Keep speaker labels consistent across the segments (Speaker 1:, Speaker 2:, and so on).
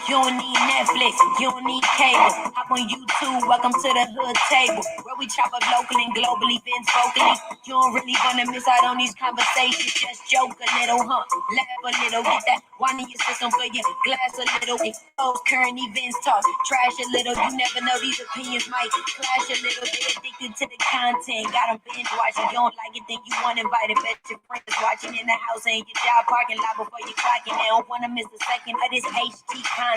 Speaker 1: You don't need Netflix, you don't need cable. Hop on YouTube, welcome to the hood table, where we chop up local and global events vocally. You don't really wanna miss out on these conversations. Just joke a little, laugh a little, get that wine in your system for your glass a little. Expose current events, talk trash a little. You never know, these opinions might clash a little. They addicted to the content, got them binge watching. You don't like it, then you want invited. Bet your friends watching in the house and your job parking lot before you clocking. They don't wanna miss a second of this HD content.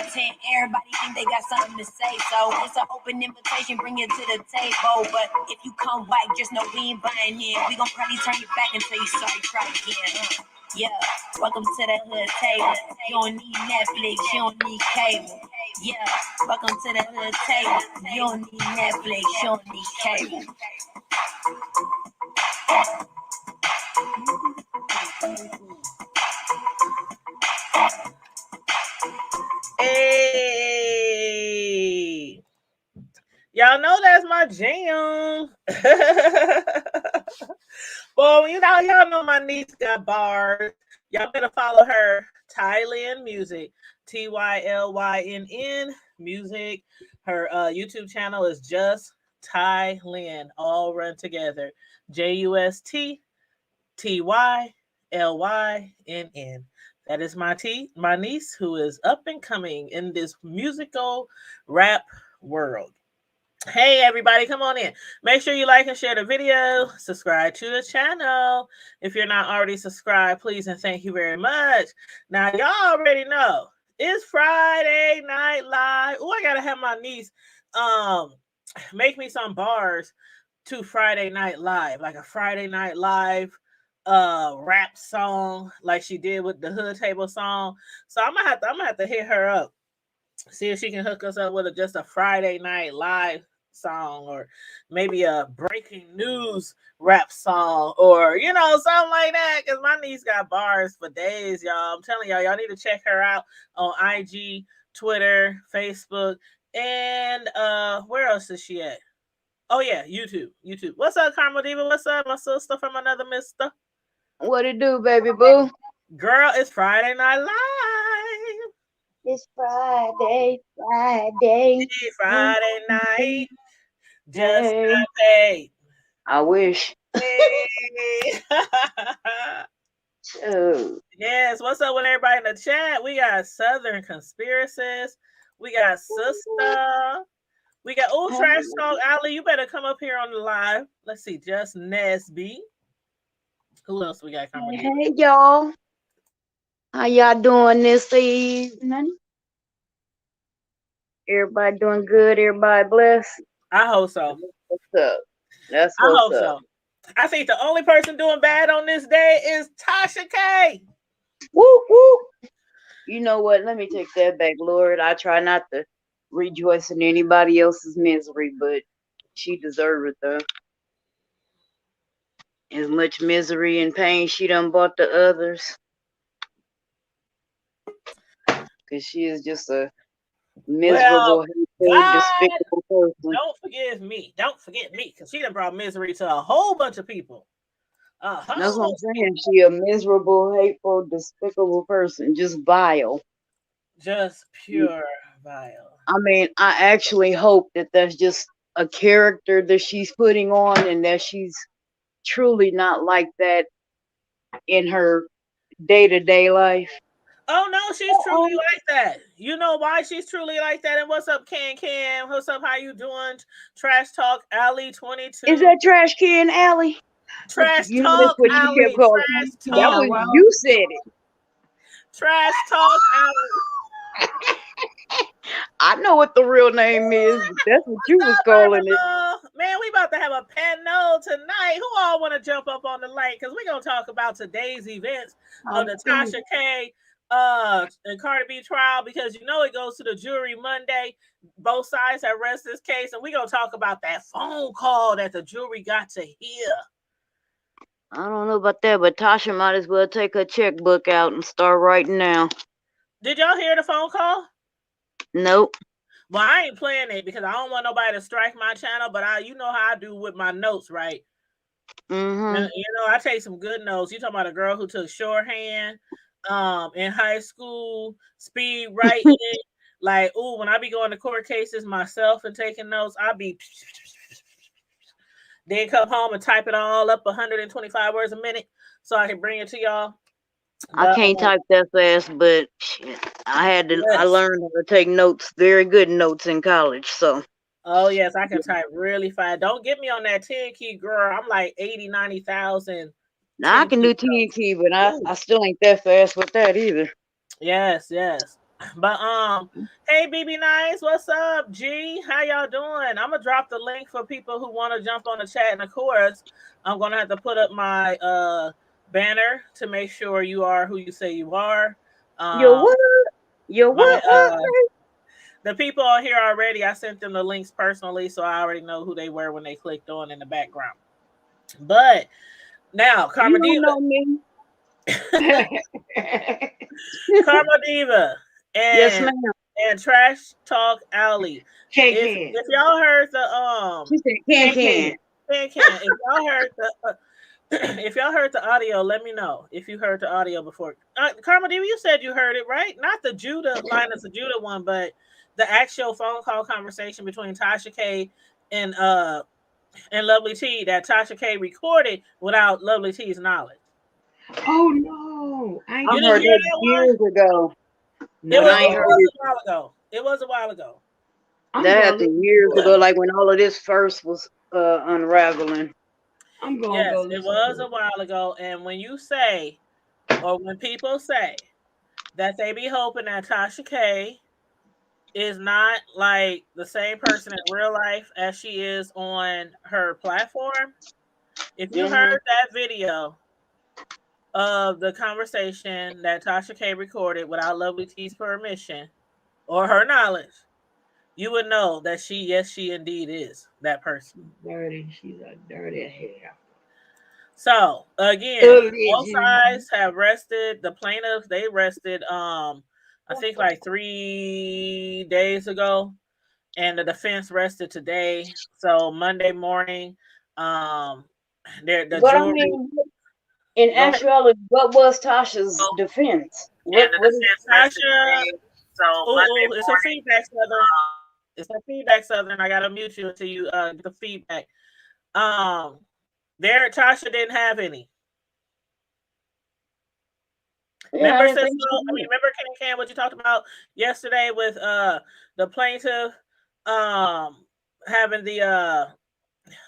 Speaker 1: Everybody think they got something to say, so it's an open invitation. Bring it to the table, but if you come whack, just know we ain't buying in. We gon' probably turn you back until you start try again. Yeah, welcome to the hood table. You don't need Netflix, you don't need cable. Yeah, welcome to the hood table. You don't need Netflix, you don't need cable.
Speaker 2: Hey, y'all know that's my jam. Well, y'all know my niece got bars. Y'all better follow her, Tylynn Music, TYLYNN Music. Her YouTube channel is just Tylynn, all run together. JUSTTYLYNN. That is my niece, who is up and coming in this musical rap world. Hey everybody, come on in. Make sure you like and share the video. Subscribe to the channel. If you're not already subscribed, please and thank you very much. Now y'all already know it's Friday Night Live. Oh, I gotta have my niece make me some bars to Friday Night Live, like a Friday Night Live rap song, like she did with the Hood Table song. So I'm gonna have to hit her up, see if she can hook us up with just a Friday Night Live song, or maybe a breaking news rap song, or something like that, because my niece got bars for days, y'all. I'm telling y'all need to check her out on IG, Twitter, Facebook, and where else is she at? Oh yeah, YouTube. What's up, Karma Diva? What's up, my sister from another mister?
Speaker 3: What it do, baby boo?
Speaker 2: Girl, it's Friday Night Live.
Speaker 3: It's Friday.
Speaker 2: Friday night. Just got paid.
Speaker 3: I wish.
Speaker 2: Hey. Yes, what's up with everybody in the chat? We got Southern Conspiracies. We got Sister. We got Trash Talk. Ali, you better come up here on the live. Let's see, Just Nesby. Who else we got coming?
Speaker 3: Hey y'all. How y'all doing this evening? Everybody doing good? Everybody blessed?
Speaker 2: I hope so.
Speaker 3: What's up? That's what's up.
Speaker 2: So. I think the only person doing bad on this day is Tasha K.
Speaker 3: Whoop whoop. You know what? Let me take that back, Lord. I try not to rejoice in anybody else's misery, but she deserved it though. As much misery and pain she done brought to others. Because she is just a miserable, despicable person.
Speaker 2: Don't forget me, because she done brought misery to a whole bunch of people.
Speaker 3: That's what I'm saying. She a miserable, hateful, despicable person. Just vile.
Speaker 2: Just pure vile.
Speaker 3: I mean, I actually hope that that's just a character that she's putting on, and that she's truly not like that in her day-to-day life.
Speaker 2: Oh no, she's truly like that. You know why she's truly like that? And what's up, Can? What's up? How you doing? Trash Talk Alley 22.
Speaker 3: Is that Trash Can Alley?
Speaker 2: Trash Talk Alley.
Speaker 3: That was you said it.
Speaker 2: Trash Talk Alley.
Speaker 3: I know what the real name is. That's what you was calling it.
Speaker 2: Man, we about to have a panel tonight. Who all want to jump up on the light? Because we're going to talk about today's events of the Tasha K and Cardi B trial, because it goes to the jury Monday. Both sides have rested this case, and we're going to talk about that phone call that the jury got to hear.
Speaker 3: I don't know about that, but Tasha might as well take her checkbook out and start writing now.
Speaker 2: Did y'all hear the phone call?
Speaker 3: Nope.
Speaker 2: Well, I ain't playing it because I don't want nobody to strike my channel, but you know how I do with my notes, right?
Speaker 3: Mm-hmm.
Speaker 2: I take some good notes. You talking about a girl who took shorthand in high school, speed writing, Like, ooh, when I be going to court cases myself and taking notes, I be then come home and type it all up 125 words a minute so I can bring it to y'all.
Speaker 3: I
Speaker 2: But
Speaker 3: can't type that fast, but shit, I
Speaker 2: yes.
Speaker 3: learned how to take notes, very good notes in college. So
Speaker 2: Oh yes, I can type really fast. Don't get me on that 10 key, girl. I'm like 80, 90,000
Speaker 3: now I
Speaker 2: 10
Speaker 3: can
Speaker 2: key
Speaker 3: do 10
Speaker 2: notes.
Speaker 3: key, but
Speaker 2: Ooh.
Speaker 3: I still ain't that fast with that either.
Speaker 2: Yes, yes. But hey BB Nice, what's up? G, how y'all doing? I'm gonna drop the link for people who want to jump on the chat, and of course, I'm gonna have to put up my banner to make sure you are who you say you are.
Speaker 3: Yo
Speaker 2: Um
Speaker 3: what? Yo
Speaker 2: my
Speaker 3: what?
Speaker 2: the people on here already, I sent them the links personally, so I already know who they were when they clicked on in the background. But now,
Speaker 3: You
Speaker 2: Karma
Speaker 3: don't
Speaker 2: Diva,
Speaker 3: know me.
Speaker 2: Karma Diva,
Speaker 3: Yes,
Speaker 2: and
Speaker 3: ma'am.
Speaker 2: Trash Talk Alley.
Speaker 1: Can
Speaker 2: If
Speaker 1: can.
Speaker 2: y'all heard the
Speaker 3: She said can
Speaker 1: Can
Speaker 3: can.
Speaker 1: can.
Speaker 2: if y'all heard the if y'all heard the audio, let me know if you heard the audio before. Karma Diva, you said you heard it, right? Not the Judah Linus of Judah one, but the actual phone call conversation between Tasha K and Lovely T that Tasha K recorded without Lovely T's knowledge.
Speaker 1: Oh no. I
Speaker 3: I
Speaker 1: ain't
Speaker 2: You didn't
Speaker 3: heard
Speaker 2: hear
Speaker 3: that
Speaker 2: that one?
Speaker 3: years ago,
Speaker 2: It
Speaker 3: but
Speaker 2: was
Speaker 3: I ain't
Speaker 2: it
Speaker 1: no.
Speaker 3: heard
Speaker 2: was
Speaker 3: it.
Speaker 2: a while ago. It was a while ago.
Speaker 1: I'm
Speaker 3: That
Speaker 1: gonna
Speaker 3: happened
Speaker 1: listen
Speaker 3: years
Speaker 1: to it.
Speaker 3: ago, like when all of this first was unraveling.
Speaker 1: I'm gonna go
Speaker 2: Yes, it
Speaker 1: listen
Speaker 2: was
Speaker 1: to
Speaker 2: a
Speaker 1: it.
Speaker 2: while ago. And when you say, or when people say that they be hoping that Tasha K is not like the same person in real life as she is on her platform, if you
Speaker 3: Hmm.
Speaker 2: heard that video of the conversation that Tasha K recorded without Lovely T's permission or her knowledge, you would know that yes, she indeed is that person.
Speaker 1: Dirty. She's a dirty hair.
Speaker 2: So again, both
Speaker 1: Allegedly.
Speaker 2: sides have rested. The plaintiffs, they rested I think like 3 days ago, and the defense rested today. So Monday morning, um the
Speaker 3: But I
Speaker 2: jury
Speaker 3: mean, in
Speaker 2: go ahead.
Speaker 3: actuality, what was Tasha's defense?
Speaker 2: And the
Speaker 3: What is
Speaker 2: defense rested today. So Monday
Speaker 3: Monday
Speaker 2: it's a
Speaker 3: morning?
Speaker 2: feedback, Southern. It's a feedback, Southern. I gotta mute you until you get the feedback. Um there Tasha didn't have any.
Speaker 3: Yeah, I
Speaker 2: Remember,
Speaker 3: didn't
Speaker 2: Cicero?
Speaker 3: think she
Speaker 2: I mean,
Speaker 3: did.
Speaker 2: remember Can what you talked about yesterday with the plaintiff um having the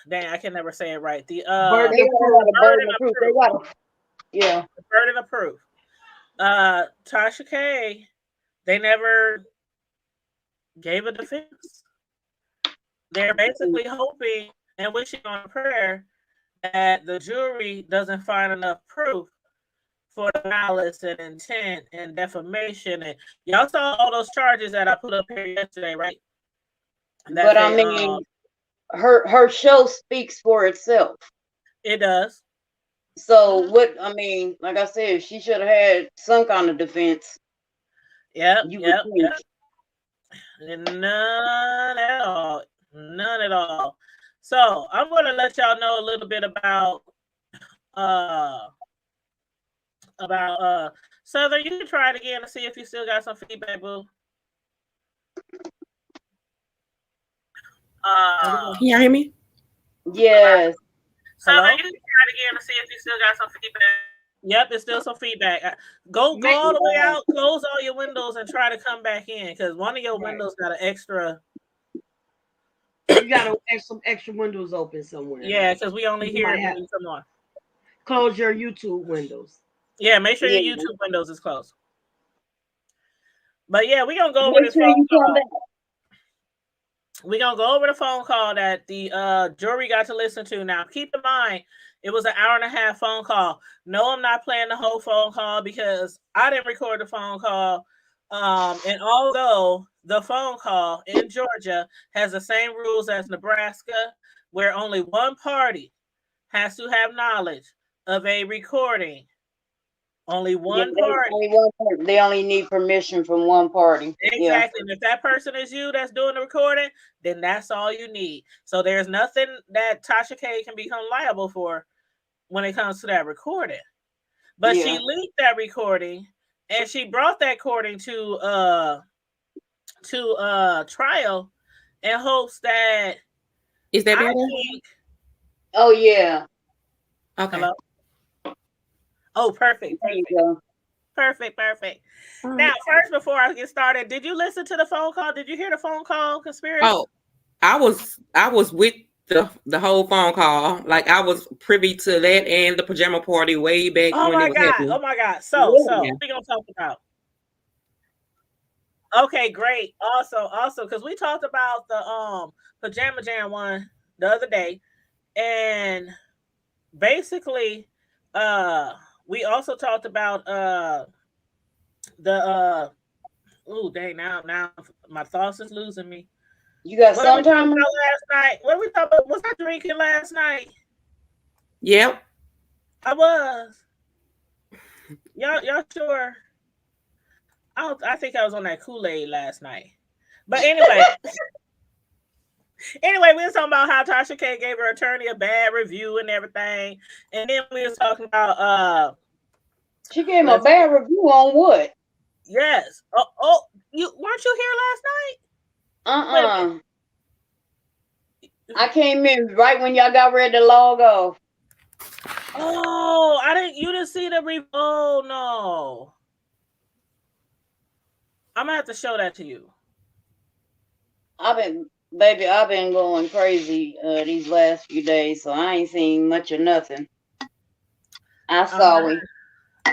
Speaker 2: dang, I can never say it right. The
Speaker 1: Burden
Speaker 3: They
Speaker 1: of
Speaker 3: gotta
Speaker 1: proof.
Speaker 3: have a
Speaker 2: burden
Speaker 3: burden of
Speaker 2: of
Speaker 3: proof. They
Speaker 2: proof.
Speaker 3: gotta, yeah.
Speaker 2: The burden of proof. Tasha K, they never gave a defense. They're basically hoping and wishing on a prayer that the jury doesn't find enough proof for the malice and intent and defamation. And y'all saw all those charges that I put up here yesterday, right? That
Speaker 3: But I
Speaker 2: they
Speaker 3: mean, her show speaks for itself.
Speaker 2: it does.
Speaker 3: So
Speaker 2: Mm-hmm.
Speaker 3: what I mean, like I said, she should have had some kind of defense.
Speaker 2: Yep,
Speaker 3: You would
Speaker 2: yep,
Speaker 3: think.
Speaker 2: yep. None at all. None at all. So I'm gonna let y'all know a little bit uh about Southern. You can try it again to see if you still got some feedback, boo.
Speaker 1: Can y'all hear me?
Speaker 3: Yes.
Speaker 2: Southern, you can try it again to see if you still got some feedback. Yep, there's still some feedback. Go
Speaker 1: Make,
Speaker 2: all the way
Speaker 3: Yeah.
Speaker 2: out, close all your windows, and try to come back in because one of your
Speaker 1: right.
Speaker 2: windows got an extra.
Speaker 1: You gotta have some extra windows open somewhere.
Speaker 2: Yeah, because we only
Speaker 1: You
Speaker 2: hear
Speaker 1: might
Speaker 2: it when
Speaker 1: have
Speaker 2: you come on.
Speaker 1: close your YouTube windows.
Speaker 2: Yeah, make sure
Speaker 3: Yeah.
Speaker 2: your YouTube windows is closed. But yeah, we're gonna go over
Speaker 3: Make
Speaker 2: this
Speaker 3: sure
Speaker 2: phone
Speaker 3: you come
Speaker 2: call.
Speaker 3: back.
Speaker 2: We're gonna go over the phone call that the jury got to listen to. Now, keep in mind, it was an hour and a half phone call. No, I'm not playing the whole phone call because I didn't record the phone call. And although the phone call in Georgia has the same rules as Nebraska, where only one party has to have knowledge of a recording, only
Speaker 3: Yeah,
Speaker 2: one party.
Speaker 3: they only need permission from one party. Yeah.
Speaker 2: Exactly. And if that person is you that's doing the recording, then that's all you need. So there's nothing that Tasha K can become liable for when it comes to that recording. But she
Speaker 3: Yeah.
Speaker 2: leaked that recording and she brought that recording to to trial in hopes that
Speaker 1: Is that
Speaker 2: I
Speaker 1: better?
Speaker 2: think.
Speaker 3: Oh yeah.
Speaker 1: Okay.
Speaker 2: Hello. Oh, perfect,
Speaker 3: There you
Speaker 2: perfect,
Speaker 3: go.
Speaker 2: perfect, perfect.
Speaker 1: All
Speaker 2: Now,
Speaker 1: right.
Speaker 2: first, before I get started, did you listen to the phone call? Did you hear the phone call, Conspiracy?
Speaker 1: Oh, I was with the whole phone call. Like I was privy to that and the pajama party way back
Speaker 2: Oh
Speaker 1: when it
Speaker 2: my
Speaker 1: was
Speaker 2: God! Oh
Speaker 1: happening.
Speaker 2: my God! So,
Speaker 3: Yeah.
Speaker 1: Yeah.
Speaker 2: what we gonna talk about? Okay, great. Also, because we talked about the pajama jam one the other day, and basically, uh, we also talked about the oh dang, now my thoughts is losing me.
Speaker 3: You got
Speaker 2: What did we talk
Speaker 3: sometime?
Speaker 2: about last night? What did we talk about? Was I drinking last night?
Speaker 1: Yep.
Speaker 2: I was. Y'all sure? I think I was on that Kool-Aid last night. But anyway, we was talking about how Tasha K gave her attorney a bad review and everything. And then we was talking about
Speaker 3: She gave him a
Speaker 2: let's
Speaker 3: bad review on what?
Speaker 2: yes. Oh, you weren't you here last night? Wait a
Speaker 3: Uh-uh. I came in right when y'all got ready to log off.
Speaker 2: Oh, you didn't see the review. Oh no. I'm gonna have to show that to you.
Speaker 3: I've been going crazy these last few days, so I ain't seen much of nothing. I
Speaker 2: I'm
Speaker 3: saw
Speaker 2: gonna
Speaker 3: it.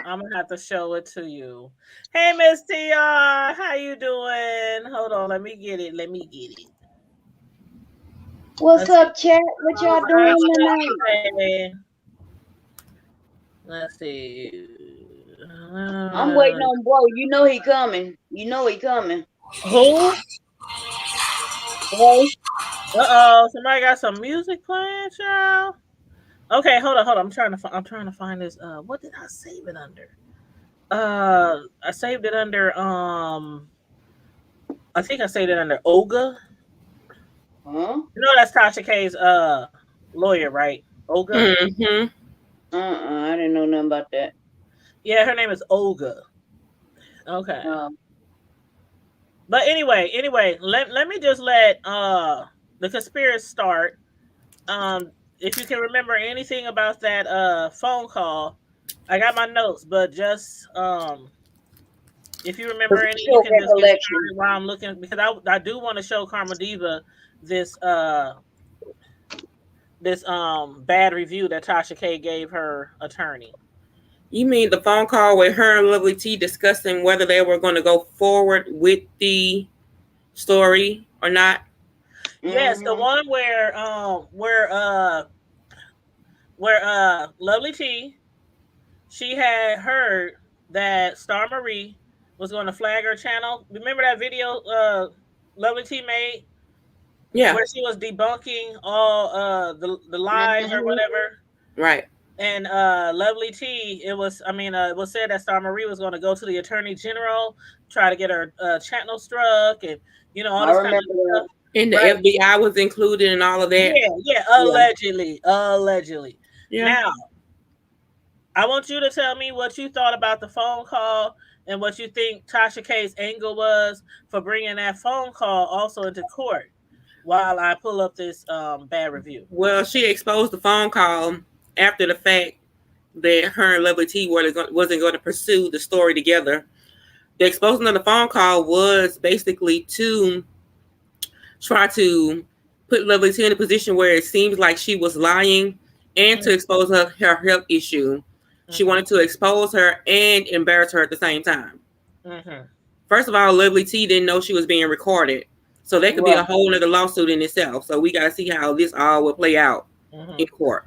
Speaker 2: I'm gonna have to show it to you. Hey Miss TR, how you doing? Hold on, let me get it. Let me get it.
Speaker 3: What's
Speaker 2: Let's see.
Speaker 3: up, chat? What
Speaker 2: Oh,
Speaker 3: y'all doing tonight?
Speaker 2: hi, let's see.
Speaker 3: I'm waiting on bro. You know he coming. You know he coming.
Speaker 2: Who?
Speaker 3: Bro.
Speaker 2: Uh-oh, somebody got some music playing, child. Okay, hold on. I'm trying to find this. What did I save it under? I saved it under I think I saved it under Olga.
Speaker 3: Huh?
Speaker 2: You know that's Tasha K's lawyer, right? Olga.
Speaker 1: Mm-hmm.
Speaker 3: I didn't know nothing about that.
Speaker 2: Yeah, her name is Olga. Okay.
Speaker 3: Uh,
Speaker 2: But anyway, let me just let the conspiracy start. If you can remember anything about that phone call, I got my notes, but just if you remember any, you
Speaker 3: short
Speaker 2: can just get
Speaker 3: recollection.
Speaker 2: started while I'm looking because I do want to show Karma Diva this bad review that Tasha K gave her attorney.
Speaker 1: You mean the phone call with her and Lovely T discussing whether they were going to go forward with the story or not?
Speaker 2: Yes, the
Speaker 3: Mm-hmm.
Speaker 2: one where Lovely T, she had heard that Star Marie was going to flag her channel. Remember that video Lovely T made
Speaker 1: Yeah.
Speaker 2: where she was debunking all the lies or
Speaker 3: Mm-hmm.
Speaker 2: whatever.
Speaker 1: Right.
Speaker 2: And Lovely T, it was said that Star Marie was going to go to the Attorney General, try to get her channel struck, and all
Speaker 3: I
Speaker 2: this kind of
Speaker 3: remember that.
Speaker 2: stuff.
Speaker 1: And the
Speaker 2: Right?
Speaker 1: FBI was included in all of that.
Speaker 2: Yeah,
Speaker 3: Yeah.
Speaker 2: allegedly.
Speaker 1: Yeah.
Speaker 2: Now, I want you to tell me what you thought about the phone call and what you think Tasha K's angle was for bringing that phone call also into court while I pull up this bad review.
Speaker 1: Well, she exposed the phone call after the fact that her and Lovely T wasn't going to pursue the story together. The exposing of the phone call was basically to try to put Lovely T in a position where it seems like she was lying and to expose her health issue. She
Speaker 2: Mm-hmm.
Speaker 1: wanted to expose her and embarrass her at the same time.
Speaker 2: Mm-hmm.
Speaker 1: First of all, Lovely T didn't know she was being recorded. So that could be a
Speaker 3: Right.
Speaker 1: whole other lawsuit in itself. So we got to see how this all will play out in
Speaker 2: Mm-hmm.
Speaker 1: court.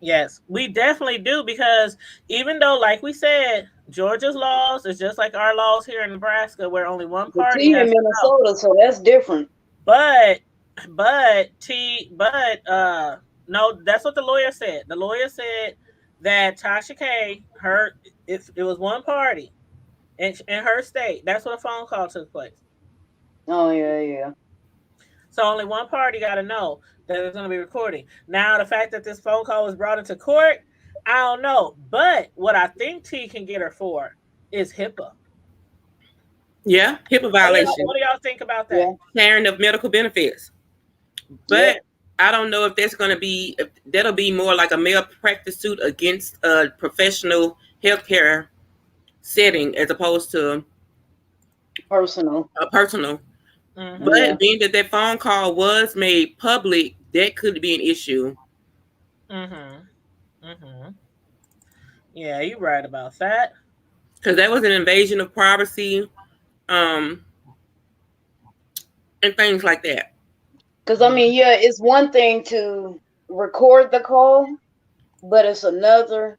Speaker 2: Yes, we definitely do because even though, like we said, Georgia's laws is just like our laws here in Nebraska, where only one
Speaker 3: The
Speaker 2: party
Speaker 3: T in
Speaker 2: has to know.
Speaker 3: Minnesota, so that's different.
Speaker 2: But, but no, that's what the lawyer said. The lawyer said that Tasha K, it was one party in her state. That's what a phone call took place.
Speaker 3: Oh yeah, yeah.
Speaker 2: So only one party got to know that it's going to be recording. Now, the fact that this phone call was brought into court, I don't know. But what I think T can get her for is HIPAA.
Speaker 4: Yeah, HIPAA violation.
Speaker 2: What do y'all think about
Speaker 3: Yeah.
Speaker 2: that?
Speaker 4: Sharing of medical benefits. But I don't know if that's going to be, if that'll be more like a malpractice suit against a professional healthcare setting as opposed to
Speaker 3: Personal.
Speaker 4: a personal.
Speaker 2: Mm-hmm.
Speaker 3: Yeah.
Speaker 4: But being that that phone call was made public, that could be an issue.
Speaker 2: Mm-hmm. Mm-hmm. Yeah, you're right about that.
Speaker 4: Because that was an invasion of privacy, um, and things like that.
Speaker 3: Because I mean, yeah, it's one thing to record the call, but it's another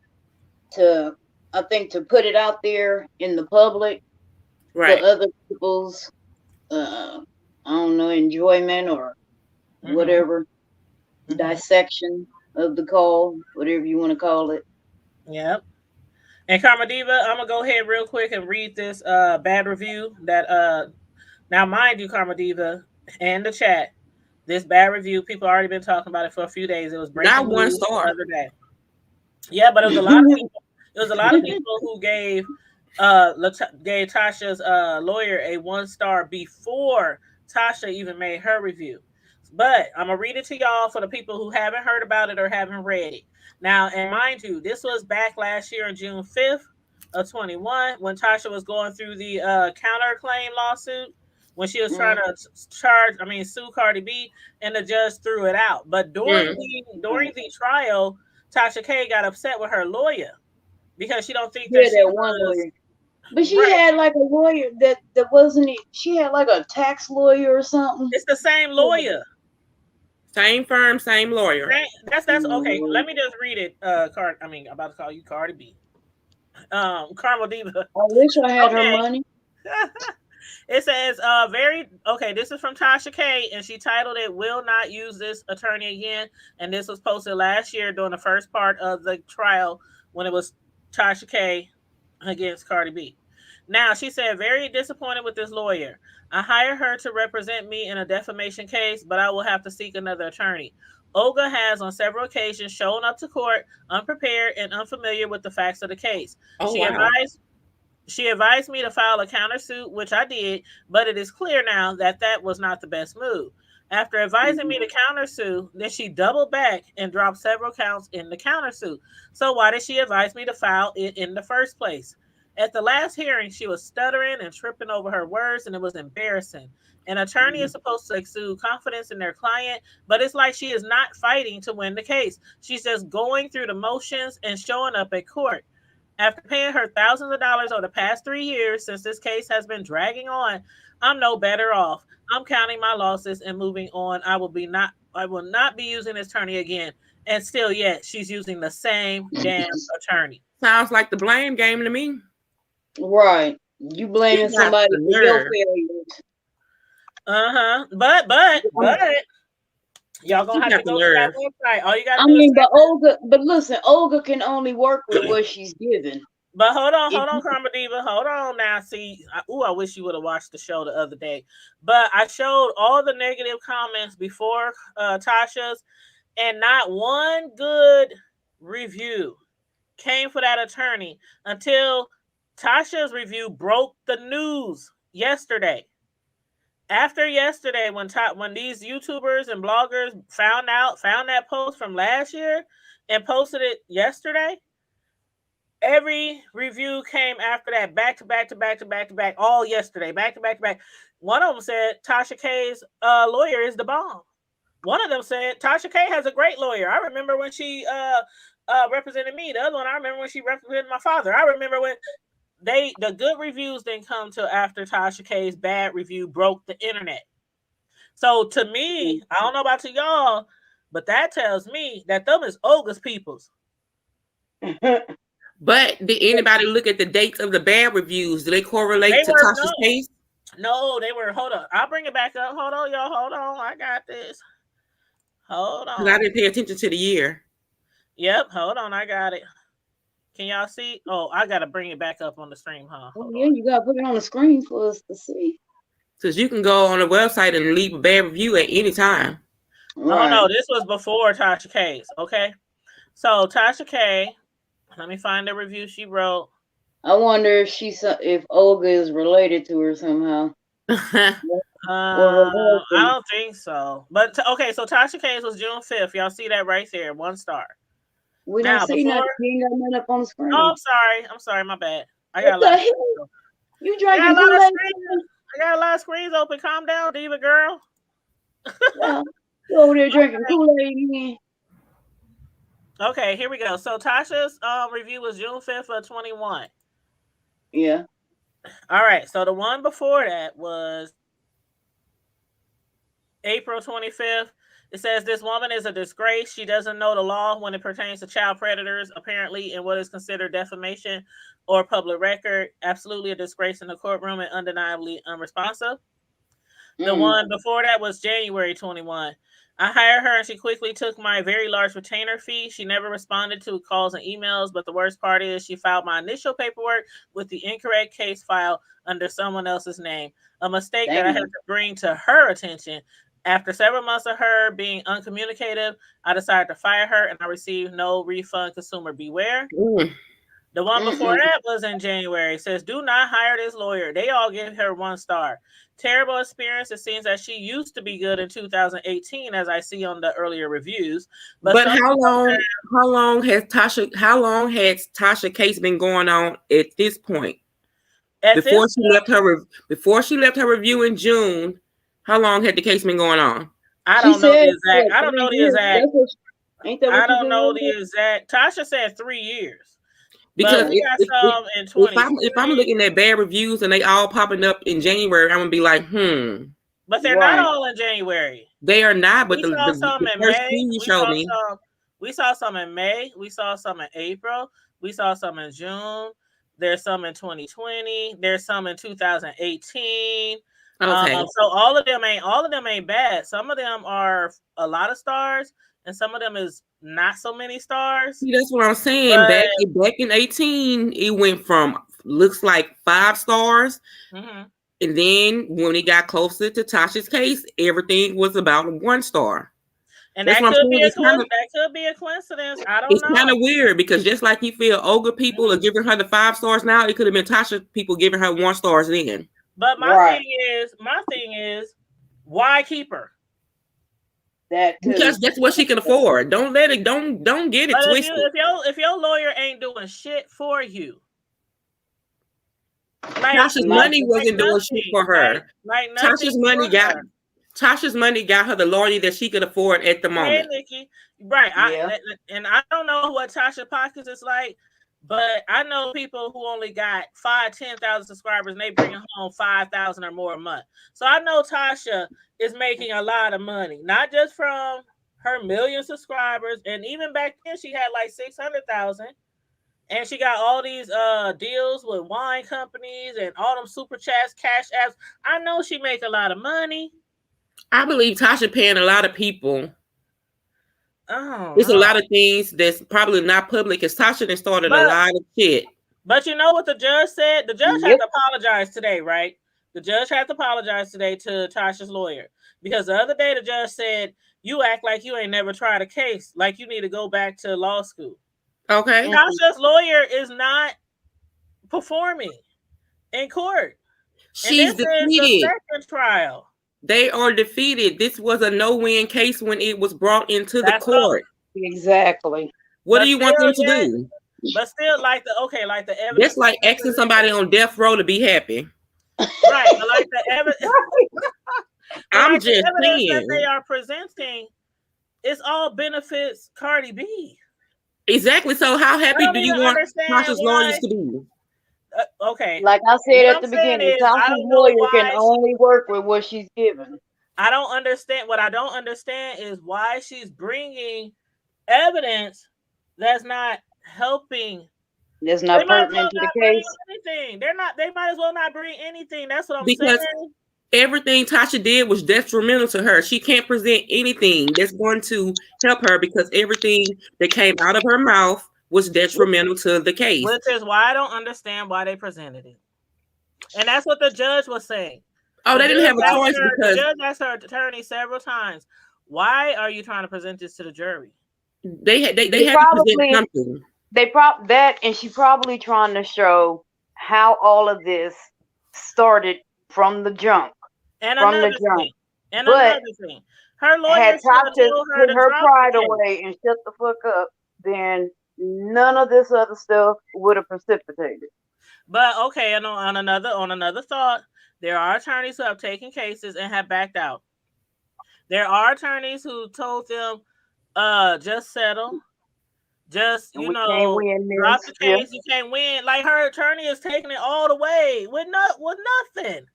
Speaker 3: to, I think, to put it out there in the public for
Speaker 4: Right.
Speaker 3: other people's, I don't know, enjoyment or
Speaker 2: Mm-hmm.
Speaker 3: whatever,
Speaker 2: Mm-hmm.
Speaker 3: dissection of the call, whatever you want to call it.
Speaker 2: Yep. And Karma Diva, I'm gonna go ahead real quick and read this bad review that now mind you, Karma Diva, and the chat. This bad review, people already been talking about it for a few days. It was breaking
Speaker 4: Not one
Speaker 2: news the
Speaker 4: star.
Speaker 2: other day. Yeah, but it was a lot of people. It was a lot of people who gave gave Tasha's lawyer a 1 star before Tasha even made her review. But I'm gonna read it to y'all for the people who haven't heard about it or haven't read it. Now, and mind you, this was back last year on June 5th of 21 when Tasha was going through the counterclaim lawsuit when she was trying to sue Cardi B, and the judge threw it out. But during the trial, Tasha K got upset with her lawyer because she don't think
Speaker 3: Yeah,
Speaker 2: that she
Speaker 3: that one
Speaker 2: was
Speaker 3: lawyer. But she
Speaker 2: right.
Speaker 3: had like a lawyer that wasn't it. She had like a tax lawyer or something.
Speaker 2: It's the same lawyer.
Speaker 4: Same firm, same lawyer.
Speaker 2: That's okay. Let me just read it. I'm about to call you Cardi B. Carmel Diva.
Speaker 3: I wish I had her
Speaker 2: Okay.
Speaker 3: money.
Speaker 2: It says, this is from Tasha K, and she titled it, Will Not Use This Attorney Again. And this was posted last year during the first part of the trial when it was Tasha K against Cardi B. Now, she said, very disappointed with this lawyer. I hired her to represent me in a defamation case, but I will have to seek another attorney. Olga has on several occasions shown up to court unprepared and unfamiliar with the facts of the case.
Speaker 4: Oh,
Speaker 2: She
Speaker 4: wow.
Speaker 2: advised me to file a countersuit, which I did, but it is clear now that that was not the best move. After advising me to countersue, then she doubled back and dropped several counts in the countersuit. So why did she advise me to file it in the first place? At the last hearing, she was stuttering and tripping over her words, and it was embarrassing. An attorney is supposed to exude confidence in their client, but it's like she is not fighting to win the case. She's just going through the motions and showing up at court. After paying her thousands of dollars over the past 3 years since this case has been dragging on, I'm no better off. I'm counting my losses and moving on. I will not be using this attorney again. And still yet, she's using the same damn attorney.
Speaker 4: Sounds like the blame game to me.
Speaker 3: Right. You blaming
Speaker 4: She got
Speaker 3: somebody
Speaker 4: the
Speaker 3: for your
Speaker 4: nerve.
Speaker 3: failures.
Speaker 2: But y'all gonna have to go to that website. All you gotta do is
Speaker 3: but listen, Olga can only work with what she's given.
Speaker 2: But hold on, Karma Diva. Hold on now. See, I wish you would have watched the show the other day. But I showed all the negative comments before Tasha's, and not one good review came for that attorney until Tasha's review broke the news yesterday. After yesterday, when these YouTubers and bloggers found that post from last year and posted it yesterday, every review came after that, back to back, all yesterday, back to back. One of them said Tasha K's lawyer is the bomb. One of them said Tasha K has a great lawyer. I remember when she represented me. The other one, I remember when she represented my father. I remember when the good reviews didn't come till after Tasha K's bad review broke the internet. So to me, I don't know about to y'all, but that tells me that them is Olga's peoples.
Speaker 4: But did anybody look at the dates of the bad reviews? Do they correlate to Tasha's case?
Speaker 2: No, they were. Hold up. I'll bring it back up. Hold on, y'all. Hold on. I got this. Hold on.
Speaker 4: I didn't pay attention to the year.
Speaker 2: Yep. Hold on. I got it. Can y'all see? Oh, I got to bring it back up on the stream, huh?
Speaker 3: Oh, yeah, you got to put it on the screen for us to see.
Speaker 4: Because you can go on the website and leave a bad review at any time.
Speaker 2: Right. Oh, no. This was before Tasha K's. Okay. So, Tasha K, let me find the review she wrote.
Speaker 3: I wonder if Olga is related to her somehow. Or her
Speaker 2: I
Speaker 3: husband.
Speaker 2: don't think so. But okay, so Tasha K's was June 5th. Y'all see that right there, 1 star.
Speaker 3: We don't
Speaker 2: Now
Speaker 3: see nothing.
Speaker 2: before.
Speaker 3: You ain't got nothing up on the screen.
Speaker 2: Oh, I'm sorry, my bad. I got
Speaker 3: What
Speaker 2: a
Speaker 3: the
Speaker 2: lot.
Speaker 3: hell? You
Speaker 2: I got
Speaker 3: drinking
Speaker 2: a lot of
Speaker 3: Kool-Aid?
Speaker 2: screens. I got a lot of screens open. Calm down, diva girl.
Speaker 3: Yeah. You over there drinking Kool-Aid again?
Speaker 2: Okay, here we go. So Tasha's review was June 5th of 21.
Speaker 3: Yeah.
Speaker 2: All right, so the one before that was April 25th. It says this woman is a disgrace. She doesn't know the law when it pertains to child predators, apparently, in what is considered defamation or public record. Absolutely a disgrace in the courtroom and undeniably unresponsive. The one before that was January 21. I hired her and she quickly took my very large retainer fee. She never responded to calls and emails, but the worst part is she filed my initial paperwork with the incorrect case file under someone else's name. A mistake that I had to bring to her attention. After several months of her being uncommunicative, I decided to fire her and I received no refund. Consumer beware. The one before that was in January. It says, do not hire this lawyer. They all give her 1 star. Terrible experience. It seems that she used to be good in 2018, as I see on the earlier reviews.
Speaker 4: But how long has Tasha case been going on at this point? Before she left her review in June, how long had the case been going on?
Speaker 2: I don't know the exact. I don't know the exact.
Speaker 3: Ain't that what
Speaker 2: I don't know the exact. Tasha said 3 years.
Speaker 4: Because
Speaker 2: we got some in 2020.
Speaker 4: If I'm looking at bad reviews and they all popping up in January, I'm gonna be like,
Speaker 2: But they're not all in January.
Speaker 4: They are not. But
Speaker 2: we saw some in May.
Speaker 4: You showed me.
Speaker 2: We saw some in May. We saw some in April. We saw some in June. There's some in 2020. There's some in 2018.
Speaker 4: Okay.
Speaker 2: So all of them ain't bad. Some of them are a lot of stars, and some of them is not so many stars.
Speaker 4: See, that's what I'm saying. Back in 18, it went from looks like 5 stars.
Speaker 2: Mm-hmm.
Speaker 4: And then when it got closer to Tasha's case, everything was about 1 star.
Speaker 2: And that could be a coincidence. I don't know.
Speaker 4: It's kind of weird because just like you feel Olga people are giving her the 5 stars now, it could have been Tasha people giving her 1 stars then.
Speaker 2: But my thing is, why keep her?
Speaker 4: Because that's what she can afford. Don't get it twisted.
Speaker 2: If your lawyer ain't doing shit for you,
Speaker 4: Tasha's money wasn't doing shit for her. Tasha's money got her the lawyer that she could afford at the moment.
Speaker 2: Hey, Nikki. Right. And I don't know what Tasha pockets is like, but I know people who only got 10,000 subscribers and they bring home 5,000 or more a month. So I know Tasha is making a lot of money, not just from her million subscribers. And even back then she had like 600,000. And she got all these deals with wine companies and all them super chats, cash apps. I know she make a lot of money.
Speaker 4: I believe Tasha paying a lot of people. There's a lot of things that's probably not public because Tasha done started a lot of shit.
Speaker 2: But you know what the judge said? The judge had to apologize today, right? The judge had to apologize today to Tasha's lawyer. Because the other day the judge said, you act like you ain't never tried a case, like you need to go back to law school.
Speaker 4: Okay.
Speaker 2: Tasha's lawyer is not performing in court.
Speaker 4: She's defeated.
Speaker 2: Is the second trial.
Speaker 4: They are defeated. This was a no-win case when it was brought into the court.
Speaker 3: Exactly.
Speaker 4: What do you want them to do?
Speaker 2: But still, like the evidence.
Speaker 4: That's like asking somebody on death row to be happy.
Speaker 2: Right. But like the evidence.
Speaker 4: I'm just saying
Speaker 2: that they are presenting, it's all benefits Cardi B.
Speaker 4: Exactly. So how happy do you want Tasha's lawyers to be?
Speaker 2: Okay.
Speaker 3: Like I said at the beginning, Tasha's lawyer can only work with what she's given.
Speaker 2: I don't understand. What I don't understand is why she's bringing evidence that's not helping.
Speaker 3: That's not pertinent to the case.
Speaker 2: Anything. They might as well not bring anything. That's what I'm saying.
Speaker 4: Everything Tasha did was detrimental to her. She can't present anything that's going to help her because everything that came out of her mouth was detrimental to the case.
Speaker 2: Which is why I don't understand why they presented it. And that's what the judge was saying.
Speaker 4: Oh, they didn't have a choice because
Speaker 2: the judge asked her attorney several times, why are you trying to present this to the jury?
Speaker 4: They had to present something.
Speaker 3: And she probably trying to show how all of this started from the jump.
Speaker 2: And
Speaker 3: From the
Speaker 2: another
Speaker 3: jump.
Speaker 2: thing. And
Speaker 3: But
Speaker 2: another thing. Her lawyer
Speaker 3: had
Speaker 2: should have
Speaker 3: Tasha
Speaker 2: told her
Speaker 3: put
Speaker 2: to
Speaker 3: her
Speaker 2: drop the
Speaker 3: pride
Speaker 2: case.
Speaker 3: away and shut the fuck up, then none of this other stuff would have precipitated.
Speaker 2: But okay, and on another thought, there are attorneys who have taken cases and have backed out. There are attorneys who told them, just settle. Just,
Speaker 3: And we can't win
Speaker 2: drop
Speaker 3: this.
Speaker 2: the
Speaker 3: Yeah.
Speaker 2: case. You can't win. Like, her attorney is taking it all the way with nothing.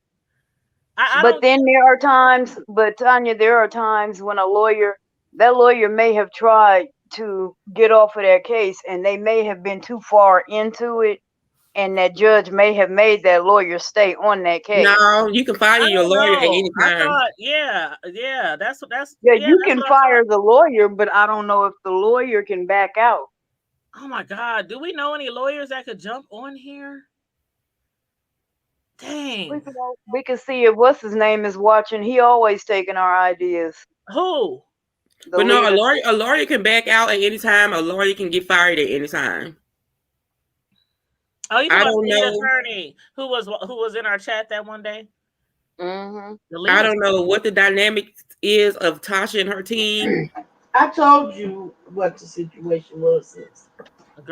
Speaker 2: I
Speaker 3: But
Speaker 2: don't.
Speaker 3: then there are times, but Tanya, there are times when that lawyer may have tried to get off of their case and they may have been too far into it, and that judge may have made that lawyer stay on that case.
Speaker 4: No, you can fire
Speaker 2: I
Speaker 4: your
Speaker 2: don't
Speaker 4: lawyer at
Speaker 2: know.
Speaker 4: any
Speaker 2: I
Speaker 4: time.
Speaker 2: thought, yeah. That's
Speaker 3: Yeah,
Speaker 2: yeah.
Speaker 3: you
Speaker 2: That's
Speaker 3: can
Speaker 2: what I
Speaker 3: fire
Speaker 2: thought.
Speaker 3: the lawyer, but I don't know if the lawyer can back out.
Speaker 2: Oh my God, do we know any lawyers that could jump on here? Dang.
Speaker 3: We can see if what's his name is watching. He always taking our ideas.
Speaker 2: Who?
Speaker 3: The
Speaker 4: But no,
Speaker 3: leader.
Speaker 4: a lawyer can back out at any time. A lawyer can get fired at any time.
Speaker 2: Oh, you
Speaker 4: I
Speaker 2: talking about
Speaker 4: don't
Speaker 2: the lead
Speaker 4: know.
Speaker 2: attorney who was in our chat that one day?
Speaker 3: Mm-hmm.
Speaker 2: The lead
Speaker 4: I don't know what the dynamic is of Tasha and her team.
Speaker 1: I told you what the situation was, sis.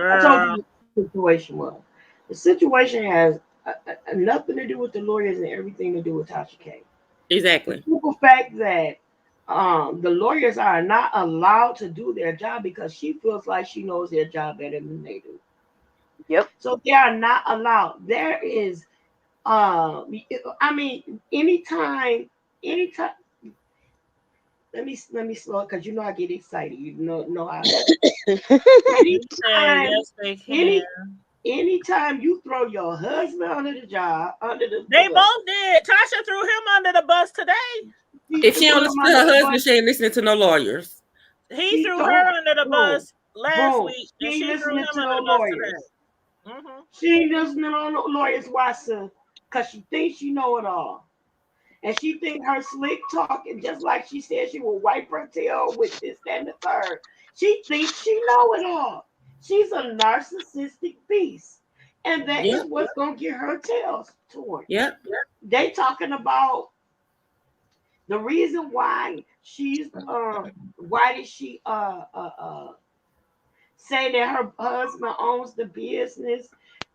Speaker 1: I told
Speaker 2: girl.
Speaker 1: you what the situation was. The situation has nothing to do with the lawyers and everything to do with Tasha K. The
Speaker 4: Exactly.
Speaker 1: simple fact that the lawyers are not allowed to do their job because she feels like she knows their job better than they do.
Speaker 3: Yep.
Speaker 1: So they are not allowed. There is, I mean, anytime. Let me slow because I get excited. You know how.
Speaker 2: He said
Speaker 1: Anytime,
Speaker 2: yes, they can.
Speaker 1: any anytime you throw your husband under the job, under the
Speaker 2: They
Speaker 1: bus,
Speaker 2: both did. Tasha threw him under the bus today.
Speaker 4: If she
Speaker 1: threw
Speaker 4: don't
Speaker 1: him
Speaker 4: listen to
Speaker 1: under
Speaker 4: her
Speaker 1: the
Speaker 4: husband,
Speaker 1: bus.
Speaker 4: she ain't listening to no lawyers.
Speaker 2: He
Speaker 1: She
Speaker 2: threw
Speaker 1: told
Speaker 2: her under the
Speaker 1: boom,
Speaker 2: bus last
Speaker 1: boom.
Speaker 2: week,
Speaker 1: She
Speaker 2: and
Speaker 1: ain't
Speaker 2: she threw
Speaker 1: listening
Speaker 2: him
Speaker 1: to
Speaker 2: under
Speaker 1: no
Speaker 2: the bus
Speaker 1: lawyers.
Speaker 2: today. Mm-hmm.
Speaker 1: She ain't listening to no lawyers. Why, sir? Because she thinks she know it all. And she think her slick talking, just like she said she will wipe her tail with this, that, and the third. She thinks she know it all. She's a narcissistic beast. And that is
Speaker 4: Yep.
Speaker 1: what's going to get her tail torn.
Speaker 4: Yep.
Speaker 1: They talking about the reason why why did she say that her husband owns the business.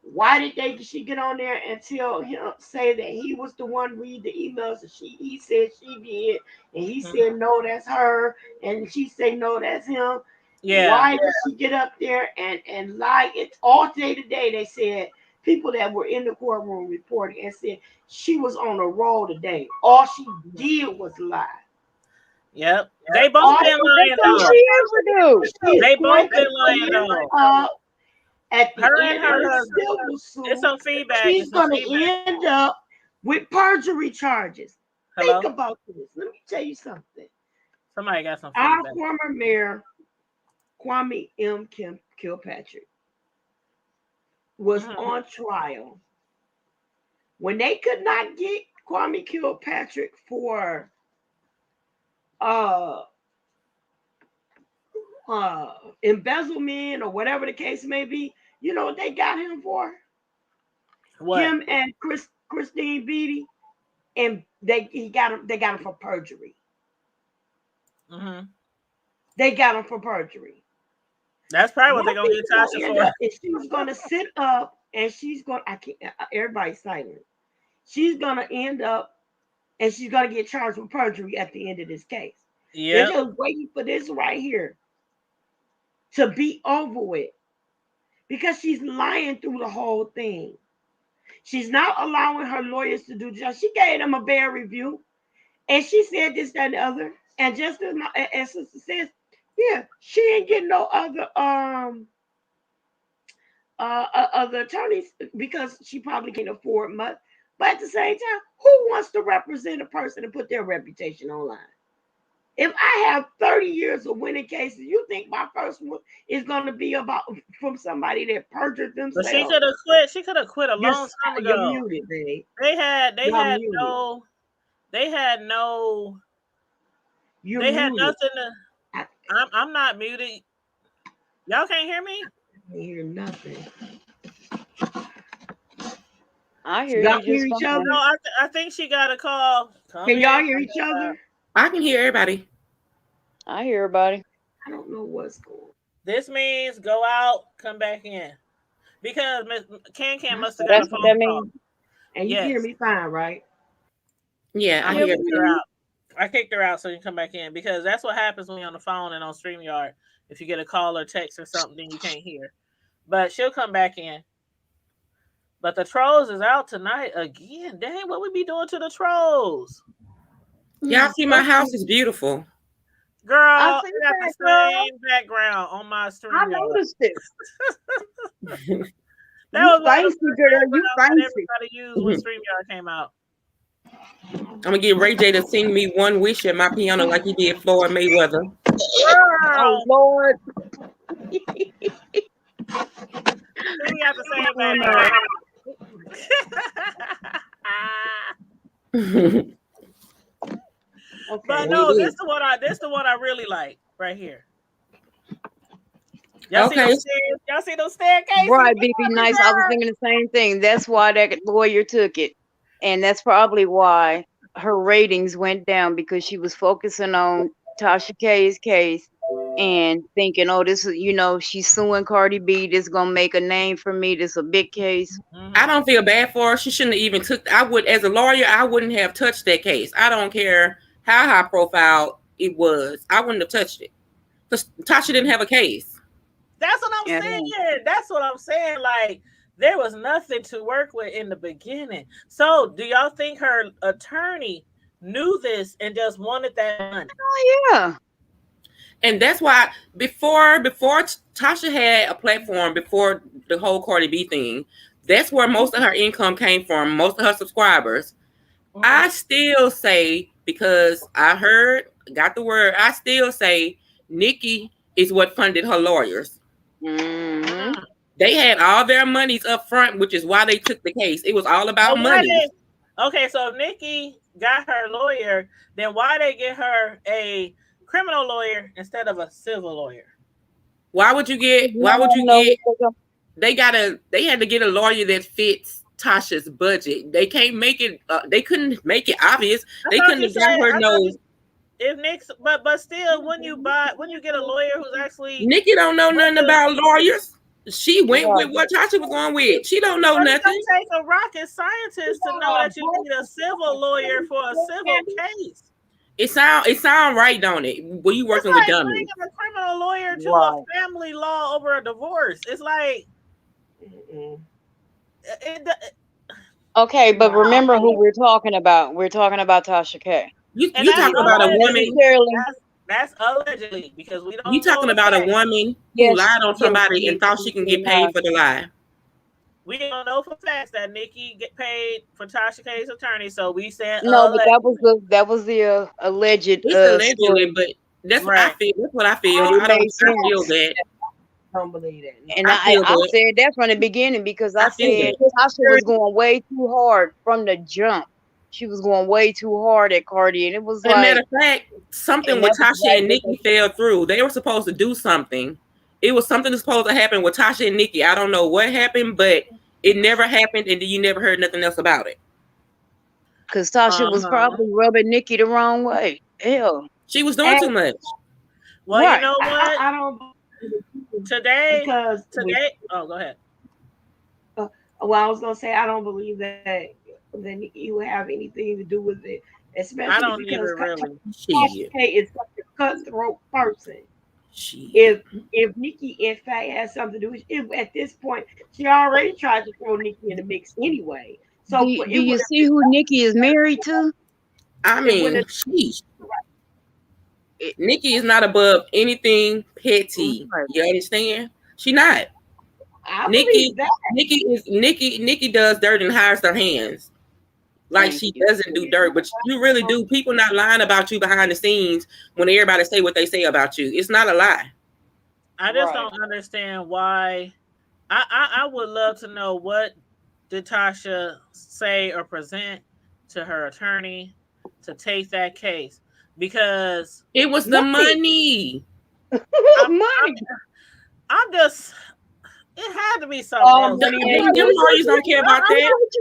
Speaker 1: Why did she get on there and tell him, say that he was the one read the emails and he said she did, and he said no, that's her, and she said no, that's him.
Speaker 2: Yeah.
Speaker 1: Why did she get up there and lie? It's all day today. They said people that were in the courtroom reported and said she was on a roll today. All she did was lie.
Speaker 2: Yep. They both
Speaker 1: All
Speaker 2: been lying
Speaker 3: That's all
Speaker 2: though.
Speaker 3: she ever do.
Speaker 1: she's
Speaker 2: They
Speaker 1: going
Speaker 2: both been
Speaker 1: to
Speaker 2: lying
Speaker 1: end
Speaker 2: though.
Speaker 1: up at the
Speaker 2: Her and
Speaker 1: end of
Speaker 2: her
Speaker 1: the
Speaker 2: husband.
Speaker 1: civil
Speaker 2: It's
Speaker 1: suit,
Speaker 2: some feedback.
Speaker 1: she's
Speaker 2: It's some
Speaker 1: going to
Speaker 2: feedback.
Speaker 1: end up with perjury charges. Think
Speaker 2: Hello?
Speaker 1: about this. Let me tell you something.
Speaker 2: Somebody got some
Speaker 1: Our
Speaker 2: feedback.
Speaker 1: former mayor, Kwame M. Kilpatrick, was
Speaker 2: Mhm.
Speaker 1: on trial. When they could not get Kwame Kilpatrick for uh, embezzlement or whatever the case may be, you know what they got him for?
Speaker 2: What?
Speaker 1: Him and Christine Beatty, and they got him for perjury.
Speaker 2: Mm-hmm.
Speaker 1: They got him for perjury.
Speaker 2: That's probably what they're gonna get Tasha for.
Speaker 1: She was gonna sit up and she's gonna. I can't. Everybody's silent. She's gonna end up and she's gonna get charged with perjury at the end of this case. They're
Speaker 2: Yep.
Speaker 1: just waiting for this right here to be over with because she's lying through the whole thing. She's not allowing her lawyers to do just. She gave them a bad review, and she said this, that, and the other. And just as sister says, yeah, she ain't getting no other attorneys because she probably can't afford much. But at the same time, who wants to represent a person and put their reputation online? If I have 30 years of winning cases, you think my first one is going to be about from somebody that perjured
Speaker 2: But
Speaker 1: themselves?
Speaker 2: she could have quit. She could have quit a long time
Speaker 1: You're
Speaker 2: ago.
Speaker 1: muted, babe.
Speaker 2: They had
Speaker 1: You're
Speaker 2: no
Speaker 1: muted.
Speaker 2: they had no
Speaker 1: You're
Speaker 2: they had
Speaker 1: muted.
Speaker 2: nothing to I'm not muted. Y'all can't hear me?
Speaker 1: I can't hear nothing.
Speaker 3: I hear
Speaker 5: Y'all
Speaker 3: you
Speaker 5: hear
Speaker 3: just
Speaker 5: each
Speaker 3: fine.
Speaker 5: other?
Speaker 2: No, I think she got a call.
Speaker 5: Can y'all hear each other?
Speaker 4: I can hear everybody.
Speaker 3: I hear everybody.
Speaker 5: I don't know what's going on.
Speaker 2: This means go out, come back in. Because Miss Can must
Speaker 3: So
Speaker 2: have got a
Speaker 3: that's what
Speaker 2: phone
Speaker 3: that
Speaker 2: call.
Speaker 3: means.
Speaker 5: And you can hear me fine, right?
Speaker 4: Yeah, I
Speaker 2: I
Speaker 4: hear
Speaker 2: kicked her
Speaker 4: everybody.
Speaker 2: out. I kicked her out so you can come back in because that's what happens when you're on the phone and on StreamYard. If you get a call or text or something, then you can't hear. But she'll come back in. But the trolls is out tonight again. Dang, what we be doing to the trolls?
Speaker 4: Y'all see my house is beautiful.
Speaker 2: Girl, I
Speaker 3: see
Speaker 2: got
Speaker 3: that,
Speaker 2: the
Speaker 3: girl.
Speaker 2: same background on my
Speaker 3: I
Speaker 2: StreamYard.
Speaker 3: noticed it.
Speaker 2: That
Speaker 3: You
Speaker 2: was one of
Speaker 3: fancy,
Speaker 2: the first
Speaker 3: girl. You
Speaker 2: backgrounds that
Speaker 3: fancy.
Speaker 2: everybody used when StreamYard came out.
Speaker 4: I'm gonna get Ray J to sing me One Wish at my piano like he did Floyd Mayweather.
Speaker 3: Oh
Speaker 2: Girl,
Speaker 3: Lord.
Speaker 2: see, we got the same
Speaker 3: Oh, no.
Speaker 2: background.
Speaker 5: Okay.
Speaker 2: But no, this the one I really like right here. Y'all see
Speaker 4: Okay.
Speaker 2: those stairs? Y'all see those staircases?
Speaker 3: Right, BB Nice. I was thinking the same thing. That's why that lawyer took it. And that's probably why her ratings went down because she was focusing on Tasha K's case and thinking, oh, this is, she's suing Cardi B. This is going to make a name for me. This is a big case.
Speaker 4: I don't feel bad for her. She shouldn't have even took. I would, as a lawyer, I wouldn't have touched that case. I don't care how high profile it was. I wouldn't have touched it because Tasha didn't have a case.
Speaker 2: That's what I'm saying. That's what I'm saying. Like, there was nothing to work with in the beginning. So, do y'all think her attorney knew this and just wanted that money?
Speaker 3: Oh, yeah.
Speaker 4: And that's why before Tasha had a platform, before the whole Cardi B thing, that's where most of her income came from, most of her subscribers. I still say, because I got the word, I still say Nikki is what funded her lawyers.
Speaker 3: Mm-hmm.
Speaker 4: They had all their monies up front, which is why they took the case. It was all about money.
Speaker 2: Okay, so if Nikki got her lawyer, then why they get her a criminal lawyer instead of a civil lawyer?
Speaker 4: They had to get a lawyer that fits Tasha's budget. They can't make it. They couldn't make it obvious. They couldn't have got her no.
Speaker 2: If Nick's, but still, when you get a lawyer who's actually
Speaker 4: Nikki don't know nothing about lawyers. She went with what Tasha was going with. She don't know nothing.
Speaker 2: It don't take a rocket scientist to know that you need a civil lawyer for a civil case.
Speaker 4: It sound right, don't it? When you working with dummies,
Speaker 2: bringing a criminal lawyer to a family law over a divorce. It's like.
Speaker 3: Okay, but remember who we're talking about. We're talking about Tasha K.
Speaker 4: You talking about a woman.
Speaker 2: That's allegedly, because we don't.
Speaker 4: You talking about a woman who lied on somebody and thought she can get paid for the lie.
Speaker 2: We don't know for facts that Nikki get paid for Tasha K's attorney, so we said
Speaker 3: no, but that was the alleged.
Speaker 4: It's allegedly, but that's what I feel. That's what I feel. I feel that.
Speaker 5: I don't believe that.
Speaker 3: And I said that from the beginning because I said Tasha was going way too hard from the jump. She was going way too hard at Cardi, and it was
Speaker 4: like. As a matter of fact, something with Tasha and Nikki fell through. They were supposed to do something. It was something that's supposed to happen with Tasha and Nikki. I don't know what happened, but it never happened, and you never heard nothing else about it.
Speaker 3: Because Tasha was probably rubbing Nikki the wrong way. Hell,
Speaker 4: she was doing too much.
Speaker 2: Well, you know what?
Speaker 5: I don't.
Speaker 2: Today. Oh, go ahead.
Speaker 5: Well, I was gonna say I don't believe that Nikki will have anything to do with it, especially because Tasha K is such a cutthroat person. If Nikki in fact has something to do with it, at this point, she already tried to throw Nikki in the mix anyway. So
Speaker 3: do you see who Nikki is married to?
Speaker 4: I mean, Nikki is not above anything petty. You understand? She not. Nikki does dirt and hires her hands. Like she doesn't do dirt, but you really do. People not lying about you behind the scenes when everybody say what they say about you. It's not a lie.
Speaker 2: I just don't understand why. I would love to know what did Tasha say or present to her attorney to take that case, because
Speaker 4: it was the money.
Speaker 2: I'm just, It had to be something else.
Speaker 4: Them lawyers don't care about that.
Speaker 2: I'm not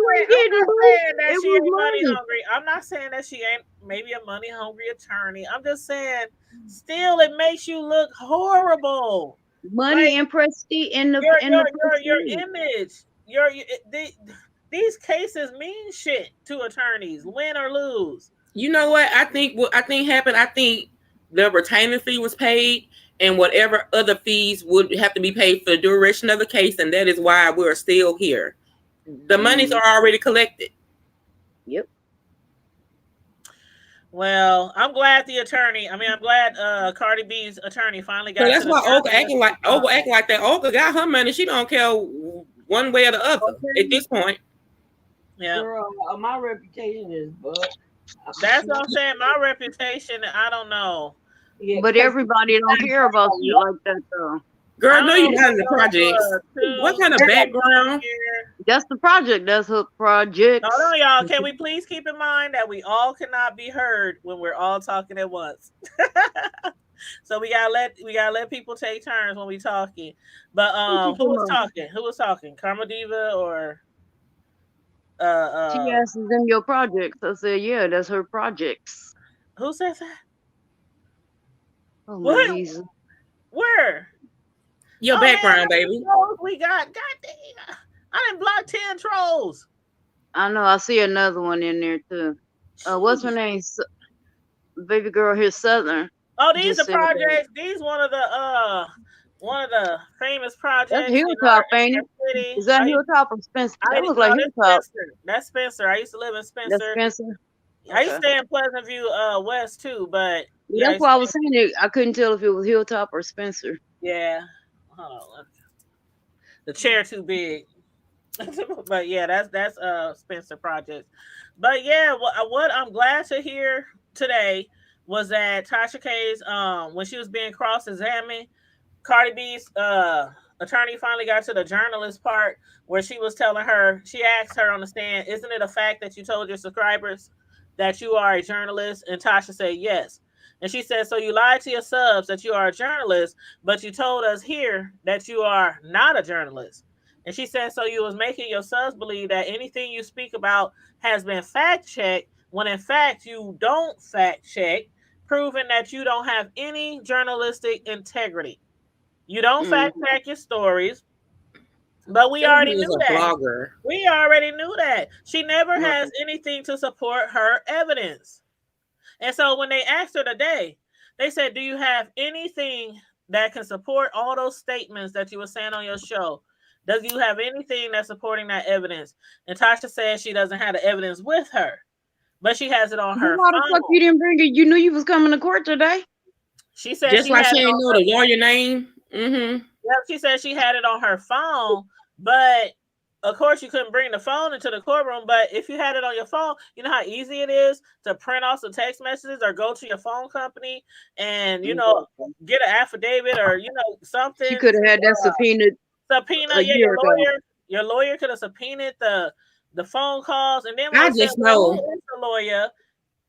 Speaker 2: saying that she ain't money hungry. I'm not saying that she ain't maybe a money hungry attorney. I'm just saying, still, it makes you look horrible.
Speaker 3: Money and prestige in the
Speaker 2: your image. These cases mean shit to attorneys, win or lose.
Speaker 4: You know what I think happened? I think the retainer fee was paid, and whatever other fees would have to be paid for the duration of the case, and that is why we're still here. The monies are already collected.
Speaker 3: Yep.
Speaker 2: Well, I'm glad I'm glad Cardi B's attorney finally got.
Speaker 4: So that's why Olga acting like that. Olga got her money. She don't care one way or the other at this point.
Speaker 5: Yeah. Girl, my reputation is
Speaker 2: that's what I'm saying. My reputation, I don't know.
Speaker 3: Yeah, but everybody don't care about you like that, though.
Speaker 4: Girl, I know you're not in the projects. What kind of background?
Speaker 3: That's the project. That's her project.
Speaker 2: No, y'all. Can we please keep in mind that we all cannot be heard when we're all talking at once? So we gotta let people take turns when we talking. But who was talking? Who was talking? Karma Diva or?
Speaker 3: She asked them your projects. I said, yeah, that's her projects.
Speaker 2: Who says that?
Speaker 3: Oh my Jesus.
Speaker 2: Where?
Speaker 4: Your background, baby.
Speaker 2: We got goddamn. I didn't block 10 trolls.
Speaker 3: I know. I see another one in there too. What's her name? Baby girl here, Southern.
Speaker 2: Oh, these are projects. These one of the famous projects.
Speaker 3: That's Hilltop, ain't it? Is that Hilltop or Spencer? That looks like Hilltop.
Speaker 2: That's Spencer. I used to live in Spencer.
Speaker 3: That's Spencer.
Speaker 2: I used to stay in Pleasant View West too, but
Speaker 3: that's why I was saying it. I couldn't tell if it was Hilltop or Spencer.
Speaker 2: Yeah. Hold on. The chair too big. But yeah, that's Spencer projects. But yeah, what I'm glad to hear today was that Tasha K's when she was being cross-examined, Cardi B's attorney finally got to the journalist part where she was telling her, she asked her on the stand, isn't it a fact that you told your subscribers that you are a journalist? And Tasha said yes. And she said, so you lied to your subs that you are a journalist, but you told us here that you are not a journalist. And she said, so you was making your subs believe that anything you speak about has been fact-checked, when in fact you don't fact-check, proving that you don't have any journalistic integrity. You don't fact-check your stories. But we already knew that. Blogger. We already knew that. She never has anything to support her evidence. And so when they asked her today, they said, do you have anything that can support all those statements that you were saying on your show? Does you have anything that's supporting that evidence? And Tasha says she doesn't have the evidence with her, but she has it on her phone. Why the fuck
Speaker 3: you didn't bring it? You knew you was coming to court today.
Speaker 4: She said just like she didn't know the lawyer name.
Speaker 2: Yeah, she said she had it on her phone, but of course you couldn't bring the phone into the courtroom. But if you had it on your phone, you know how easy it is to print off some text messages or go to your phone company and get an affidavit or something.
Speaker 3: She could have had that subpoenaed.
Speaker 2: Your lawyer could have subpoenaed the phone calls, and then
Speaker 4: I just know
Speaker 2: who is the lawyer,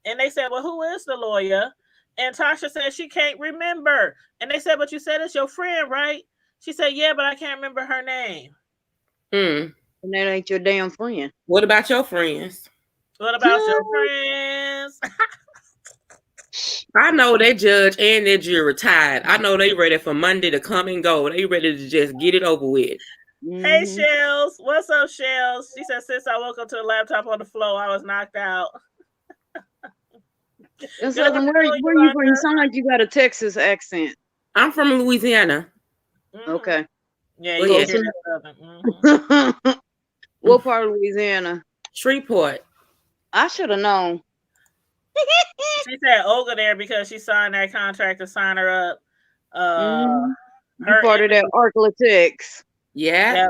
Speaker 2: and they said, well, who is the lawyer? And Tasha said she can't remember, and they said, but you said it's your friend, right? She said, yeah, but I can't remember her name.
Speaker 3: And that ain't your damn friend.
Speaker 4: What about your friends?
Speaker 2: What about your friends?
Speaker 4: I know that judge and that jury tired. I know they ready for Monday to come and go. They ready to just get it over with.
Speaker 2: Hey, Shells. What's up, Shells? She said, since I woke up to the laptop on the floor, I was knocked out.
Speaker 3: Where you from? You sound like you got a Texas accent.
Speaker 4: I'm from Louisiana.
Speaker 3: Okay.
Speaker 2: Yeah,
Speaker 3: What part of Louisiana?
Speaker 4: Shreveport.
Speaker 3: I should have known.
Speaker 2: She said Olga there because she signed that contract to sign her up.
Speaker 3: Her part of that Arklatex.
Speaker 4: Yeah.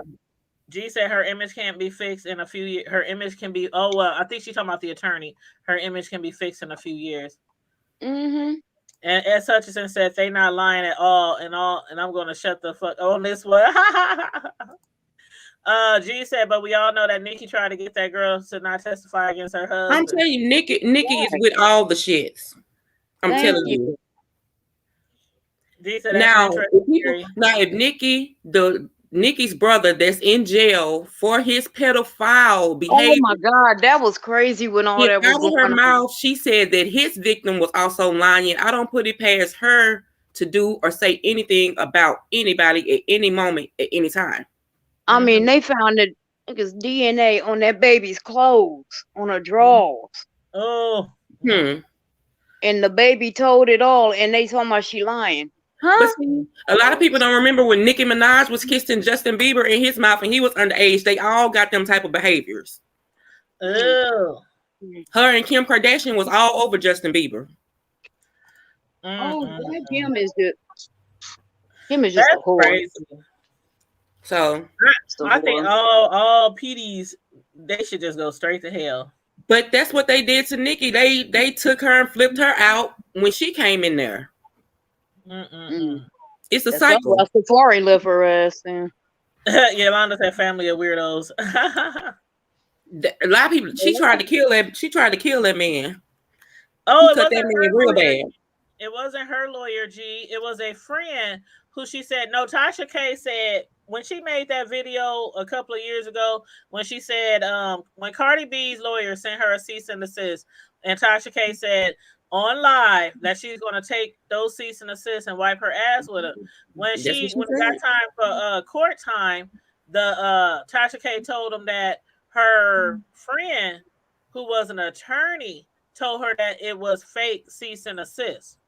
Speaker 2: G said her image can't be fixed in a few years. Her image can be. Oh well, I think she's talking about the attorney. Her image can be fixed in a few years. And as Hutchinson said, they not lying at all, and I'm going to shut the fuck on this one. G said, but we all know that Nikki tried to get that girl to not testify against her husband.
Speaker 4: I'm telling you, Nikki is with all the shits. I'm telling you.
Speaker 2: G said,
Speaker 4: now, if Nikki, the Nikki's brother that's in jail for his pedophile behavior.
Speaker 3: Oh my God, that was crazy when all that was
Speaker 4: out of
Speaker 3: going
Speaker 4: her
Speaker 3: on.
Speaker 4: mouth, she said that his victim was also lying. I don't put it past her to do or say anything about anybody at any moment, at any time.
Speaker 3: I mean, they found that nigga's DNA on that baby's clothes, on her drawers.
Speaker 2: Oh.
Speaker 3: And the baby told it all, and they told me she lying. Huh?
Speaker 4: But see, a lot of people don't remember when Nicki Minaj was kissing Justin Bieber in his mouth and he was underage. They all got them type of behaviors.
Speaker 2: Oh.
Speaker 4: Her and Kim Kardashian was all over Justin Bieber.
Speaker 3: Oh, that Kim is just a whore.
Speaker 2: Crazy.
Speaker 4: So
Speaker 2: I think all PDs, they should just go straight to hell.
Speaker 4: But that's what they did to Nikki. They took her and flipped her out when she came in there. It's a cycle.
Speaker 3: Well, Safari left her ass in.
Speaker 2: Yolanda said family of weirdos.
Speaker 4: A lot of people. She tried to kill that. She tried to kill that man.
Speaker 2: Oh,
Speaker 4: cut that man real bad.
Speaker 2: It wasn't her lawyer, G. It was a friend who she said. No, Tasha K said when she made that video a couple of years ago, when she said when Cardi B's lawyer sent her a cease and desist, and Tasha K said on live that she's going to take those cease and desist and wipe her ass with her. When it got time for court time, the Tasha K told him that her friend, who was an attorney, told her that it was fake cease and desist.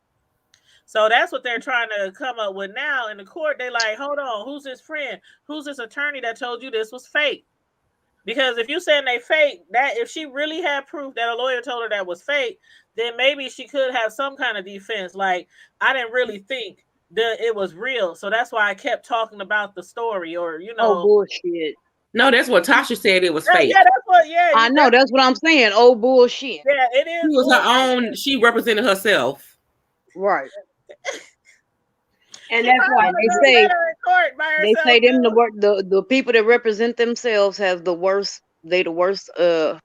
Speaker 2: So that's what they're trying to come up with now in the court. They like, hold on, who's this friend? Who's this attorney that told you this was fake? Because if you saying they fake, that if she really had proof that a lawyer told her that was fake, then maybe she could have some kind of defense. Like, I didn't really think that it was real, so that's why I kept talking about the story, or
Speaker 3: Oh, bullshit.
Speaker 4: No, that's what Tasha said. It was fake.
Speaker 2: Yeah, that's what. Yeah,
Speaker 3: I know. That's what I'm saying. Oh, bullshit.
Speaker 2: Yeah, it is.
Speaker 4: She was her own. She represented herself.
Speaker 3: Right.
Speaker 5: And that's why
Speaker 3: they say them the people that represent themselves have the worst. They the worst. I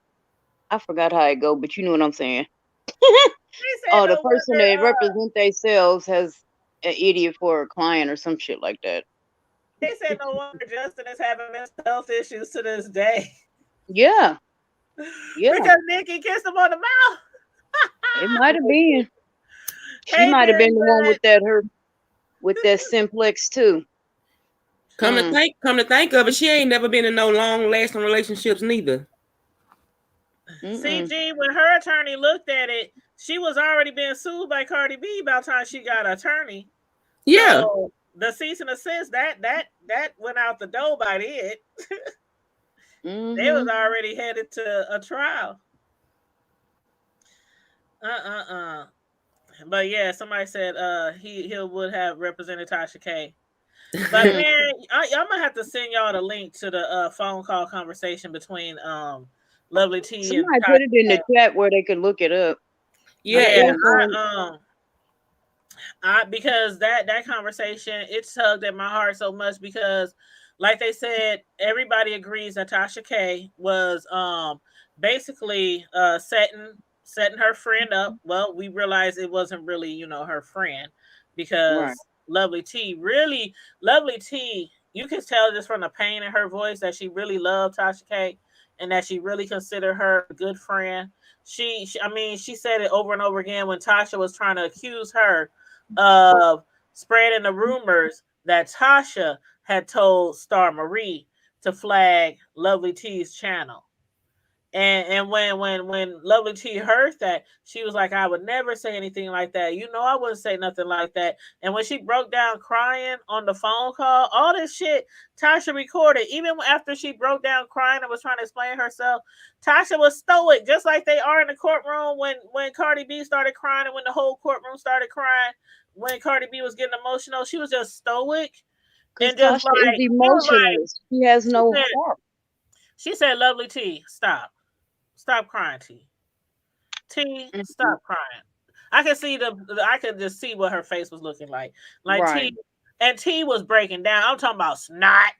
Speaker 3: forgot how it go, but you know what I'm saying. The person that represent themselves has an idiot for a client or some shit like that.
Speaker 2: They said no wonder Justin is having mental health issues to this day.
Speaker 3: Yeah.
Speaker 2: Because Nikki kissed him on the mouth.
Speaker 3: It might have been. She might have been the one with that simplex too.
Speaker 4: Come to think of it, she ain't never been in no long lasting relationships neither.
Speaker 2: CG, when her attorney looked at it, she was already being sued by Cardi B by the time she got an attorney.
Speaker 4: Yeah.
Speaker 2: So the cease and desist that went out the door by it. They was already headed to a trial. But yeah, somebody said he would have represented Tasha K. But man, I'm gonna have to send y'all the link to the phone call conversation between Lovely T.
Speaker 3: Somebody put it in the chat where they could look it up.
Speaker 2: Yeah, because that conversation, it tugged at my heart so much because, like they said, everybody agrees that Tasha K was basically setting her friend up. Well, we realized it wasn't really, her friend because Lovely T, you can tell just from the pain in her voice that she really loved Tasha K and that she really considered her a good friend. She said it over and over again when Tasha was trying to accuse her of spreading the rumors that Tasha had told Star Marie to flag Lovely T's channel. And when Lovely T heard that, she was like, I would never say anything like that. I wouldn't say nothing like that. And when she broke down crying on the phone call, all this shit Tasha recorded. Even after she broke down crying and was trying to explain herself, Tasha was stoic, just like they are in the courtroom when Cardi B started crying and when the whole courtroom started crying. When Cardi B was getting emotional, she was just stoic. And just
Speaker 3: Tasha is emotionless. She has no heart.
Speaker 2: She said, Lovely T, stop. Stop crying, T. Stop crying. I could just see what her face was looking like. T was breaking down. I'm talking about snot.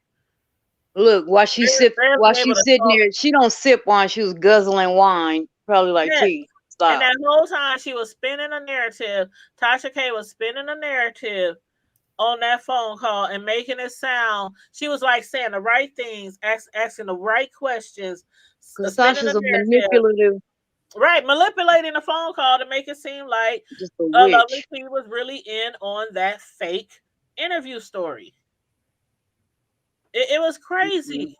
Speaker 3: Look, while she's sitting there, she don't sip wine. She was guzzling wine, probably like tea. Stop.
Speaker 2: And that whole time she was spinning a narrative. Tasha K was spinning a narrative on that phone call and making it sound. She was like saying the right things, asking the right questions, spinning
Speaker 3: Tasha's
Speaker 2: the
Speaker 3: a
Speaker 2: narrative.
Speaker 3: manipulative.
Speaker 2: Right, manipulating the phone call to make it seem like
Speaker 3: just a witch.
Speaker 2: Lovely T was really in on that fake interview story. It was crazy.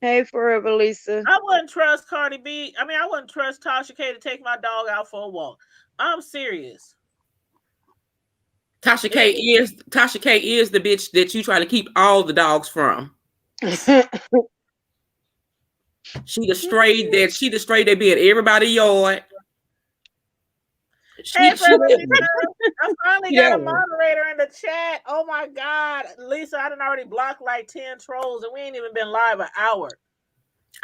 Speaker 3: Hey, Forever Lisa.
Speaker 2: I wouldn't trust Cardi B. I mean, I wouldn't trust Tasha K to take my dog out for a walk. I'm serious.
Speaker 4: Tasha K is the bitch that you try to keep all the dogs from. She destroyed that bed. Everybody yard.
Speaker 2: Hey, I finally got a moderator in the chat. Oh my God. Lisa, I done already blocked like 10 trolls and we ain't even been live an hour.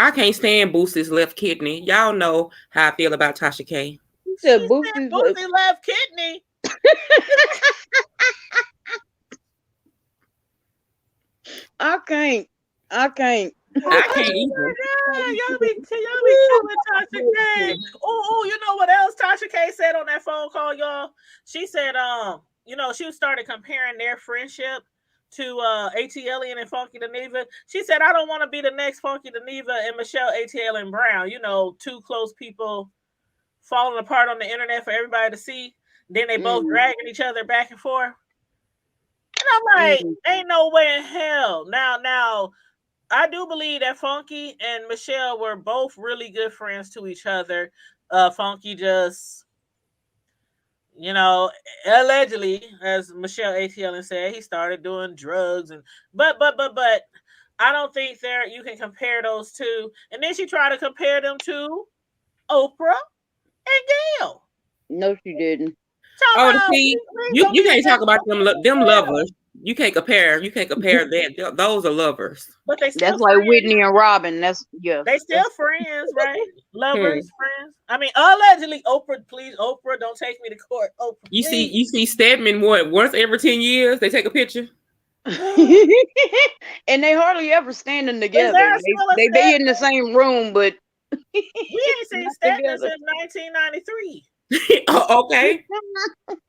Speaker 4: I can't stand Boosie's left kidney. Y'all know how I feel about Tasha K.
Speaker 3: She said Boosie's
Speaker 2: left kidney.
Speaker 3: I can't either.
Speaker 2: Y'all be killing Tasha K. Oh, you know what else Tasha K said on that phone call, y'all? She said, she started comparing their friendship to ATL and Funky Dineva. She said, I don't want to be the next Funky Dineva and Michelle ATL and Brown. You know, two close people falling apart on the internet for everybody to see. Then they both dragging each other back and forth. And I'm like, ain't no way in hell. Now, I do believe that Funky and Michelle were both really good friends to each other. Funky just, allegedly, as Michelle ATL said, he started doing drugs but I don't think you can compare those two. And then she tried to compare them to Oprah and Gail.
Speaker 3: No, she didn't.
Speaker 4: See, you can't talk about them lovers. You can't compare that. Those are lovers.
Speaker 2: But
Speaker 3: that's like Whitney and Robin.
Speaker 2: They still friends, right? Lovers, friends. I mean, allegedly, Oprah. Please, Oprah, don't take me to court. Oprah.
Speaker 4: You see Stedman once every 10 years they take a picture.
Speaker 3: And they hardly ever standing together. They be in the same room, but
Speaker 2: we ain't seen Stedman since 1993.
Speaker 4: Okay.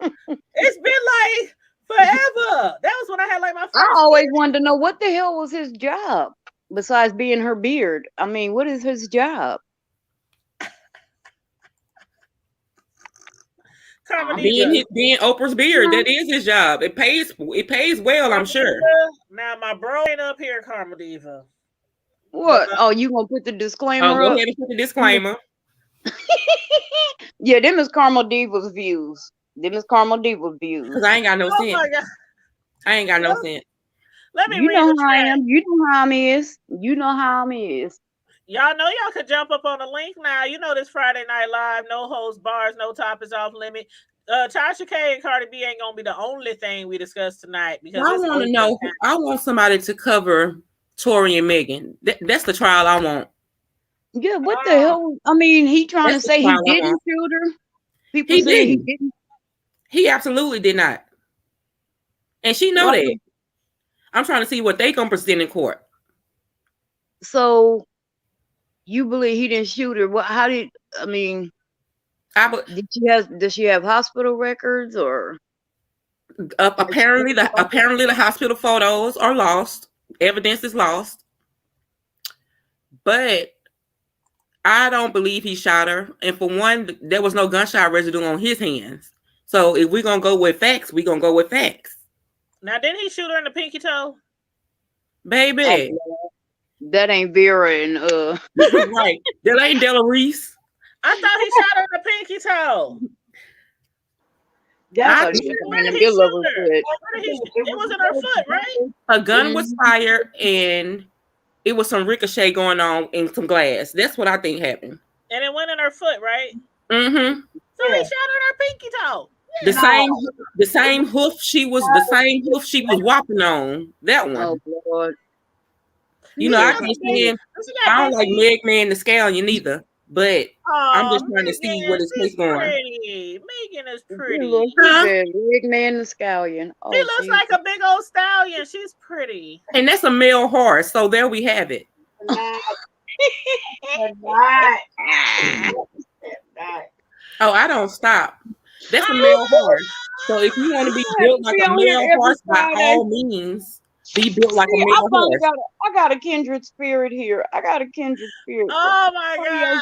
Speaker 2: It's been like forever. That was when I had like my first.
Speaker 3: I always wanted to know what the hell was his job besides being her beard. I mean, what is his job?
Speaker 4: Being Oprah's beard. That is his job. It pays well, I'm sure.
Speaker 2: Now my bro ain't up here, Karma Diva.
Speaker 3: What? You gonna put the disclaimer up?
Speaker 4: Go ahead and put the disclaimer.
Speaker 3: Yeah, them is Karma Diva's views. Because
Speaker 4: I ain't got no sense. My God. I ain't got no sense.
Speaker 2: Let me read the
Speaker 3: how I am. You know how I'm is.
Speaker 2: Y'all know y'all could jump up on the link now. You know this Friday Night Live, no holds bars, no topics off limit. Tasha K and Cardi B ain't gonna be the only thing we discuss tonight because
Speaker 4: I want to know. I want somebody to cover Tory and Megan. That's the trial I want.
Speaker 3: Yeah, what the hell? I mean, he trying to say he didn't shoot her. People say he didn't.
Speaker 4: He absolutely did not. And she know that. I'm trying to see what they gonna present in court.
Speaker 3: So you believe he didn't shoot her? What? How did? I mean, does she have hospital records or?
Speaker 4: Apparently the hospital photos are lost. Evidence is lost. But I don't believe he shot her. And for one, there was no gunshot residue on his hands. So if we're gonna go with facts, we're gonna go with facts.
Speaker 2: Now, didn't he shoot her in the pinky toe?
Speaker 4: Baby.
Speaker 3: That ain't Vera and
Speaker 4: right. That ain't Della Reese.
Speaker 2: I thought he shot her in the pinky toe. It was in her foot, right?
Speaker 4: A gun was fired and it was some ricochet going on in some glass. That's what I think happened.
Speaker 2: And it went in her foot, right?
Speaker 4: Mm-hmm.
Speaker 2: So he shot her in her pinky toe.
Speaker 4: The same hoof she was whopping on. That one.
Speaker 3: Oh Lord.
Speaker 4: You know, I don't like Meg Man the Scallion either. But I'm just trying to see what is going.
Speaker 2: Megan is pretty.
Speaker 3: Big Man the Scallion.
Speaker 2: She looks like a big old stallion. She's pretty.
Speaker 4: And that's a male horse. So there we have it. Oh, I don't stop. That's a male horse. So if you want to be built like a male horse, by all means, be built like a male horse.
Speaker 3: I got a kindred spirit here. I got a kindred spirit.
Speaker 2: Oh my God.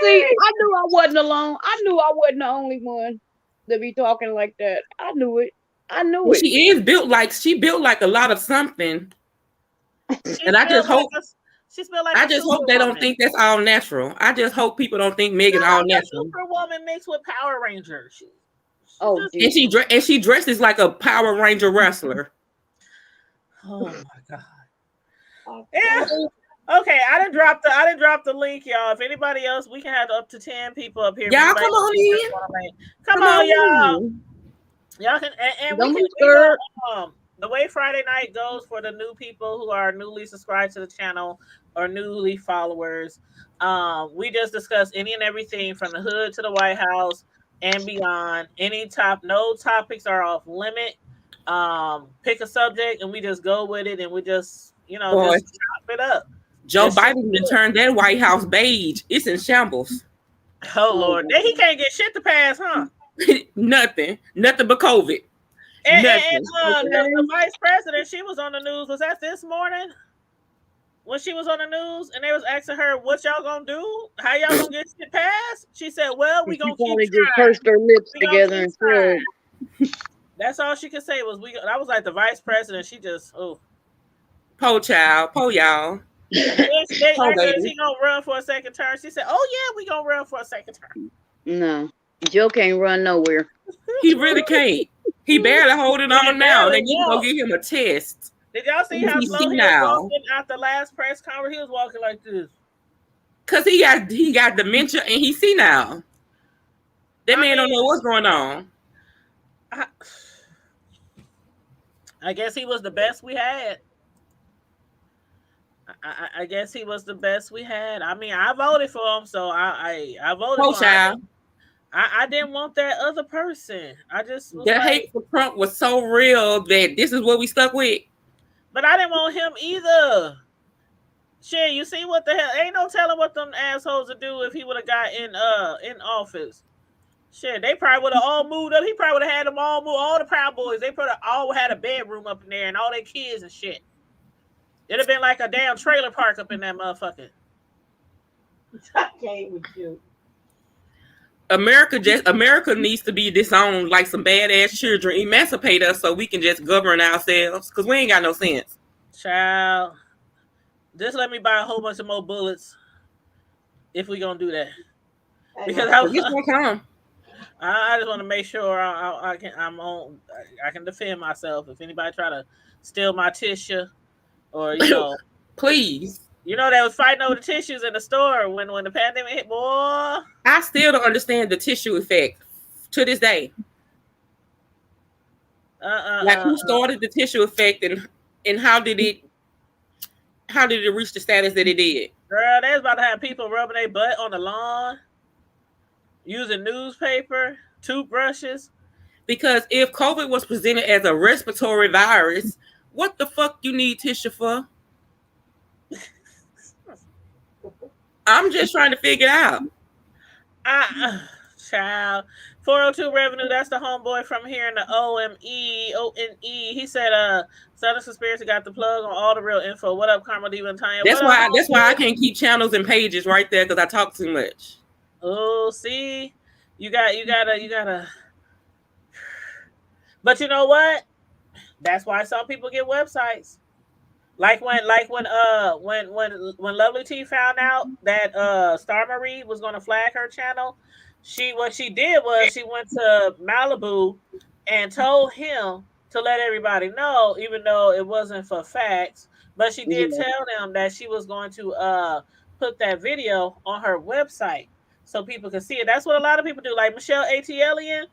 Speaker 3: See, I knew I wasn't alone. I knew I wasn't the only one to be talking like that. I knew it. I knew it.
Speaker 4: She is built like a lot of something. And I just hope they don't think that's all natural. I just hope people don't think Megan all natural.
Speaker 2: Superwoman mixed with Power Ranger.
Speaker 4: And she dresses like a Power Ranger wrestler.
Speaker 2: Oh my God. Yeah. Okay, I didn't drop the link, y'all. If anybody else, we can have up to 10 people up here.
Speaker 4: Y'all come on in.
Speaker 2: Come on, y'all. Y'all can and we can the way Friday night goes for the new people who are newly subscribed to the channel or newly followers. We just discuss any and everything from the hood to the White House and beyond. No topics are off limit. Pick a subject and we just go with it, and we just just chop it up.
Speaker 4: Joe Biden turned that White House beige. It's in shambles.
Speaker 2: Oh Lord, he can't get shit to pass, huh?
Speaker 4: Nothing but COVID.
Speaker 2: And the vice president, she was on the news. Was that this morning? When she was on the news and they was asking her, "What y'all gonna do? How y'all gonna get shit passed?" She said, "Well, we gonna keep trying."
Speaker 3: Just pursed her lips together and said,
Speaker 2: "That's all she could say was we." That was like the vice president. She just
Speaker 4: po child, po y'all.
Speaker 2: They asked, is he gonna run for a second term? She said, "Oh yeah, we gonna run for a second term."
Speaker 3: No, Joe can't run nowhere.
Speaker 4: He really can't. He barely holding on now. They need to go give him a test.
Speaker 2: Did y'all see how slow he was walking out the last press conference? He was walking like this.
Speaker 4: Cause he got dementia and he senile. That man don't know what's going on.
Speaker 2: I guess he was the best we had. I guess he was the best we had. I mean, I voted for him, so I voted for him. I didn't want that other person. I just
Speaker 4: hate for Trump was so real that this is what we stuck with.
Speaker 2: But I didn't want him either. Shit, you see what the hell? Ain't no telling what them assholes would do if he would have got in office. Shit, they probably would have all moved up. He probably would have had them all move. All the Proud Boys, they probably all had a bedroom up in there and all their kids and shit. It'd have been like a damn trailer park up in that motherfucker.
Speaker 5: I can't with you.
Speaker 4: America needs to be disowned like some badass children. Emancipate us so we can just govern ourselves, because we ain't got no sense.
Speaker 2: Child, just let me buy a whole bunch of more bullets if we gonna do that. Because I just want to make sure I can defend myself if anybody try to steal my tissue or
Speaker 4: please.
Speaker 2: They was fighting over the tissues in the store when the pandemic hit, boy.
Speaker 4: I still don't understand the tissue effect to this day. Who started the tissue effect and how did it reach the status that it did?
Speaker 2: Girl, they was about to have people rubbing their butt on the lawn, using newspaper, toothbrushes.
Speaker 4: Because if COVID was presented as a respiratory virus, what the fuck you need tissue for? I'm just trying to figure it out.
Speaker 2: Child. 402 Revenue, that's the homeboy from here in the ONE. He said, Southern Conspiracy got the plug on all the real info. What up, Carmel Diva and Tanya?
Speaker 4: That's why I can't keep channels and pages right there, because I talk too much.
Speaker 2: Oh, see? You gotta. But you know what? That's why some people get websites. Like when Lovely T found out that Star Marie was gonna flag her channel, what she did was she went to Malibu and told him to let everybody know, even though it wasn't for facts, but she did tell them that she was going to put that video on her website so people can see it. That's what a lot of people do. Like Michelle ATLian,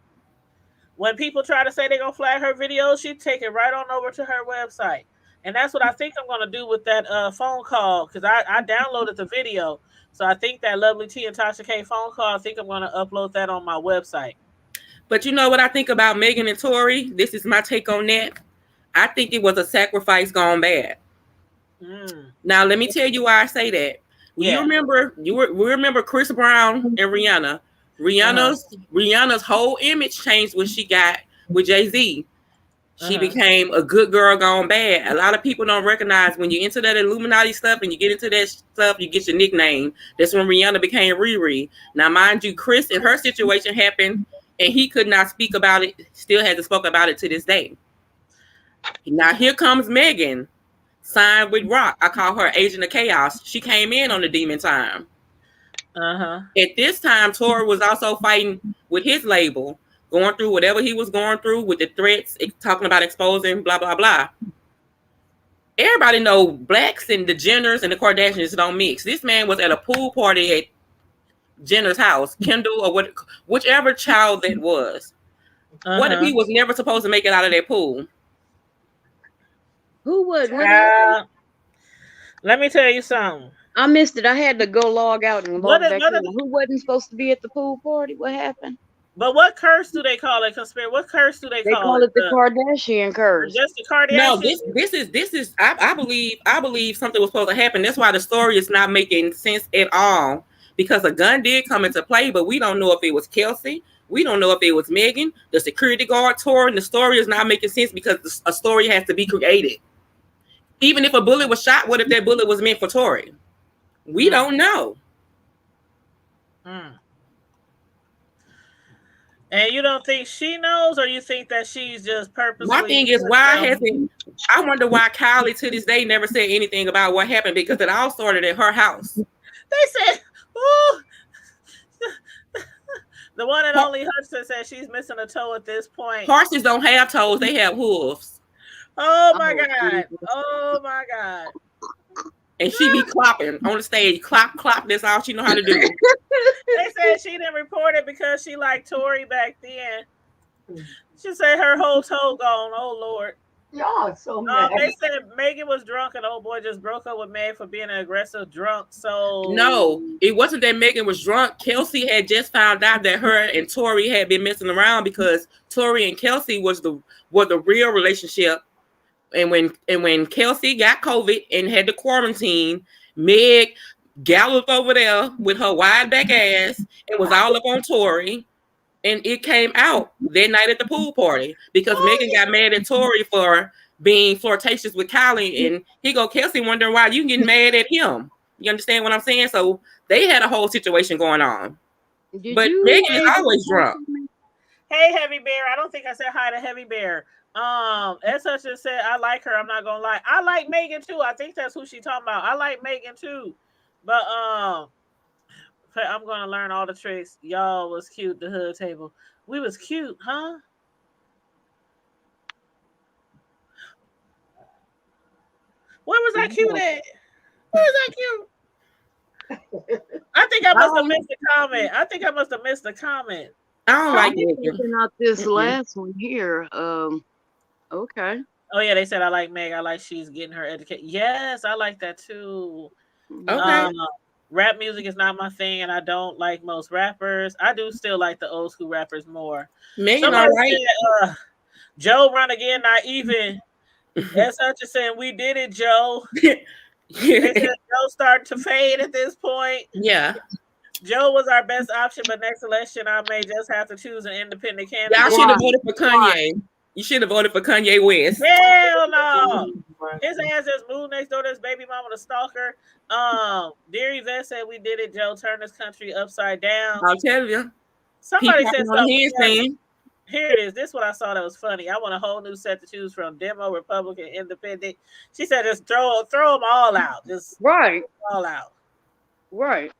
Speaker 2: when people try to say they're gonna flag her video, she take it right on over to her website. And that's what I think I'm going to do with that phone call, because I downloaded the video. So I think that Lovely T and Tasha K phone call, I think I'm going to upload that on my website.
Speaker 4: But you know what I think about Megan and Tory? This is my take on that. I think it was a sacrifice gone bad. Now, let me tell you why I say that. You remember Chris Brown and Rihanna Rihanna's whole image changed when she got with Jay-Z. She became a good girl gone bad. A lot of people don't recognize when you're into that Illuminati stuff and you get into that stuff, you get your nickname. That's when Rihanna became Riri. Now, mind you, Chris and her situation happened and he could not speak about it, still hasn't spoken about it to this day. Now, here comes Megan, signed with Rock. I call her Agent of Chaos. She came in on the Demon Time. At this time, Tory was also fighting with his label, going through whatever he was going through with the threats, talking about exposing, blah, blah, blah. Everybody know blacks and the Jenners and the Kardashians don't mix. This man was at a pool party at Jenner's house, Kendall or whichever child that was. What if he was never supposed to make it out of that pool?
Speaker 3: Who would?
Speaker 2: Let me tell you something.
Speaker 3: I missed it. I had to go log out and log back in. Who wasn't supposed to be at the pool party? What happened?
Speaker 2: But what curse do they call it? What curse do they call it?
Speaker 3: They call it the Kardashian curse.
Speaker 2: Just the Kardashian.
Speaker 4: No, this is. I believe something was supposed to happen. That's why the story is not making sense at all. Because a gun did come into play, but we don't know if it was Kelsey. We don't know if it was Megan, the security guard, Tory. And the story is not making sense because a story has to be created. Even if a bullet was shot, what if that bullet was meant for Tory? We don't know.
Speaker 2: And you don't think she knows, or you think that she's just purposely?
Speaker 4: My thing is, I wonder why Kylie to this day never said anything about what happened, because it all started at her house.
Speaker 2: They said, "Ooh." The one and only Hudson said she's missing a toe at this point.
Speaker 4: Horses don't have toes; they have hooves.
Speaker 2: Oh my God! Oh my God!
Speaker 4: And she be clapping on the stage, clap. That's all she know how to do.
Speaker 2: They said she didn't report it because she liked Tory back then. She said her whole toe gone. Oh Lord!
Speaker 5: Y'all so mad.
Speaker 2: They said Megan was drunk and old boy just broke up with Meg for being an aggressive drunk. So
Speaker 4: no, it wasn't that Megan was drunk. Kelsey had just found out that her and Tory had been messing around because Tory and Kelsey were the real relationship. And when Kelsey got COVID and had to quarantine, Meg galloped over there with her wide back ass and was all up on Tory. And it came out that night at the pool party because Megan got mad at Tory for being flirtatious with Kylie. And Kelsey wondering why you getting mad at him. You understand what I'm saying? So they had a whole situation going on. But Megan is always drunk.
Speaker 2: Hey, Heavy Bear. I don't think I said hi to Heavy Bear. As such just said, I like her. I'm not gonna lie. I like Megan too. I think that's who she talking about. I like Megan too. But I'm gonna learn all the tricks. Y'all was cute. The hood table. We was cute, huh? Where was I cute at? Where was I cute? I think I must have missed the comment.
Speaker 4: I don't like
Speaker 3: it. Not this last one here. Okay.
Speaker 2: Oh yeah, they said I like Meg. I like she's getting her education. Yes, I like that too.
Speaker 4: Okay.
Speaker 2: Rap music is not my thing, and I don't like most rappers. I do still like the old school rappers more.
Speaker 4: Megan, all right.
Speaker 2: Said, Joe run again, not even. That's Hutchinson. We did it, Joe. They said Joe starting to fade at this point.
Speaker 4: Yeah.
Speaker 2: Joe was our best option, but next election I may just have to choose an independent candidate.
Speaker 4: Y'all should have voted for Kanye. You should have voted for Kanye West.
Speaker 2: Hell no. His ass just moved next door to his baby mama, the stalker. Dear Yvette said we did it, Joe. Turn this country upside down.
Speaker 4: I'll tell you.
Speaker 2: Somebody said something. Here it is. This is what I saw that was funny. I want a whole new set to choose from. Demo, Republican, Independent. She said just throw them all out. Just all out.
Speaker 3: Right.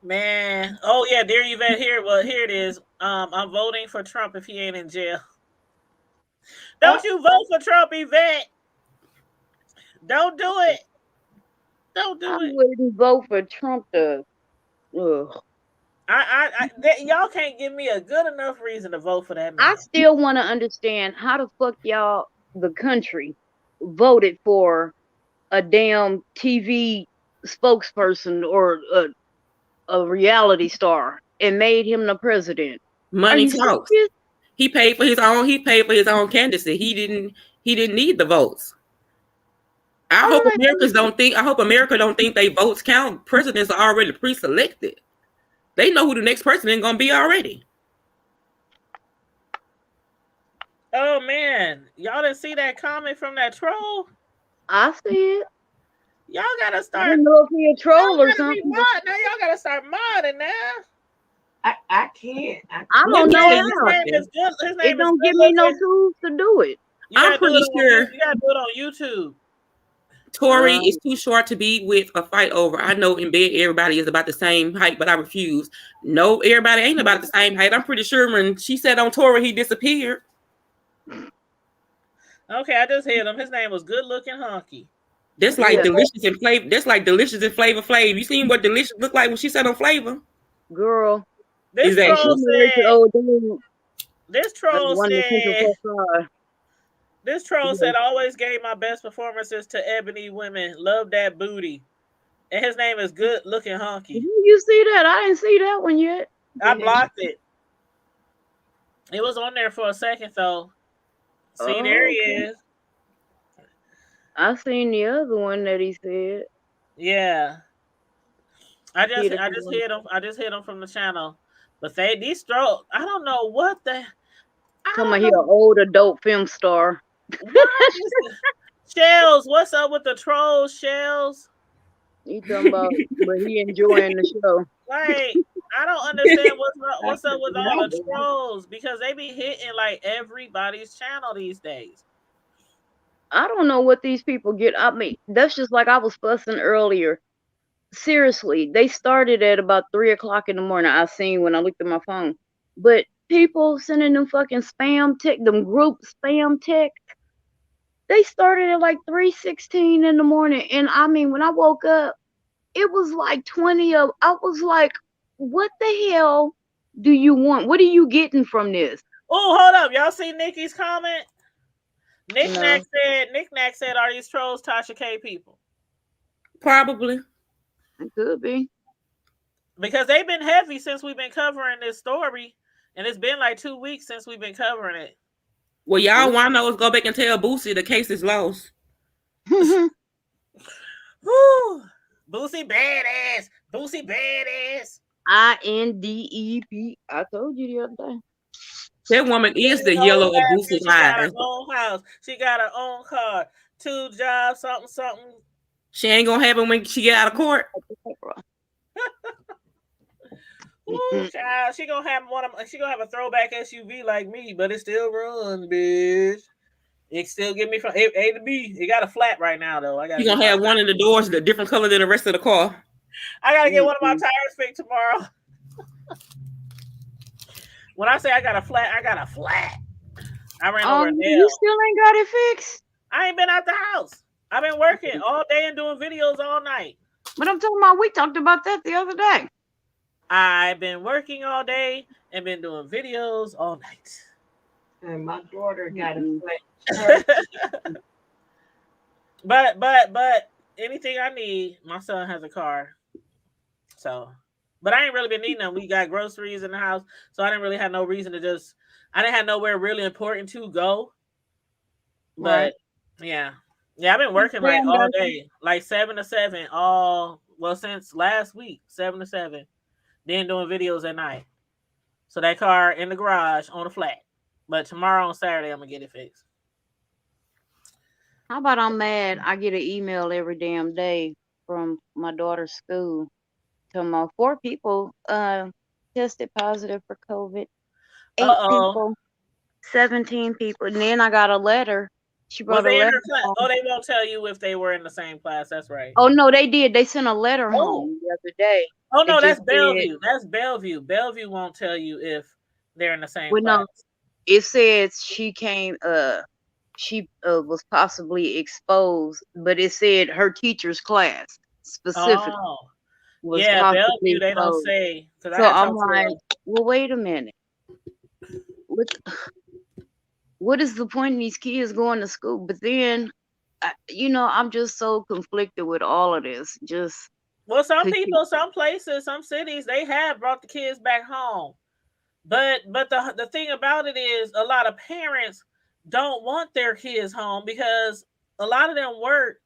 Speaker 2: Man. Oh yeah, dear Yvette here. Well, here it is. I'm voting for Trump if he ain't in jail. Don't you vote for Trump, Yvette. Don't do it. Don't do it.
Speaker 3: I wouldn't vote for Trump to.
Speaker 2: Y'all can't give me a good enough reason to vote for that man.
Speaker 3: I still want to understand how the fuck y'all, the country, voted for a damn TV spokesperson or a reality star and made him the president.
Speaker 4: Money talks. He paid for his own candidacy. He didn't need the votes. I hope America don't think they votes count. Presidents are already pre-selected. They know who the next person is gonna be already.
Speaker 2: Oh man, y'all didn't see that comment from that troll?
Speaker 3: I see it.
Speaker 2: Y'all gotta start.
Speaker 3: I didn't know if he a troll or something.
Speaker 2: Now y'all gotta start modding now.
Speaker 5: I can't.
Speaker 3: I don't know
Speaker 2: His
Speaker 3: how.
Speaker 2: name is good. His name
Speaker 3: It don't
Speaker 2: is
Speaker 3: give me no tools to do it.
Speaker 4: I'm pretty sure
Speaker 2: you gotta do it on YouTube.
Speaker 4: Tori is too short to be with a fight over. I know in bed everybody is about the same height, but I refuse. No, everybody ain't about the same height. I'm pretty sure when she said on Tori, he disappeared.
Speaker 2: Okay, I just hit him. His name was Good Looking Honky.
Speaker 4: That's like Delicious and Flavor. That's like Delicious and Flavor Flav. You seen what Delicious looked like when she said on Flavor?
Speaker 3: Girl.
Speaker 2: This troll said. This troll said, always gave my best performances to ebony women. Love that booty. And his name is Good Looking Honky.
Speaker 3: You see that? I didn't see that one yet.
Speaker 2: I blocked it. It was on there for a second, though. See, there he is.
Speaker 3: I seen the other one that he said.
Speaker 2: Yeah. I just hit him. I just hit him from the channel. But these trolls, I don't know what the.
Speaker 3: Come on, he an old adult film star.
Speaker 2: Shells, what's up with the trolls, Shells?
Speaker 3: He talking about, but he enjoying the show.
Speaker 2: Like, I don't understand what's up with all the trolls, because they be hitting like everybody's channel these days.
Speaker 3: I don't know what these people get. I mean, that's just like I was fussing earlier. Seriously, they started at about 3 o'clock in the morning. I seen when I looked at my phone, but people sending them fucking spam text, them group spam text. They started at like 3:16 in the morning, and I mean, when I woke up, it was like 20 of. I was like, "What the hell do you want? What are you getting from this?"
Speaker 2: Oh, hold up, y'all see Nikki's comment? Knick-Knack said, "Are these trolls Tasha K people?"
Speaker 4: Probably.
Speaker 3: It could be.
Speaker 2: Because they've been heavy since we've been covering this story, and it's been like 2 weeks since we've been covering it.
Speaker 4: Well, y'all want to know is go back and tell Boosie the case is lost.
Speaker 2: Woo! Boosie badass. Boosie badass.
Speaker 3: INDEP. I told you the other day.
Speaker 4: That woman is the yellow of Boosie's eyes.
Speaker 2: She got her own house. She got her own car. 2 jobs, something.
Speaker 4: She ain't gonna have it when she get out of court.
Speaker 2: Ooh, child, she gonna have a throwback SUV like me, but it still runs, bitch. It still get me from A to B. It got a flat right now, though.
Speaker 4: You gonna have one of the doors the different color than the rest of the car.
Speaker 2: I gotta get one of my tires fixed tomorrow. When I say I got a flat, I got a flat. I ran over a nail.
Speaker 3: You still ain't got it fixed?
Speaker 2: I ain't been out the house. I've been working all day and doing videos all night.
Speaker 3: But I'm talking about, we talked about that the other day.
Speaker 2: I've been working all day and been doing videos all night.
Speaker 5: And my daughter got a flat.
Speaker 2: But anything I need, my son has a car. So, but I ain't really been needing them. We got groceries in the house, so I didn't really have no reason to I didn't have nowhere really important to go. But yeah, I've been working like all day, like 7 to 7, since last week, 7 to 7. Then doing videos at night. So that car in the garage on the flat. But tomorrow on Saturday, I'm gonna get it fixed.
Speaker 3: How about I'm mad? I get an email every damn day from my daughter's school. Telling me 4 people tested positive for COVID. 8 people, 17 people, and then I got a letter. She brought a letter.
Speaker 2: Oh, they won't tell you if they were in the same class. That's right.
Speaker 3: Oh no, they did. They sent a letter home the other day.
Speaker 2: Oh no, that's Bellevue. That's Bellevue. Bellevue won't tell you if they're in the same class.
Speaker 3: No, it says she came. She was possibly exposed, but it said her teacher's class specifically.
Speaker 2: Oh, yeah, Bellevue. They don't say.
Speaker 3: So I'm like, well, wait a minute. What is the point in these kids going to school? But then, I'm just so conflicted with all of this.
Speaker 2: Well, some people, some places, some cities, they have brought the kids back home. But the thing about it is, a lot of parents don't want their kids home because a lot of them work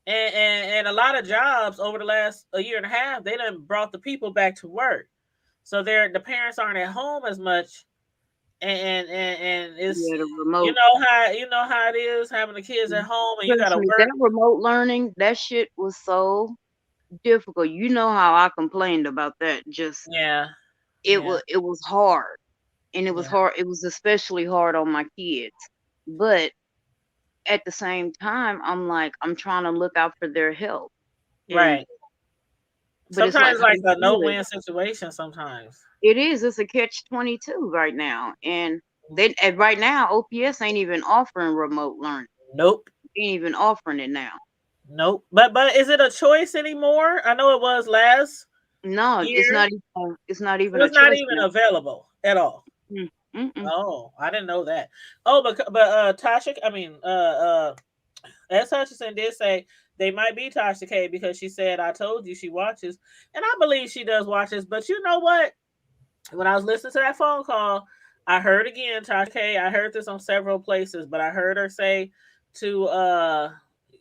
Speaker 2: and a lot of jobs over the last a year and a half, they done brought the people back to work. so the parents aren't at home as much, and it's
Speaker 3: Yeah, the remote.
Speaker 2: you know how it is having the kids at home and you
Speaker 3: Trust
Speaker 2: gotta
Speaker 3: me,
Speaker 2: work.
Speaker 3: that remote learning, that shit was so difficult. You know how I complained about that. Just
Speaker 2: Yeah,
Speaker 3: it
Speaker 2: yeah,
Speaker 3: was hard, and it was
Speaker 2: yeah.
Speaker 3: hard. It was especially hard on my kids. But at the same time, I'm like, I'm trying to look out for their health, and
Speaker 2: Right.
Speaker 3: but it's like
Speaker 2: Sometimes
Speaker 3: how
Speaker 2: like
Speaker 3: you
Speaker 2: a
Speaker 3: do it.
Speaker 2: no-win situation. Sometimes.
Speaker 3: It is. It's a catch-22 right now, and right now OPS ain't even offering remote learning.
Speaker 2: Nope.
Speaker 3: Ain't even offering it now.
Speaker 2: Nope. But is it a choice anymore? I know it was last
Speaker 3: No, it's
Speaker 2: year.
Speaker 3: not even. It's not even
Speaker 2: So
Speaker 3: a
Speaker 2: it's not
Speaker 3: choice
Speaker 2: even
Speaker 3: now.
Speaker 2: available at all.
Speaker 3: Mm-mm.
Speaker 2: Oh, I didn't know that. Oh, but Tasha, I mean, S. Hutchinson did say they might be Tasha K because she said I told you she watches, and I believe she does watch this. But you know what? When I was listening to that phone call, I heard again Tasha K. I heard this on several places, but I heard her say to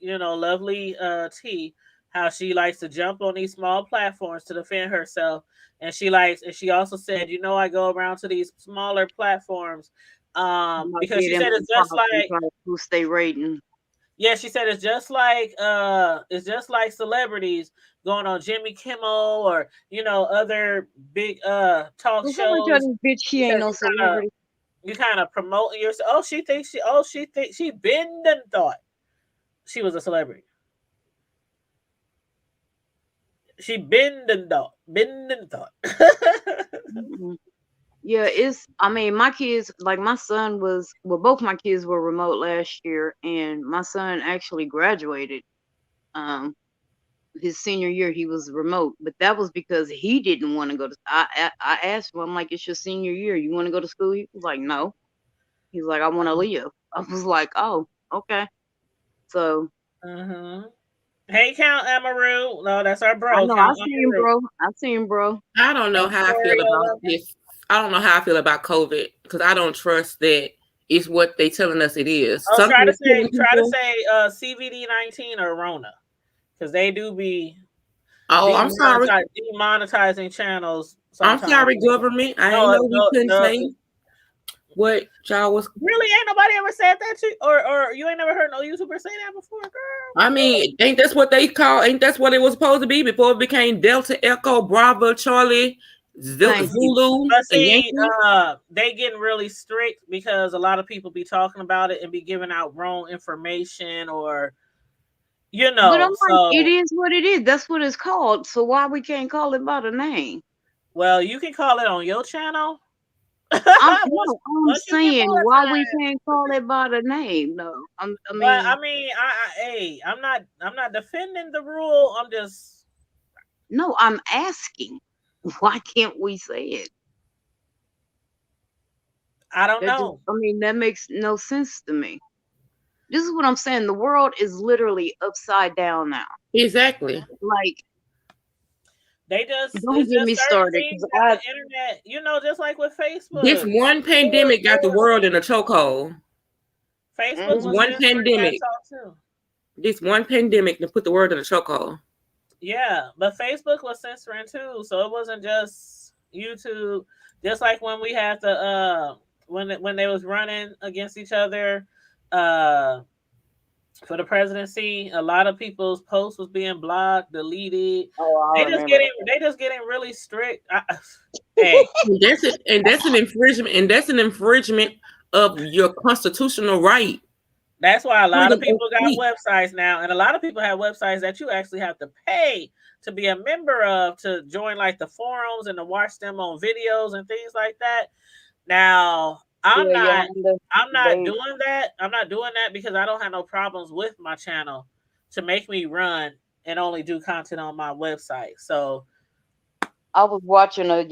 Speaker 2: lovely T how she likes to jump on these small platforms to defend herself. And she also said, I go around to these smaller platforms
Speaker 3: Might
Speaker 2: because
Speaker 3: get
Speaker 2: she
Speaker 3: them
Speaker 2: said
Speaker 3: some
Speaker 2: it's just
Speaker 3: props and
Speaker 2: like
Speaker 3: try to boost their rating.
Speaker 2: yeah, she said it's just like celebrities going on Jimmy Kimmel or other big talk
Speaker 3: Well, somebody tell
Speaker 2: shows
Speaker 3: this bitch she ain't
Speaker 2: because
Speaker 3: no celebrity.
Speaker 2: you kind of promoting yourself. She thinks she been done thought she was a celebrity. She been done thought.
Speaker 3: Mm-mm. Yeah, I mean, my kids, like my son both my kids were remote last year, and my son actually graduated. Um, his senior year, he was remote, but that was because he didn't want to go to. I asked him, I'm like, it's your senior year, you want to go to school? He was like, no. He's like, I want to leave. I was like, oh, okay. So
Speaker 2: Mm-hmm. Hey, Count Amaru. No, that's our
Speaker 3: I
Speaker 2: bro,
Speaker 3: know I
Speaker 2: Count
Speaker 3: seen
Speaker 2: Amaru.
Speaker 3: bro. I seen bro.
Speaker 4: I don't know how I feel about this. I don't know how I feel about COVID because I don't trust that it's what they telling us it is.
Speaker 2: Oh,
Speaker 4: Something is killing
Speaker 2: try to
Speaker 4: people.
Speaker 2: say CVD-19 or Rona, because they do be
Speaker 4: Oh, I'm sorry.
Speaker 2: demonetizing channels
Speaker 4: I'm
Speaker 2: sometimes.
Speaker 4: sorry, government. I ain't
Speaker 2: No,
Speaker 4: know we couldn't say what y'all was.
Speaker 2: really ain't nobody ever said that to you, or you ain't never heard no YouTuber say that before, girl.
Speaker 4: I mean, ain't that's what they call? Ain't that's what it was supposed to be before it became Delta, Echo, Bravo, Charlie,
Speaker 3: Thank you.
Speaker 4: Zulu,
Speaker 2: But
Speaker 4: and
Speaker 2: see,
Speaker 4: Yankee?
Speaker 2: they getting really strict because a lot of people be talking about it and be giving out wrong information, or
Speaker 3: But I'm like, it
Speaker 2: so.
Speaker 3: is what it is. That's what it's called. So why we can't call it by the name?
Speaker 2: Well, you can call it on your channel.
Speaker 3: I'm
Speaker 2: Once you get
Speaker 3: saying why we
Speaker 2: monetized.
Speaker 3: can't call it by the name. No, I
Speaker 2: But
Speaker 3: mean,
Speaker 2: I mean, hey, I'm not defending the rule. I'm just,
Speaker 3: no, I'm asking. Why can't we say it?
Speaker 2: I don't know.
Speaker 3: I mean, that makes no sense to me. This is what I'm saying. The world is literally upside down now.
Speaker 4: Exactly.
Speaker 3: Like, don't
Speaker 2: it's
Speaker 3: get
Speaker 2: just
Speaker 3: me
Speaker 2: certain
Speaker 3: started
Speaker 2: things
Speaker 3: because
Speaker 2: that the internet, just like with
Speaker 4: This
Speaker 2: Facebook.
Speaker 4: one pandemic got the world in a chokehold.
Speaker 2: Facebook
Speaker 4: This
Speaker 2: was
Speaker 4: one
Speaker 2: censoring that
Speaker 4: pandemic.
Speaker 2: talk too.
Speaker 4: This one pandemic to put the world in a chokehold.
Speaker 2: Yeah, but Facebook was censoring too, so it wasn't just YouTube. Just like when we had when they was running against each other, for the presidency, a lot of people's posts was being blocked, deleted.
Speaker 3: I remember that.
Speaker 2: They just getting really strict. Hey,
Speaker 4: And that's an infringement. And that's an infringement of your constitutional right.
Speaker 2: that's why a lot of
Speaker 4: Freedom of
Speaker 2: people got
Speaker 4: speech.
Speaker 2: websites now, and a lot of people have websites that you actually have to pay to be a member of to join, like the forums and to watch them on videos and things like that. Now, I'm
Speaker 3: Yeah,
Speaker 2: not doing that. I'm not doing that because I don't have no problems with my channel to make me run and only do content on my website. So
Speaker 3: I was watching a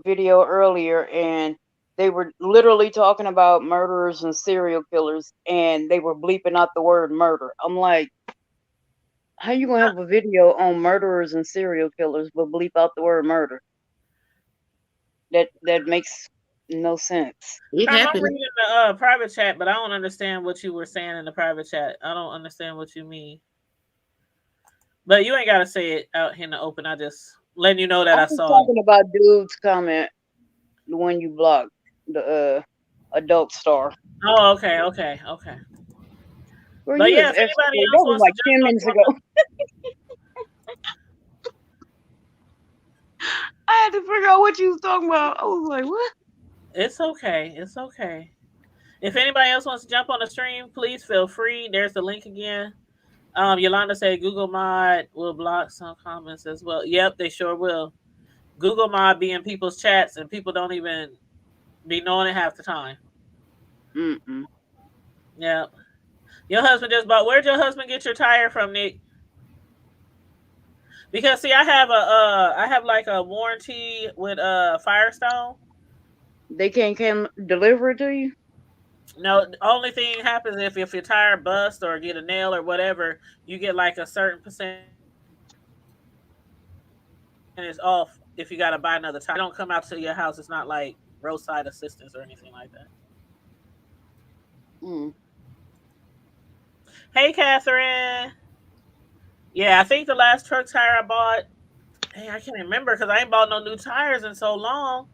Speaker 3: video earlier, and they were literally talking about murderers and serial killers, and they were bleeping out the word murder. I'm like, how you gonna have a video on murderers and serial killers but bleep out the word murder? That makes no sense.
Speaker 4: It
Speaker 2: I'm
Speaker 4: happened.
Speaker 2: reading the private chat, but I don't understand what you were saying in the private chat. I don't understand what you mean. But you ain't gotta say it out here in the open. I just letting you know that
Speaker 3: I
Speaker 2: I
Speaker 3: was
Speaker 2: saw it.
Speaker 3: talking about dude's comment, the one you blocked, the adult star.
Speaker 2: Oh, okay, okay, okay.
Speaker 3: Well,
Speaker 2: But
Speaker 3: you
Speaker 2: yeah,
Speaker 3: was
Speaker 2: if
Speaker 3: extra.
Speaker 2: anybody
Speaker 3: That
Speaker 2: else
Speaker 3: was
Speaker 2: wants to
Speaker 3: like
Speaker 2: jump
Speaker 3: 10
Speaker 2: up
Speaker 3: minutes
Speaker 2: on
Speaker 3: ago.
Speaker 2: the,
Speaker 3: I had to figure out what you was talking about. I was like, what?
Speaker 2: it's okay, it's okay. If anybody else wants to jump on the stream, please feel free. There's the link again. Yolanda said Google Mod will block some comments as well. Yep, they sure will. Google Mod be in people's chats and people don't even be knowing it half the time.
Speaker 3: Mm-mm.
Speaker 2: Yep. Your husband just bought. Where'd your husband get your tire from, Nick? Because see, I have like a warranty with Firestone.
Speaker 3: They can't come deliver it to you?
Speaker 2: No, the only thing happens if your tire busts or get a nail or whatever, you get like a certain percentage off if you got to buy another tire. They don't come out to your house. It's not like roadside assistance or anything like that.
Speaker 3: Mm.
Speaker 2: Hey, Catherine. Yeah, I think the last truck tire I bought. Hey, I can't remember because I ain't bought no new tires in so long.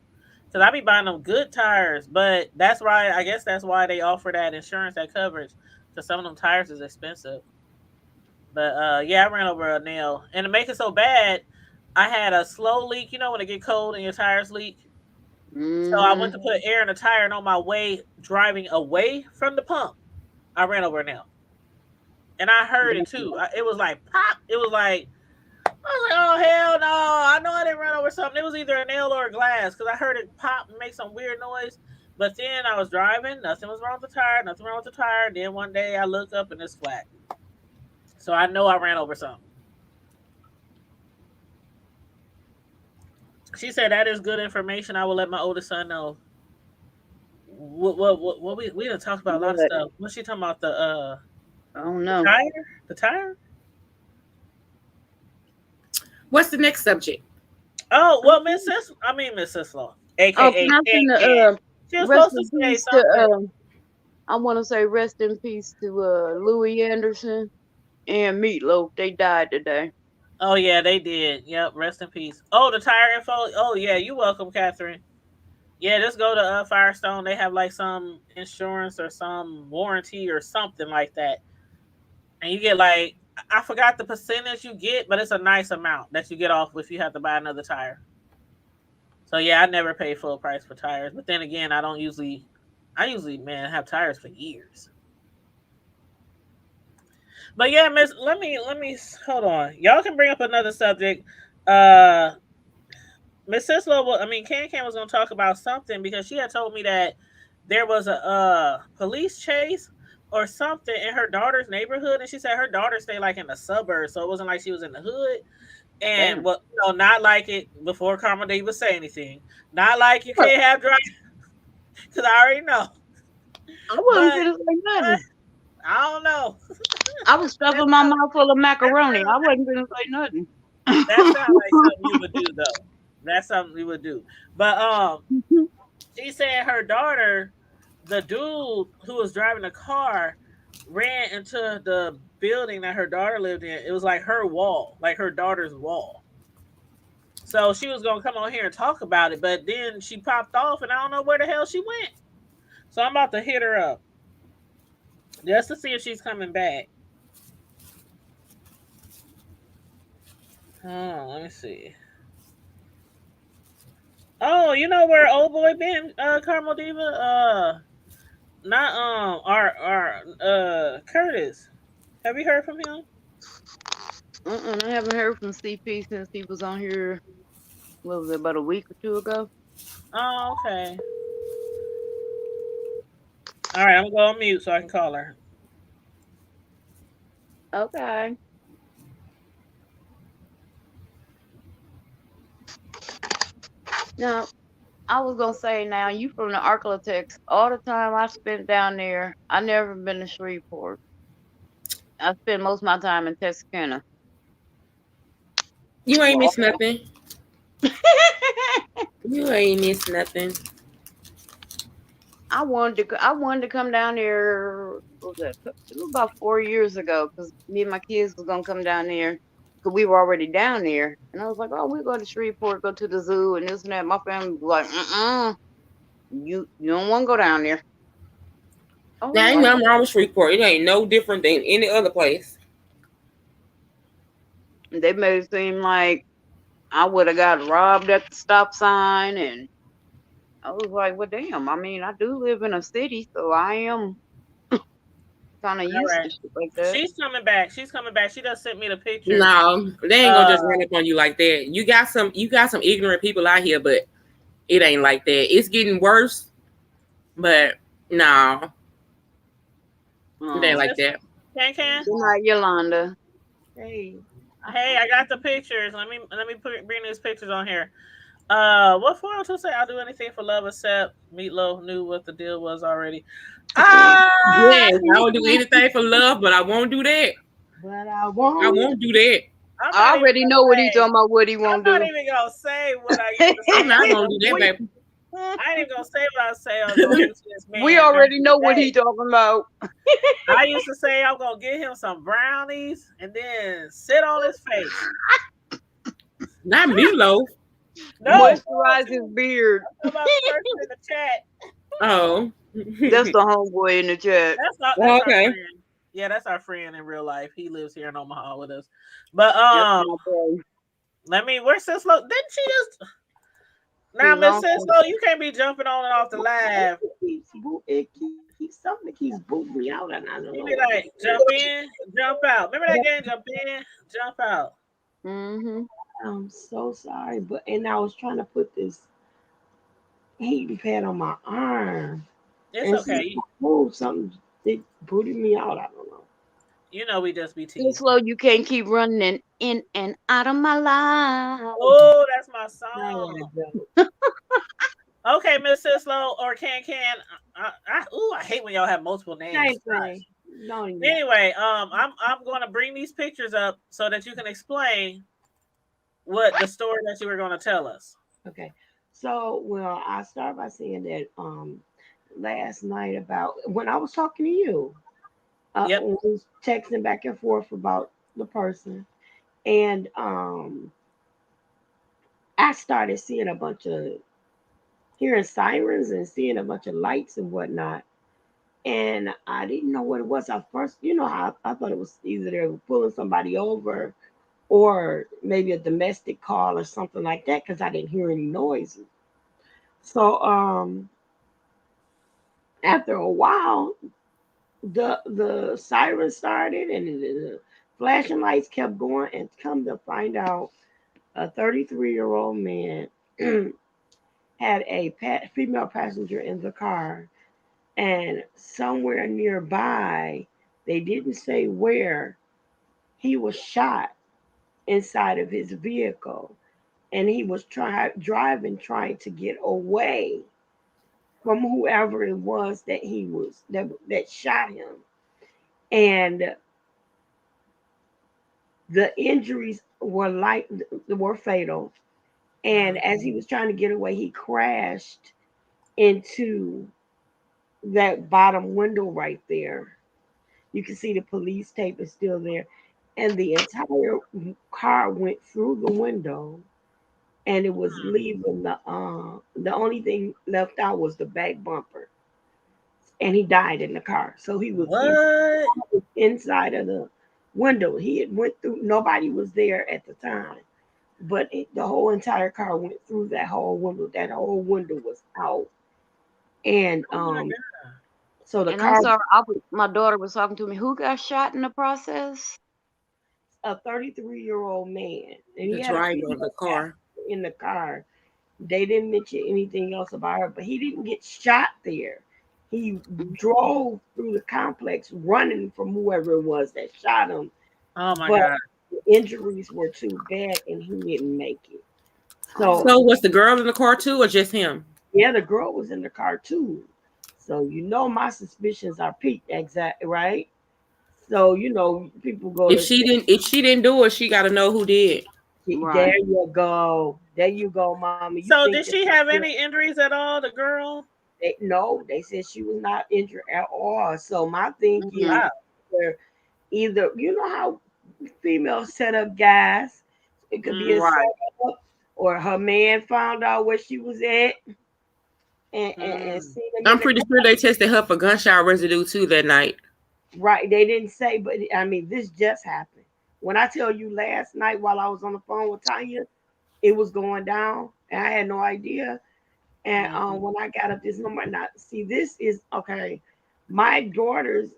Speaker 2: Because I be buying them good tires, but that's why I guess that's why they offer that insurance, that coverage. Because some of them tires is expensive. But yeah, I ran over a nail, and to make it so bad, I had a slow leak. You know when it get cold and your tires leak. So I
Speaker 3: Mm-hmm.
Speaker 2: went to put air in the tire, and on my way driving away from the pump, I ran over a nail, and I heard it too. It was like pop. It was like I was like, oh hell no! I know I didn't run over something. It was either a nail or a glass because I heard it pop and make some weird noise. But then I was driving, nothing was wrong with the tire, nothing wrong with the tire. And then one day I look up and it's flat. So I know I ran over something. She said that is good information. I will let my oldest son know. What we done talked about a lot of
Speaker 3: But
Speaker 2: stuff. What's she talking about?
Speaker 3: I don't
Speaker 2: The
Speaker 3: know.
Speaker 2: tire? The tire?
Speaker 4: What's the next subject?
Speaker 2: Oh well, Miss Sislaw,
Speaker 3: Oh,
Speaker 2: aka
Speaker 3: can I
Speaker 2: Ken
Speaker 3: send
Speaker 2: Ken.
Speaker 3: a
Speaker 2: She was
Speaker 3: rest
Speaker 2: supposed to
Speaker 3: in
Speaker 2: say
Speaker 3: peace to
Speaker 2: something.
Speaker 3: I want to say rest in peace to Louis Anderson and Meatloaf. They died today.
Speaker 2: Oh yeah, they did. Yep. Rest in peace. Oh, the tire info. Oh yeah, you welcome, Catherine. Yeah, just go to Firestone. They have like some insurance or some warranty or something like that, and you get like I forgot the percentage you get, but it's a nice amount that you get off if you have to buy another tire. So yeah, I never pay full price for tires, but then again, I don't usually. I usually man have tires for years. But yeah, Miss, let me hold on. Y'all can bring up another subject. Uh Miss Sislo, I mean, Can was gonna talk about something because she had told me that there was a police chase or something in her daughter's neighborhood, and she said her daughter stayed like in the suburbs, so it wasn't like she was in the hood. And
Speaker 3: Damn.
Speaker 2: what not like it before Karma Dave would say anything. Not like you can't have drive because I already know.
Speaker 3: I wasn't
Speaker 2: But
Speaker 3: gonna say nothing.
Speaker 2: I don't know.
Speaker 3: I was
Speaker 2: That
Speaker 3: stuffing my mouth full of
Speaker 2: that
Speaker 3: macaroni.
Speaker 2: sounds
Speaker 3: I wasn't gonna say nothing.
Speaker 2: that sounds like something you would do though. That's something you would do. But she said her daughter, the dude who was driving the car, ran into the building that her daughter lived in. It was like her wall, like her daughter's wall. So she was gonna come on here and talk about it, but then she popped off, and I don't know where the hell she went. So I'm about to hit her up just to see if she's coming back. Oh, let me see. Oh, you know where old boy been, Carmel Diva? Not our Curtis. Have you heard from him?
Speaker 3: I haven't heard from CP since he was on here. What was it, about a week or two ago?
Speaker 2: Oh, okay. All right, I'm gonna go on mute so I can call her.
Speaker 3: Okay. Now, I was gonna say, now you from the Arklatex. All the time I spent down there, I never been to Shreveport. I spent most of my time in Texarkana.
Speaker 4: You ain't
Speaker 3: Well,
Speaker 4: miss nothing. You ain't miss nothing.
Speaker 3: I wanted to come down there. What was that? It was about 4 years ago because me and my kids was gonna come down there we were already down there, and I was like, "Oh, we go to Shreveport, go to the zoo, and this and that." My family was like, you don't want to go down there."
Speaker 4: Now, ain't nothing wrong with Shreveport. It ain't no different than any other place.
Speaker 3: They made it seem like I would have got robbed at the stop sign, and I was like, "Well, damn. I mean, I do live in a city, so I am kind of used to shit like that."
Speaker 2: She's coming back. She's coming back. She just sent me the picture.
Speaker 4: No, they ain't gonna just run up on you like that. You got some ignorant people out here, but it ain't like that. It's getting worse, but no, it ain't like that.
Speaker 2: Can.
Speaker 3: Good night, Yolanda.
Speaker 5: Hey,
Speaker 2: I got the pictures. Let me bring these pictures on here. What 402 say? I'll do anything for love except Meatloaf knew what the deal was already.
Speaker 4: Yes, I will do anything for love, but I won't do that.
Speaker 5: But I won't.
Speaker 4: I won't do that.
Speaker 3: I already know what he's talking about. What he won't do.
Speaker 2: I'm not even gonna say what I used to say.
Speaker 4: I'm not gonna do that, baby.
Speaker 2: I ain't even gonna say what I say. I was gonna do to this man.
Speaker 3: We already know what he's talking about.
Speaker 2: I used to say I'm gonna get him some brownies and then sit on his face.
Speaker 4: Not Meatloaf.
Speaker 3: No, moisturize his beard.
Speaker 2: That's about the person in the chat.
Speaker 4: Oh,
Speaker 3: that's the homeboy in the chat.
Speaker 2: That's
Speaker 4: okay.
Speaker 2: Our friend. Yeah, that's our friend in real life. He lives here in Omaha with us. But where's Cislo? Didn't she just? Now, Miss Cislo, you can't be jumping on and off the live.
Speaker 5: Something keeps booting me out, and I don't know.
Speaker 2: You be like, jump in, jump out. Remember that game? Jump in, jump out.
Speaker 5: I'm so sorry, and I was trying to put this heat pad on my arm.
Speaker 2: It's okay.
Speaker 5: Something it booted me out. I don't know.
Speaker 2: You know we just be teasing.
Speaker 3: Slow, you can't keep running in and out of my life.
Speaker 2: Oh, that's my song. Okay, Miss Cislo or Can. I hate when y'all have multiple names.
Speaker 5: No,
Speaker 2: anyway, I'm going to bring these pictures up so that you can explain what the story that you were going to tell us.
Speaker 5: Okay, so I start by saying that last night about when I was talking to you. We was texting back and forth about the person, and I started seeing hearing sirens and seeing a bunch of lights and whatnot, and I didn't know what it was at first. You know how I thought it was either they were pulling somebody over or maybe a domestic call or something like that because I didn't hear any noises. So after a while, the siren started and the flashing lights kept going, and come to find out, a 33-year-old man had a female passenger in the car, and somewhere nearby, they didn't say where, he was shot inside of his vehicle, and he was driving trying to get away from whoever it was that shot him. And the injuries were fatal. And as he was trying to get away, he crashed into that bottom window right there. You can see the police tape is still there. And the entire car went through the window, and it was leaving the only thing left out was the back bumper. And he died in the car. So he was inside of the window. He had went through, nobody was there at the time, but the whole entire car went through that whole window. That whole window was out. And so the car.
Speaker 3: My daughter was talking to me. Who got shot in the process?
Speaker 5: A 33-year-old man. And
Speaker 4: he had the car.
Speaker 5: In the car. They didn't mention anything else about her, but he didn't get shot there. He drove through the complex running from whoever it was that shot him.
Speaker 2: Oh my God.
Speaker 5: The injuries were too bad and he didn't make it.
Speaker 4: So was the girl in the car too or just him?
Speaker 5: Yeah, the girl was in the car too. So my suspicions are peaked, exactly, right? So people go.
Speaker 4: If she didn't do it, she got to know who did.
Speaker 5: Right. There you go, mommy.
Speaker 2: So did she have any injuries at all, the girl?
Speaker 5: No, they said she was not injured at all. So my thinking, either how female set up guys. It could be a setup, or her man found out where she was at and seen them.
Speaker 4: I'm pretty sure they tested her for gunshot residue too that night.
Speaker 5: Right, they didn't say, but I mean, this just happened. When I tell you last night while I was on the phone with Tanya, it was going down, and I had no idea. And when I got up this number, now see, this is okay. My daughter's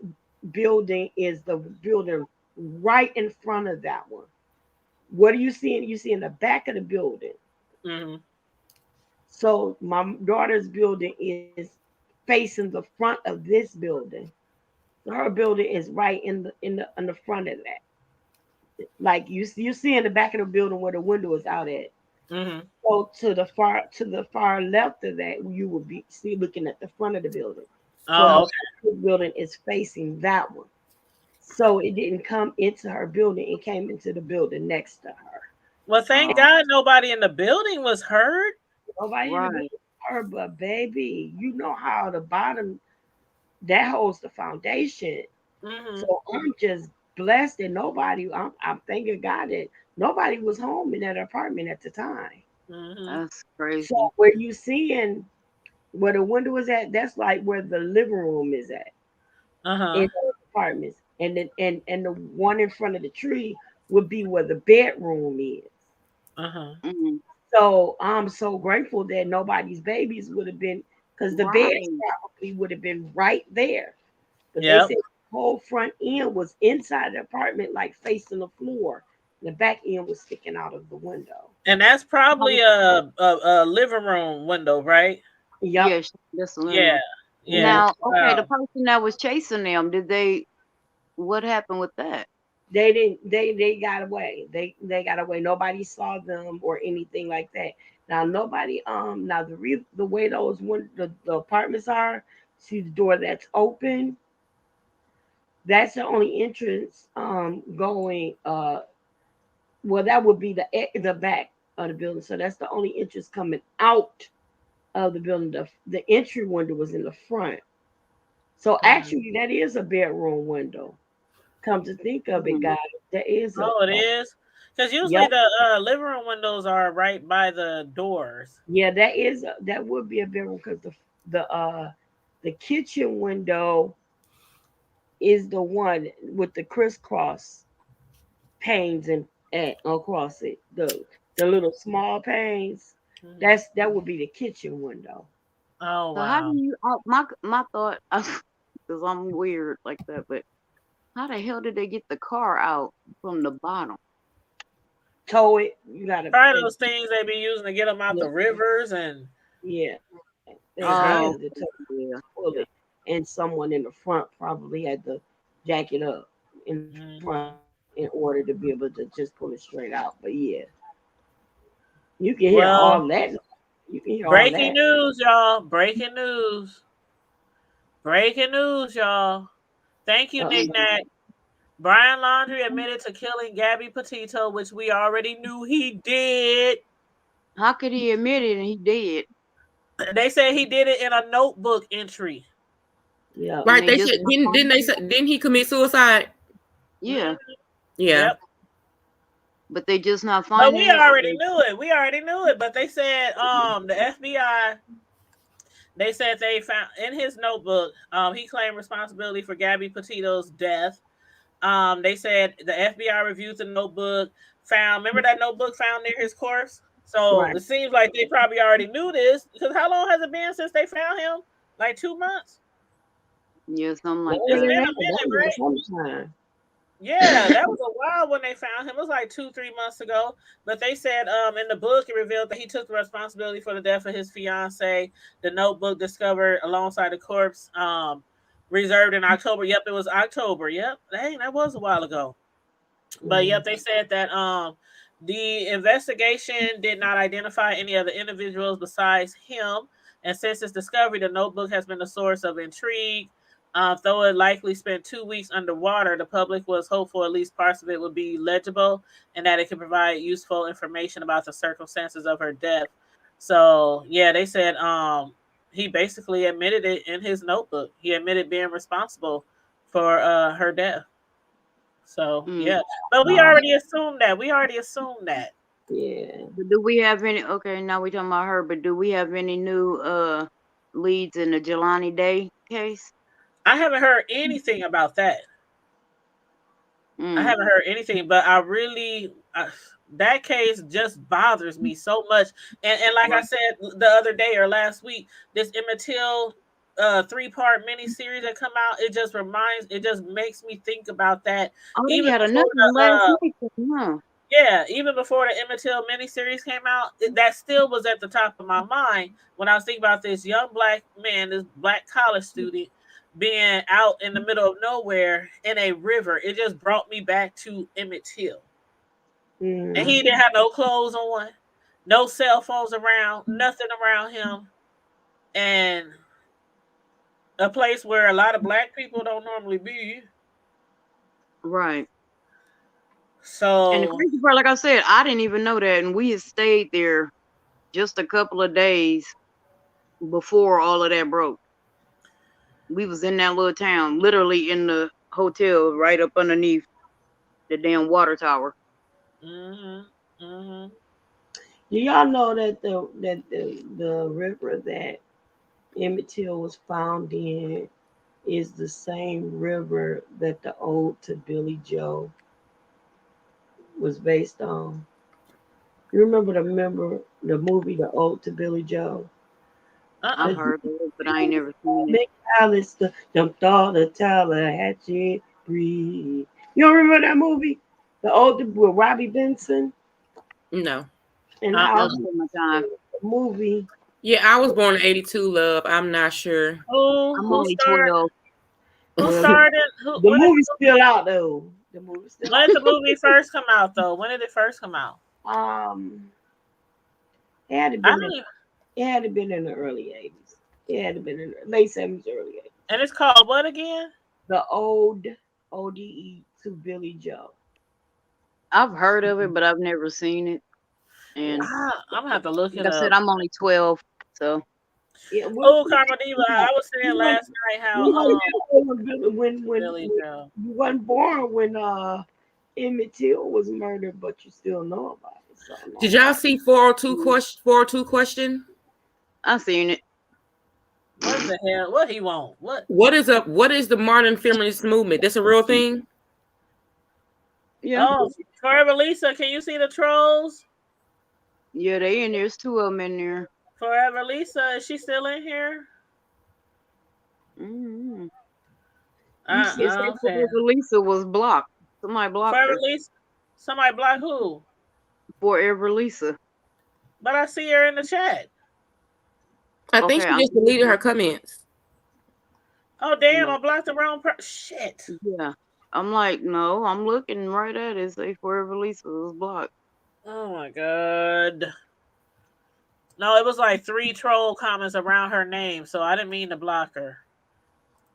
Speaker 5: building is the building right in front of that one. What are you seeing? You see in the back of the building.
Speaker 2: Mm-hmm.
Speaker 5: So my daughter's building is facing the front of this building. So her building is right in the front of that. Like you see in the back of the building where the window is out at.
Speaker 2: Mm-hmm.
Speaker 5: So to the far left of that, you will be looking at the front of the building. So
Speaker 2: okay.
Speaker 5: the building is facing that one. So it didn't come into her building; it came into the building next to her.
Speaker 2: Well, thank God nobody in the building was hurt.
Speaker 5: Nobody in the building was hurt, but baby, you know how the bottom that holds the foundation.
Speaker 2: Mm-hmm.
Speaker 5: So I'm just blessed that nobody. I'm thanking God that nobody was home in that apartment at the time.
Speaker 2: Mm-hmm.
Speaker 3: That's crazy.
Speaker 5: So where you seeing where the window is at, that's like where the living room is at in those apartments. And then and the one in front of the tree would be where the bedroom is.
Speaker 3: Mm-hmm.
Speaker 5: So I'm so grateful that nobody's babies would have been, because the bed probably would have been right there. But they said the whole front end was inside the apartment, like facing the floor. The back end was sticking out of the window.
Speaker 2: And that's probably a living room window, right?
Speaker 5: Yep.
Speaker 3: Yes, that's
Speaker 2: Yeah. Yeah.
Speaker 3: Now, okay, the person that was chasing them, what happened with that?
Speaker 5: They didn't. They got away. They got away. Nobody saw them or anything like that. Now nobody. Now the way the apartments are. See the door that's open. That's the only entrance. Going. Well, that would be the back of the building. So that's the only entrance coming out of the building. The entry window was in the front. So actually, that is a bedroom window. Come to think of it, guys, there is
Speaker 2: it is? Because usually the living room windows are right by the doors.
Speaker 5: Yeah, that would be a bedroom because the kitchen window is the one with the crisscross panes and across it. The little small panes. That would be the kitchen window.
Speaker 2: Oh
Speaker 3: So how do you? My thought, because I'm weird like that, but how the hell did they get the car out from the bottom?
Speaker 5: Tow it. You gotta
Speaker 2: try those things they be using to get them out the rivers and
Speaker 5: they had to pull it, and someone in the front probably had to jack it up in front in order to be able to just pull it straight out. But yeah, you can hear all that. You can hear
Speaker 2: breaking
Speaker 5: all that.
Speaker 2: news, y'all. Breaking news. Breaking news, y'all. Thank you, Nick Nack. Brian Laundrie admitted to killing Gabby Petito, which we already knew he did.
Speaker 3: How could he admit it and he did?
Speaker 2: They said he did it in a notebook entry.
Speaker 5: Yeah.
Speaker 4: Right. They said didn't he commit suicide?
Speaker 3: Yeah.
Speaker 4: Yeah.
Speaker 2: Yep.
Speaker 3: But they just not finding
Speaker 2: it. But we already knew it. But they said the FBI. They said they found in his notebook. He claimed responsibility for Gabby Petito's death. They said the FBI reviewed the notebook. Remember that notebook found near his corpse? So it seems like they probably already knew this, because how long has it been since they found him? Like 2 months?
Speaker 3: Yeah, something like
Speaker 2: that. It's been a minute, right? Yeah, that was a while when they found him. It was like 2-3 months ago. But they said in the book, it revealed that he took the responsibility for the death of his fiance. The notebook discovered alongside the corpse, reserved in October. Yep, it was October. Yep, dang, that was a while ago. But yep, they said that the investigation did not identify any other individuals besides him. And since its discovery, the notebook has been a source of intrigue. Though it likely spent 2 weeks underwater, the public was hopeful at least parts of it would be legible and that it could provide useful information about the circumstances of her death. So, yeah, they said he basically admitted it in his notebook. He admitted being responsible for her death, So yeah, but we already assumed that.
Speaker 5: Yeah.
Speaker 3: But do we have any? Okay, now we talking about her. But do we have any new leads in the Jelani Day case?
Speaker 2: I haven't heard anything about that. I haven't heard anything, but I really that case just bothers me so much. And like I said the other day or last week, this Emmett Till 3-part miniseries that come out, it just makes me think about that.
Speaker 3: Oh, they
Speaker 2: Even
Speaker 3: had
Speaker 2: before
Speaker 3: another last night, huh?
Speaker 2: Yeah, even before the Emmett Till miniseries came out, that still was at the top of my mind when I was thinking about this young black man, this black college student, being out in the middle of nowhere in a river. It just brought me back to Emmett Till. And he didn't have no clothes on, no cell phones around, nothing around him, and a place where a lot of black people don't normally be.
Speaker 3: Right.
Speaker 2: So,
Speaker 3: and the crazy part, like I said, I didn't even know that, and we had stayed there just a couple of days before all of that broke. We was in that little town, literally in the hotel right up underneath the damn water tower.
Speaker 5: Do y'all know that the river that Emmett Till was found in is the same river that the Ode to Billy Joe was based on? You remember the movie The Ode to Billy Joe?
Speaker 3: I've heard of it, but I ain't never seen it.
Speaker 5: Alistair jumped on the Tallahatchie Breeze. You don't remember that movie? The Ode to with Robbie Benson?
Speaker 4: No.
Speaker 5: And
Speaker 3: That was my time.
Speaker 5: Movie.
Speaker 4: Yeah, I was born in 82, love. I'm not sure.
Speaker 3: I'm only 12.
Speaker 2: Who started?
Speaker 5: The movie's still out though. The movie's still
Speaker 2: When did the movie first come out though? When did it first come out?
Speaker 5: It had to been in the early 80s. It had to been in the late 70s, early 80s.
Speaker 2: And it's called what again?
Speaker 5: The Ode to Billy Joe.
Speaker 3: I've heard of it, but I've never seen it. And
Speaker 2: I'm gonna have to look it up.
Speaker 3: Like I said, I'm only 12, so.
Speaker 5: Yeah,
Speaker 2: Karma Diva, I was saying last night how
Speaker 5: when you wasn't born when Emmett Till was murdered, but you still know about it. So
Speaker 4: did y'all see 402 question?
Speaker 3: I seen it.
Speaker 2: What the hell? What he want?
Speaker 4: What is the modern feminist movement? That's a real thing?
Speaker 3: Yeah.
Speaker 2: Oh, Forever Lisa, can you see the trolls?
Speaker 3: Yeah, they in there. There's 2 of them in there.
Speaker 2: Forever Lisa, is she still in here?
Speaker 3: Forever Lisa was blocked. Somebody blocked
Speaker 2: Forever
Speaker 3: her.
Speaker 2: Lisa? Somebody blocked who?
Speaker 3: Forever Lisa.
Speaker 2: But I see her in the chat.
Speaker 4: I think she just deleted her comments.
Speaker 2: Oh, damn, I blocked the wrong person. Shit.
Speaker 3: Yeah. I'm like, no, I'm looking right at it. Say Forever Lisa was blocked.
Speaker 2: Oh, my God. No, it was like 3 troll comments around her name, so I didn't mean to block her.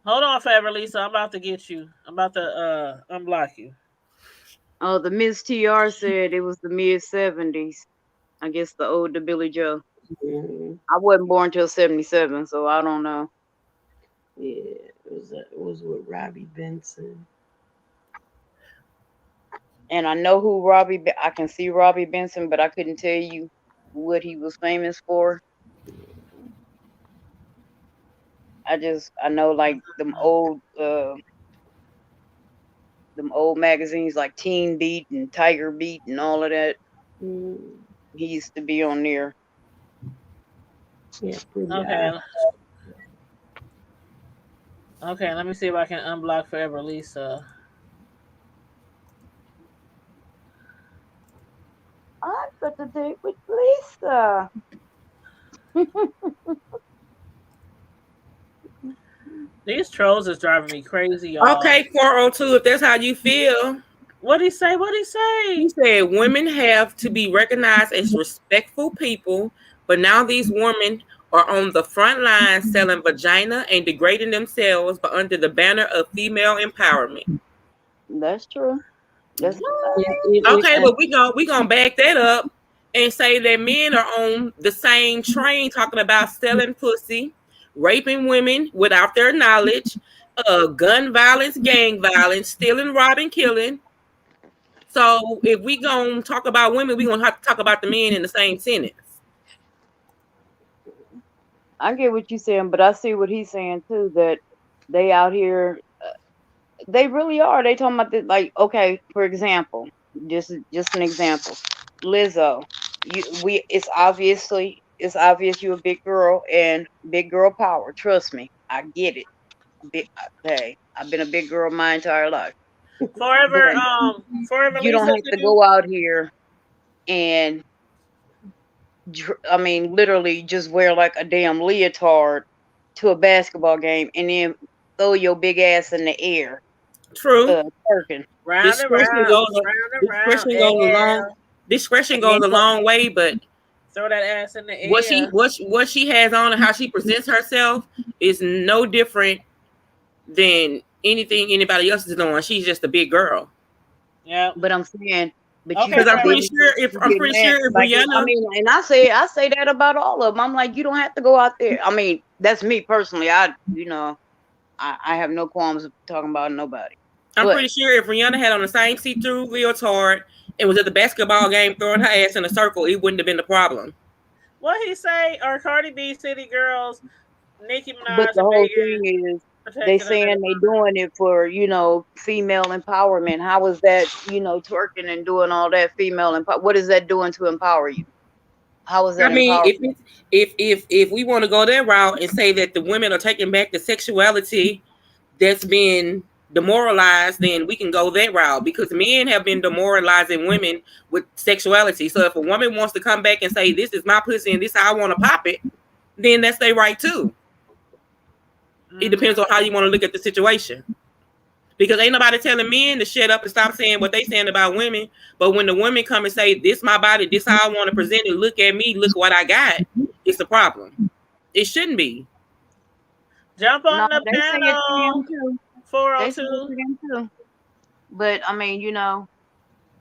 Speaker 2: Hold on, Forever Lisa. I'm about to get you. I'm about to unblock you.
Speaker 3: Oh, the Miss TR said it was the mid-70s. I guess the Ode to Billy Joe. I wasn't born till 77, so I don't know.
Speaker 5: Yeah, it was with Robbie Benson.
Speaker 3: And I know who I can see Robbie Benson, but I couldn't tell you what he was famous for. I know like them old magazines like Teen Beat and Tiger Beat and all of that. He used to be on there.
Speaker 5: Yeah,
Speaker 2: okay. Okay, let me see if I can unblock Forever Lisa.
Speaker 3: I got to date with Lisa.
Speaker 2: These trolls is driving me crazy, y'all.
Speaker 4: Okay, 402, if that's how you feel.
Speaker 2: What'd he say?
Speaker 4: He said women have to be recognized as respectful people, but now these women are on the front line selling vagina and degrading themselves, but under the banner of female empowerment.
Speaker 3: That's true.
Speaker 4: Okay, but we gonna back that up and say that men are on the same train talking about selling pussy, raping women without their knowledge, gun violence, gang violence, stealing, robbing, killing. So if we gonna talk about women, we gonna have to talk about the men in the same sentence.
Speaker 3: I get what you're saying, but I see what he's saying too. That they out here, they really are. They talking about this, like, okay, for example, just an example, Lizzo. It's obvious you're a big girl and big girl power. Trust me, I get it. Hey, I've been a big girl my entire life.
Speaker 2: Forever,
Speaker 3: You don't
Speaker 2: Lisa,
Speaker 3: have to go out here and, I mean, literally just wear like a damn leotard to a basketball game and then throw your big ass in the air.
Speaker 4: True.
Speaker 3: Twerking.
Speaker 2: Round and round, round and round.
Speaker 4: Discretion goes a long way, but
Speaker 2: throw that ass in the air.
Speaker 4: What she has on and how she presents herself is no different than anything anybody else is doing. She's just a big girl.
Speaker 2: Yeah,
Speaker 3: but I'm saying,
Speaker 4: because I'm pretty sure if Brianna,
Speaker 3: I mean, and I say that about all of them. I'm like, you don't have to go out there. I mean, that's me personally. I have no qualms talking about nobody.
Speaker 4: I'm pretty sure if Rihanna had on the same see-through leotard and was at the basketball game throwing her ass in a circle, it wouldn't have been the problem.
Speaker 2: What he say? Are Cardi B, City Girls, Nicki Minaj,
Speaker 3: but the whole thing is, they saying they doing it for, female empowerment. How is that, twerking and doing all that female empower? What is that doing to empower you? How is that?
Speaker 4: I mean, if we want to go that route and say that the women are taking back the sexuality that's been demoralized, then we can go that route, because men have been demoralizing women with sexuality. So if a woman wants to come back and say, this is my pussy and this is how I want to pop it, then that's their right too. It depends on how you want to look at the situation. Because ain't nobody telling men to shut up and stop saying what they saying about women. But when the women come and say, this my body, this how I want to present it, look at me, look what I got, it's a problem. It shouldn't be.
Speaker 2: Jump on the panel. 402.
Speaker 3: But I mean,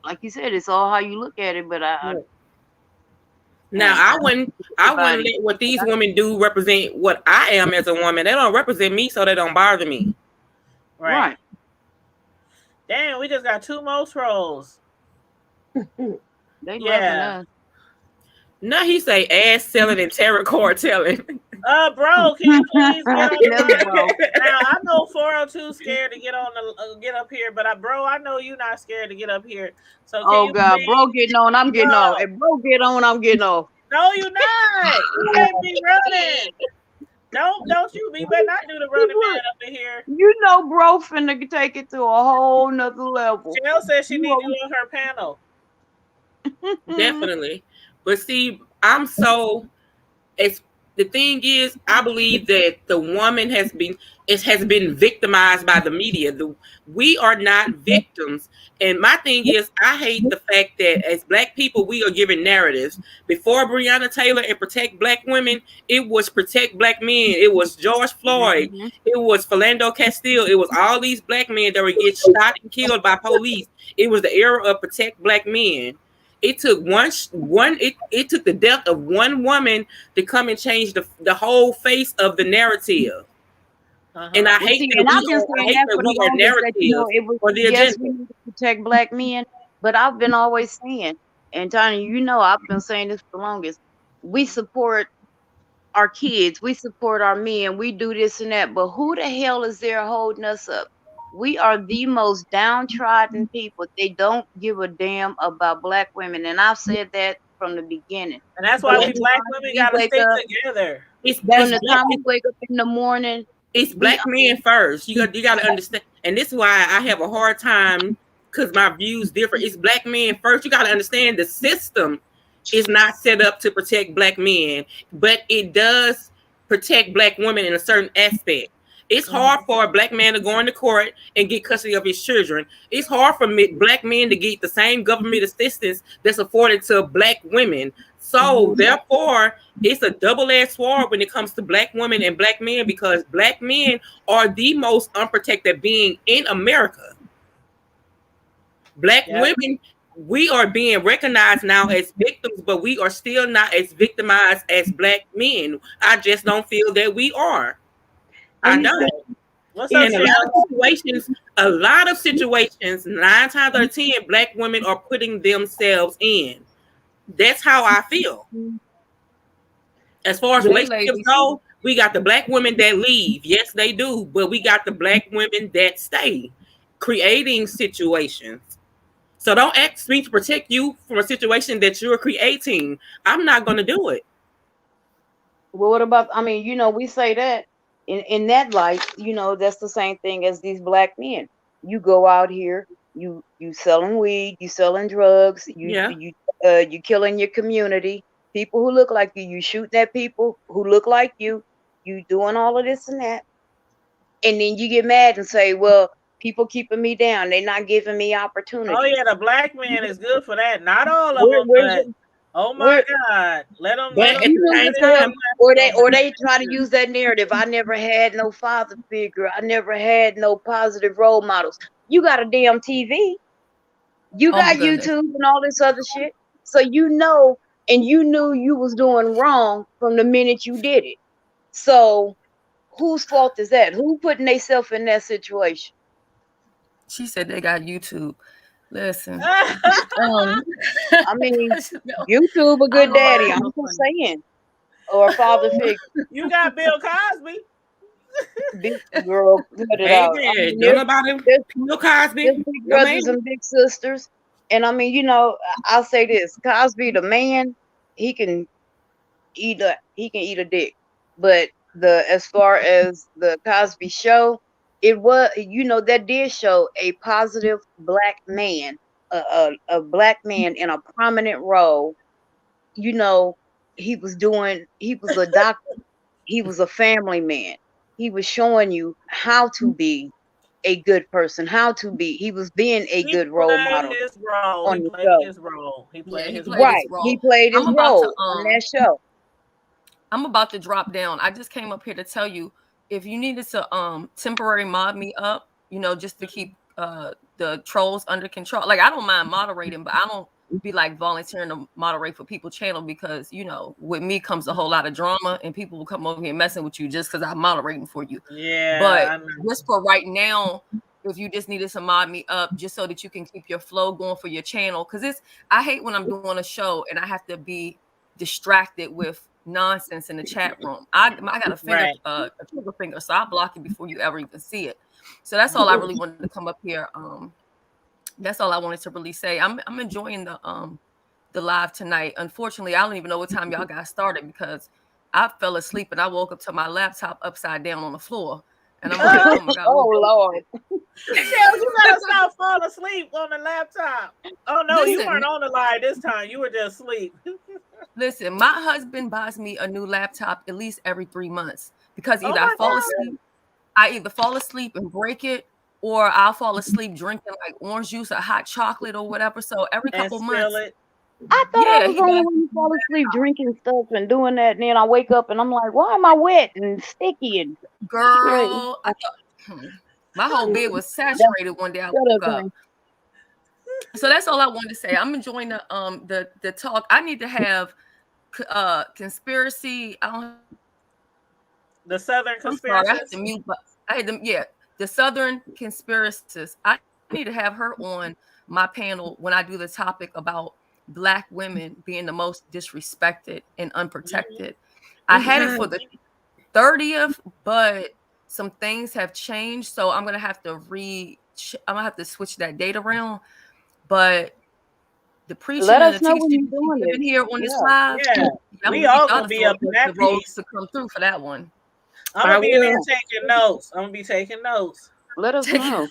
Speaker 3: like you said, it's all how you look at it. But
Speaker 4: I wouldn't let what these women do represent what I am as a woman. They don't represent me, so they don't bother me.
Speaker 2: Right. Damn, we just got 2 more trolls.
Speaker 3: They us.
Speaker 4: No, he say ass selling and tarot card telling.
Speaker 2: Bro, can you please get on the Now I know 402 scared to get on the get up here, but I know you not scared to get up here. So
Speaker 3: God, bro getting on, I'm getting off. If bro get on, I'm getting off.
Speaker 2: No, you not. You can't be running. Don't you be better not do the running man up in here.
Speaker 3: Bro finna take it to a whole nother level.
Speaker 2: Chanel says she needs you on her panel.
Speaker 4: Definitely. But see, the thing is, I believe that the woman has been victimized by the media. We are not victims. And my thing is, I hate the fact that as Black people, we are given narratives. Before Breonna Taylor and Protect Black Women, it was Protect Black Men. It was George Floyd. Mm-hmm. It was Philando Castile. It was all these Black men that were getting shot and killed by police. It was the era of Protect Black Men. It took it took the death of one woman to come and change the whole face of the narrative. And I hate that we are narrative for the agenda.
Speaker 3: Yes, we need to protect Black men, but I've been always saying, and Tanya, I've been saying this for the longest, we support our kids, we support our men, we do this and that, but who the hell is there holding us up? We are the most downtrodden people. They don't give a damn about Black women. And I've said that from the beginning.
Speaker 2: And that's why we Black women got to stick together.
Speaker 3: From the time we wake up in the morning.
Speaker 4: It's Black men first. You got to understand. And this is why I have a hard time, because my views differ. It's Black men first. You got to understand the system is not set up to protect Black men, but it does protect Black women in a certain aspect. It's hard for a Black man to go into court and get custody of his children. It's hard for Black men to get the same government assistance that's afforded to Black women. So therefore, it's a double-edged sword when it comes to Black women and Black men, because Black men are the most unprotected being in America. Black women, we are being recognized now as victims, but we are still not as victimized as Black men. I just don't feel that we are. I know.
Speaker 2: What's up,
Speaker 4: In a lot of situations, 9 times out of 10, Black women are putting themselves in. That's how I feel. As far as relationships go, we got the Black women that leave. Yes, they do. But we got the Black women that stay, creating situations. So don't ask me to protect you from a situation that you're creating. I'm not going to do it.
Speaker 3: Well, what about, I mean, we say that in that light, that's the same thing as these Black men. You go out here, you selling weed, you selling drugs, you killing your community, people who look like you shooting at people who look like you doing all of this and that. And then you get mad and say, well, people keeping me down. They're not giving me opportunity.
Speaker 2: Oh yeah, the Black man is good for that. Not all of them, but oh my God, let them.
Speaker 3: Or they try to use that narrative. I never had no father figure. I never had no positive role models. You got a damn TV. You got YouTube and all this other shit. So and you knew you was doing wrong from the minute you did it. So whose fault is that? Who putting themselves in that situation?
Speaker 1: She said they got YouTube. Listen.
Speaker 3: I mean, YouTube a good daddy. I'm just saying. Or a father figure.
Speaker 2: You got Bill Cosby.
Speaker 3: Big girl, cut it out. I mean, there's
Speaker 4: Bill Cosby.
Speaker 3: There's big brothers and big sisters. And I mean, I'll say this. Cosby, the man, he can eat a dick. But as far as the Cosby show, it was, that did show a positive Black man, a Black man in a prominent role. He was a doctor. He was a family man. He was showing you how to be a good person, he was being a good role model on the show.
Speaker 2: He played his
Speaker 3: role on that show.
Speaker 1: I'm about to drop down. I just came up here to tell you, if you needed to temporary mod me up, just to keep the trolls under control. Like, I don't mind moderating, but I don't be like volunteering to moderate for people's channel, because with me comes a whole lot of drama, and people will come over here messing with you just because I'm moderating for you. But just for right now, if you just needed to mod me up just so that you can keep your flow going for your channel, because I hate when I'm doing a show and I have to be distracted with nonsense in the chat room. I got a finger, a trigger finger, so I block it before you ever even see it. So that's all I really wanted to come up here. That's all I wanted to really say. I'm enjoying the live tonight. Unfortunately, I don't even know what time y'all got started, because I fell asleep and I woke up to my laptop upside down on the floor. And I'm like, oh my God.
Speaker 3: Oh Lord.
Speaker 2: Michelle, you gotta stop falling asleep on the laptop. Oh no, you weren't on the live this time. You were just asleep.
Speaker 1: Listen, my husband buys me a new laptop at least every 3 months, because either I either fall asleep and break it, or I'll fall asleep drinking like orange juice or hot chocolate or whatever. So every couple months.
Speaker 3: I thought I was only when you fall asleep drinking stuff and doing that, and then I wake up and I'm like, why am I wet and sticky? And
Speaker 1: girl, my whole bed was saturated one day I woke up. So that's all I wanted to say. I'm enjoying the talk. I need to have conspiracy.
Speaker 2: The Southern conspiracists.
Speaker 1: I had to mute, but the Southern conspiracists. I need to have her on my panel when I do the topic about Black women being the most disrespected and unprotected. I had it for the 30th, but some things have changed, so I'm gonna have to switch that date around. But the preaching and the teaching given here on this live,
Speaker 2: we all gonna be up in that piece
Speaker 1: to come through for that one.
Speaker 2: I'm gonna be in there taking notes. I'm gonna be taking notes.
Speaker 3: Let us know.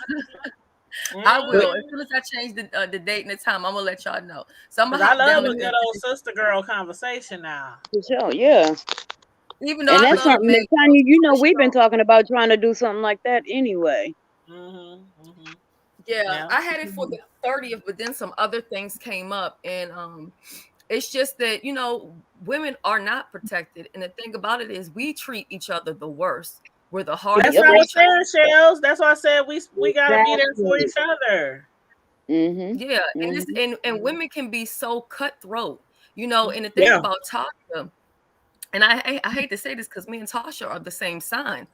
Speaker 1: I will. As soon as I change the date and the time, I'm gonna let y'all know. So I'm gonna
Speaker 2: I love a good old sister girl conversation now.
Speaker 3: Sure, yeah.
Speaker 1: Even though
Speaker 3: that's something that Tanya, we've been talking about trying to do something like that anyway.
Speaker 1: Yeah, I had it for the 30th, but then some other things came up, and it's just that women are not protected, and the thing about it is we treat each other the worst. We're the hardest.
Speaker 2: That's what I said, Shells. That's why I said we gotta be there for each other.
Speaker 1: Yeah, and women can be so cutthroat, and the thing about Tasha, and I hate to say this because me and Tasha are the same sign,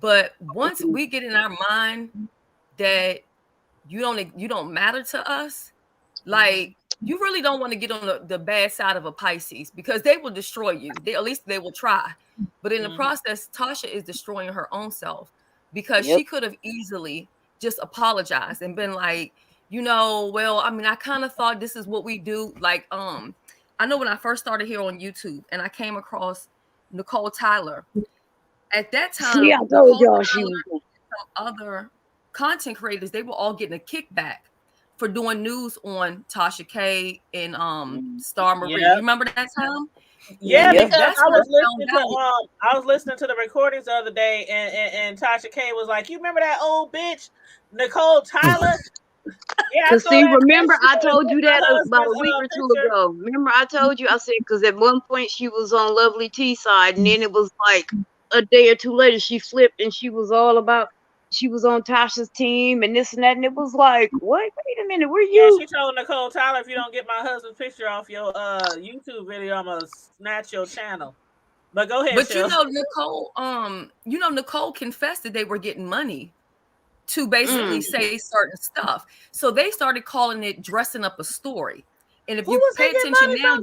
Speaker 1: But once we get in our mind that you don't matter to us, like you really don't want to get on the bad side of a Pisces, because they will destroy you. At least they will try. But in the process, Tasha is destroying her own self, because she could have easily just apologized and been like, well, I mean, I kind of thought this is what we do. Like, I know when I first started here on YouTube and I came across Nicole Tyler. At that time,
Speaker 3: see, I told y'all she was
Speaker 1: some other content creators, they were all getting a kickback for doing news on Tasha K and Star Marie. You remember that time?
Speaker 2: Yeah, because I was listening to the recordings the other day, and Tasha K was like, "You remember that old bitch, Nicole Tyler?" Yeah,
Speaker 3: because see, remember I told you that about a week or two ago. Remember I told you, I said, because at one point she was on Lovely T side, and then it was like a day or two later she flipped and she was all about, she was on Tasha's team and this and that, and it was like, what? Wait a minute, where you?
Speaker 2: Yeah, she told Nicole Tyler, if you don't get my husband's picture off your YouTube video, I'm gonna snatch your channel. But go ahead,
Speaker 1: But
Speaker 2: Shell.
Speaker 1: Nicole confessed that they were getting money to basically say certain stuff. So they started calling it dressing up a story. And if you pay attention now,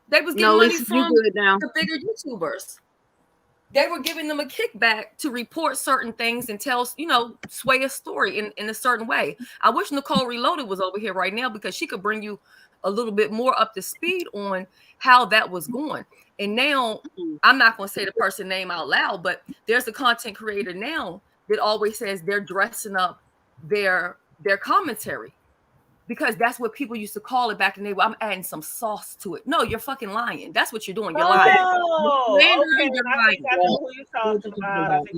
Speaker 1: they was getting money from the bigger YouTubers. They were giving them a kickback to report certain things and tell, sway a story in a certain way. I wish Nicole Reloaded was over here right now, because she could bring you a little bit more up to speed on how that was going. And now, I'm not going to say the person name out loud, but there's a content creator now that always says they're dressing up their commentary, because that's what people used to call it back in the day. Well, I'm adding some sauce to it. No, you're fucking lying. That's what you're doing. You're lying.
Speaker 2: Okay. I think I know who you're talking about.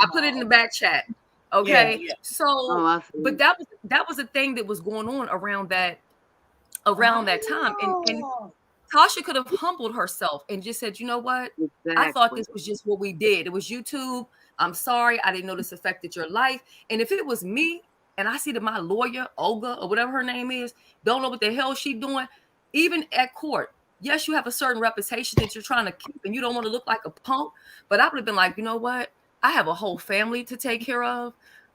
Speaker 1: I put it in the back chat. Okay. Yeah. So, but that was a thing that was going on around that time. And Tasha could have humbled herself and just said, you know what? I thought this was just what we did. It was YouTube. I'm sorry. I didn't know this affected your life. And if it was me, and I see that my lawyer, Olga, or whatever her name is, don't know what the hell she's doing, even at court, yes, you have a certain reputation that you're trying to keep, and you don't want to look like a punk, but I would have been like, you know what? I have a whole family to take care of.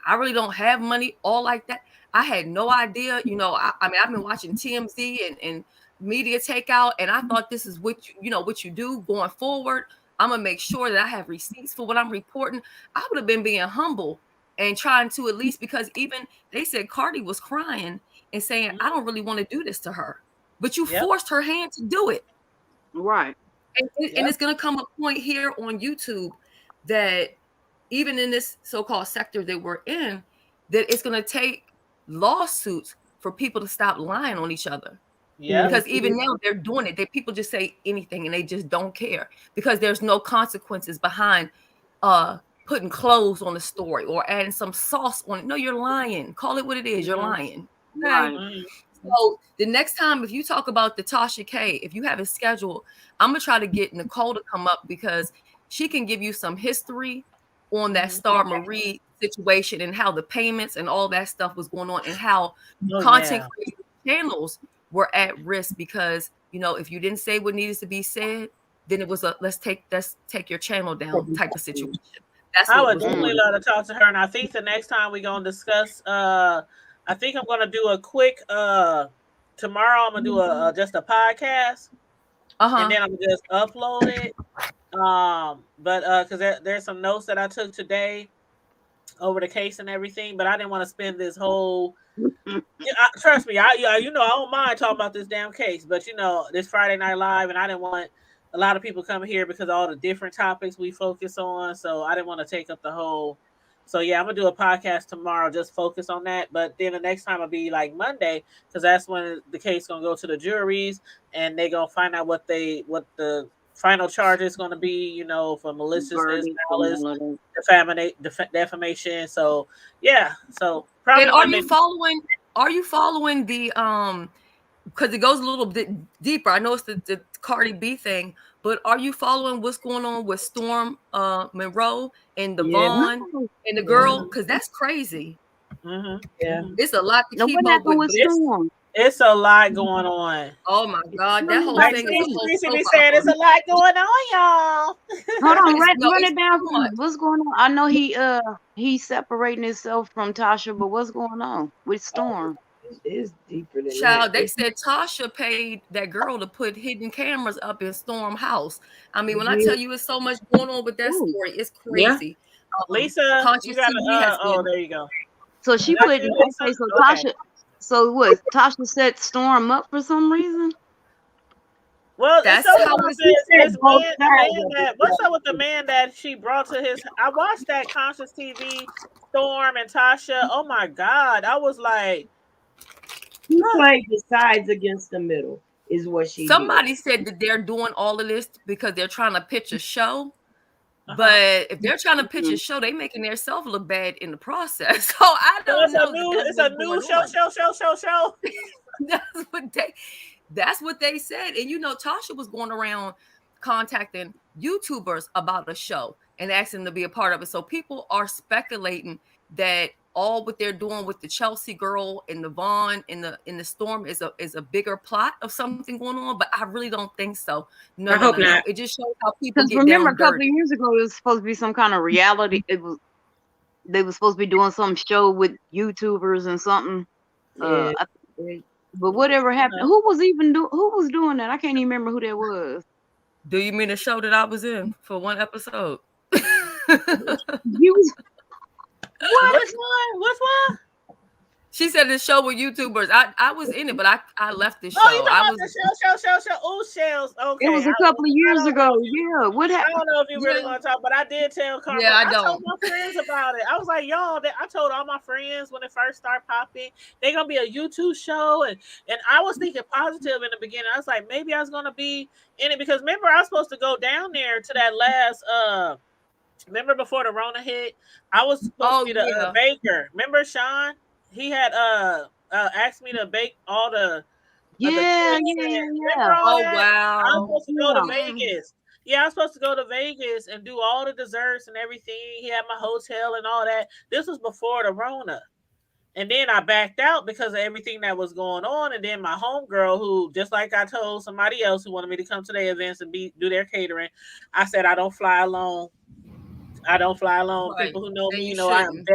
Speaker 1: I really don't have money all like that. I had no idea. I mean, I've been watching TMZ and media takeout, and I thought this is what what you do going forward. I'm going to make sure that I have receipts for what I'm reporting. I would have been being humble and trying to, at least, because even they said Cardi was crying and saying, I don't really want to do this to her. But you forced her hand to do it.
Speaker 3: Right.
Speaker 1: And it's going to come a point here on YouTube that even in this so-called sector that we're in, that it's going to take lawsuits for people to stop lying on each other. Yeah. Because even now they're doing it. People just say anything and they just don't care, because there's no consequences behind putting clothes on the story or adding some sauce on it. No, you're lying. Call it what it is. You're lying. Okay? Right. So the next time, if you talk about the Tasha K, if you have it scheduled, I'm going to try to get Nicole to come up, because she can give you some history on that Star Marie situation and how the payments and all that stuff was going on, and how content creator channels were at risk, because, if you didn't say what needed to be said, then it was a let's take your channel down type of situation. That's
Speaker 2: I would definitely love to talk to her. And I think the next time we're going to discuss, I think I'm going to do a quick, tomorrow I'm going to do just a podcast. And then I'm going to just upload it. But because there's some notes that I took today over the case and everything, but I didn't want to spend this whole, trust me, I don't mind talking about this damn case, but this Friday Night Live, and I didn't want a lot of people coming here because of all the different topics we focus on. So I didn't want to take up the whole. So yeah, I'm gonna do a podcast tomorrow, just focus on that. But then the next time will be like Monday, because that's when the case gonna go to the juries, and they gonna find out what the final charge is gonna be, for maliciousness, malice, defamation. So yeah, so probably.
Speaker 1: And are you following the because it goes a little bit deeper. I know it's the Cardi B thing, but are you following what's going on with Storm Monroe and the Vaughn and the girl? Because that's crazy.
Speaker 2: Yeah,
Speaker 1: it's a lot to keep up with.
Speaker 2: It's a lot going on.
Speaker 1: Oh my God, that whole
Speaker 2: Like
Speaker 1: thing is a whole
Speaker 2: Tracy
Speaker 1: soap
Speaker 2: be saying, it's a
Speaker 1: opera.
Speaker 2: lot going on, y'all.
Speaker 3: Hold on,
Speaker 1: No,
Speaker 3: run
Speaker 1: it's
Speaker 3: it down
Speaker 1: too
Speaker 3: for me.
Speaker 1: much.
Speaker 3: What's going on? I know he's separating himself from Tasha, but what's going on with Storm?
Speaker 5: It's deeper than
Speaker 1: Child, they
Speaker 5: that.
Speaker 1: said Tasha paid that girl to put hidden cameras up in Storm house. I mean, when I
Speaker 5: Yeah.
Speaker 1: tell you it's so much going on with that
Speaker 3: Ooh.
Speaker 1: story, it's
Speaker 4: Yeah.
Speaker 1: crazy.
Speaker 2: Lisa, you
Speaker 1: Conscious
Speaker 2: got
Speaker 1: TV
Speaker 2: to,
Speaker 1: has
Speaker 2: oh,
Speaker 1: been.
Speaker 2: there you go.
Speaker 3: So she
Speaker 2: That's
Speaker 3: put
Speaker 2: you,
Speaker 3: okay.
Speaker 2: Lisa?
Speaker 3: So
Speaker 2: Okay.
Speaker 3: Tasha, so what? Tasha set Storm up for some reason.
Speaker 2: Well, it's
Speaker 1: That's
Speaker 2: so
Speaker 1: how
Speaker 2: about
Speaker 1: it's.
Speaker 2: this
Speaker 5: Both
Speaker 2: man, the
Speaker 5: sides
Speaker 2: man
Speaker 5: of
Speaker 2: that, what's up with the man that she brought to his, I watched that Conscious TV, Storm and Tasha. Oh my God. I was like,
Speaker 5: She played the sides against the middle, is what she did.
Speaker 1: Somebody said that they're doing all of this because they're trying to pitch a show.
Speaker 2: uh-huh.
Speaker 1: But if they're trying to pitch a show, they making themselves look bad in the process. So I
Speaker 2: So
Speaker 1: don't know that that's
Speaker 2: it's a
Speaker 1: what's
Speaker 2: new
Speaker 1: going on.
Speaker 2: show.
Speaker 1: That's what they said. And you know, Tasha was going around contacting YouTubers about a show and asking them to be a part of it. So people are speculating that all what they're doing with the Chelsea girl and the Vaughn in the Storm is a bigger plot of something going on. But I really don't think so. No,
Speaker 4: I
Speaker 1: no,
Speaker 4: hope
Speaker 1: no, no.
Speaker 4: not.
Speaker 1: It just shows how people
Speaker 3: Because
Speaker 1: get
Speaker 3: remember,
Speaker 1: down
Speaker 3: a couple of
Speaker 1: dirty.
Speaker 3: years ago, it was supposed to be some kind of reality. It was they were supposed to be doing some show with YouTubers and something.
Speaker 5: Yeah.
Speaker 3: But whatever happened?
Speaker 2: Uh-huh.
Speaker 3: Who was doing that? I can't even remember who that was.
Speaker 1: Do you mean the show that I was in for one episode?
Speaker 3: You was what?
Speaker 2: Which one? Which one?
Speaker 1: She said the show with YouTubers. I was in it, but I left the
Speaker 2: Oh,
Speaker 1: show.
Speaker 2: you talking
Speaker 1: I
Speaker 2: about
Speaker 1: was
Speaker 2: the show? Oh, shells.
Speaker 3: It
Speaker 2: Okay.
Speaker 3: was a couple of
Speaker 2: I
Speaker 3: years
Speaker 2: don't know.
Speaker 3: ago. Yeah. What
Speaker 2: I
Speaker 3: happened?
Speaker 2: don't know if you really
Speaker 1: yeah,
Speaker 2: want to talk, but I did tell Karma.
Speaker 1: yeah, I
Speaker 2: I told
Speaker 1: don't.
Speaker 2: my friends about it. I was like, y'all, I told all my friends when it first started popping, they're gonna be a YouTube show, and I was thinking positive in the beginning. I was like, maybe I was gonna be in it because remember I was supposed to go down there to that last remember before the Rona hit, I was supposed to
Speaker 1: Oh
Speaker 2: be the
Speaker 1: yeah.
Speaker 2: baker. Remember Sean? He had asked me to bake all the
Speaker 3: Yeah,
Speaker 2: cakes.
Speaker 3: yeah, yeah,
Speaker 2: Remember
Speaker 3: yeah.
Speaker 2: all
Speaker 1: Oh
Speaker 2: that? I was
Speaker 1: wow.
Speaker 2: supposed to go to
Speaker 3: Yeah.
Speaker 2: Vegas. Yeah, I was supposed to go to Vegas and do all the desserts and everything. He had my hotel and all that. This was before the Rona. And then I backed out because of everything that was going on. And then my homegirl, who just like I told somebody else who wanted me to come to their events and do their catering, I said I don't fly alone. I don't fly alone.
Speaker 1: Right.
Speaker 2: People who know
Speaker 1: And
Speaker 2: me,
Speaker 1: you
Speaker 2: know I'm
Speaker 1: shouldn't.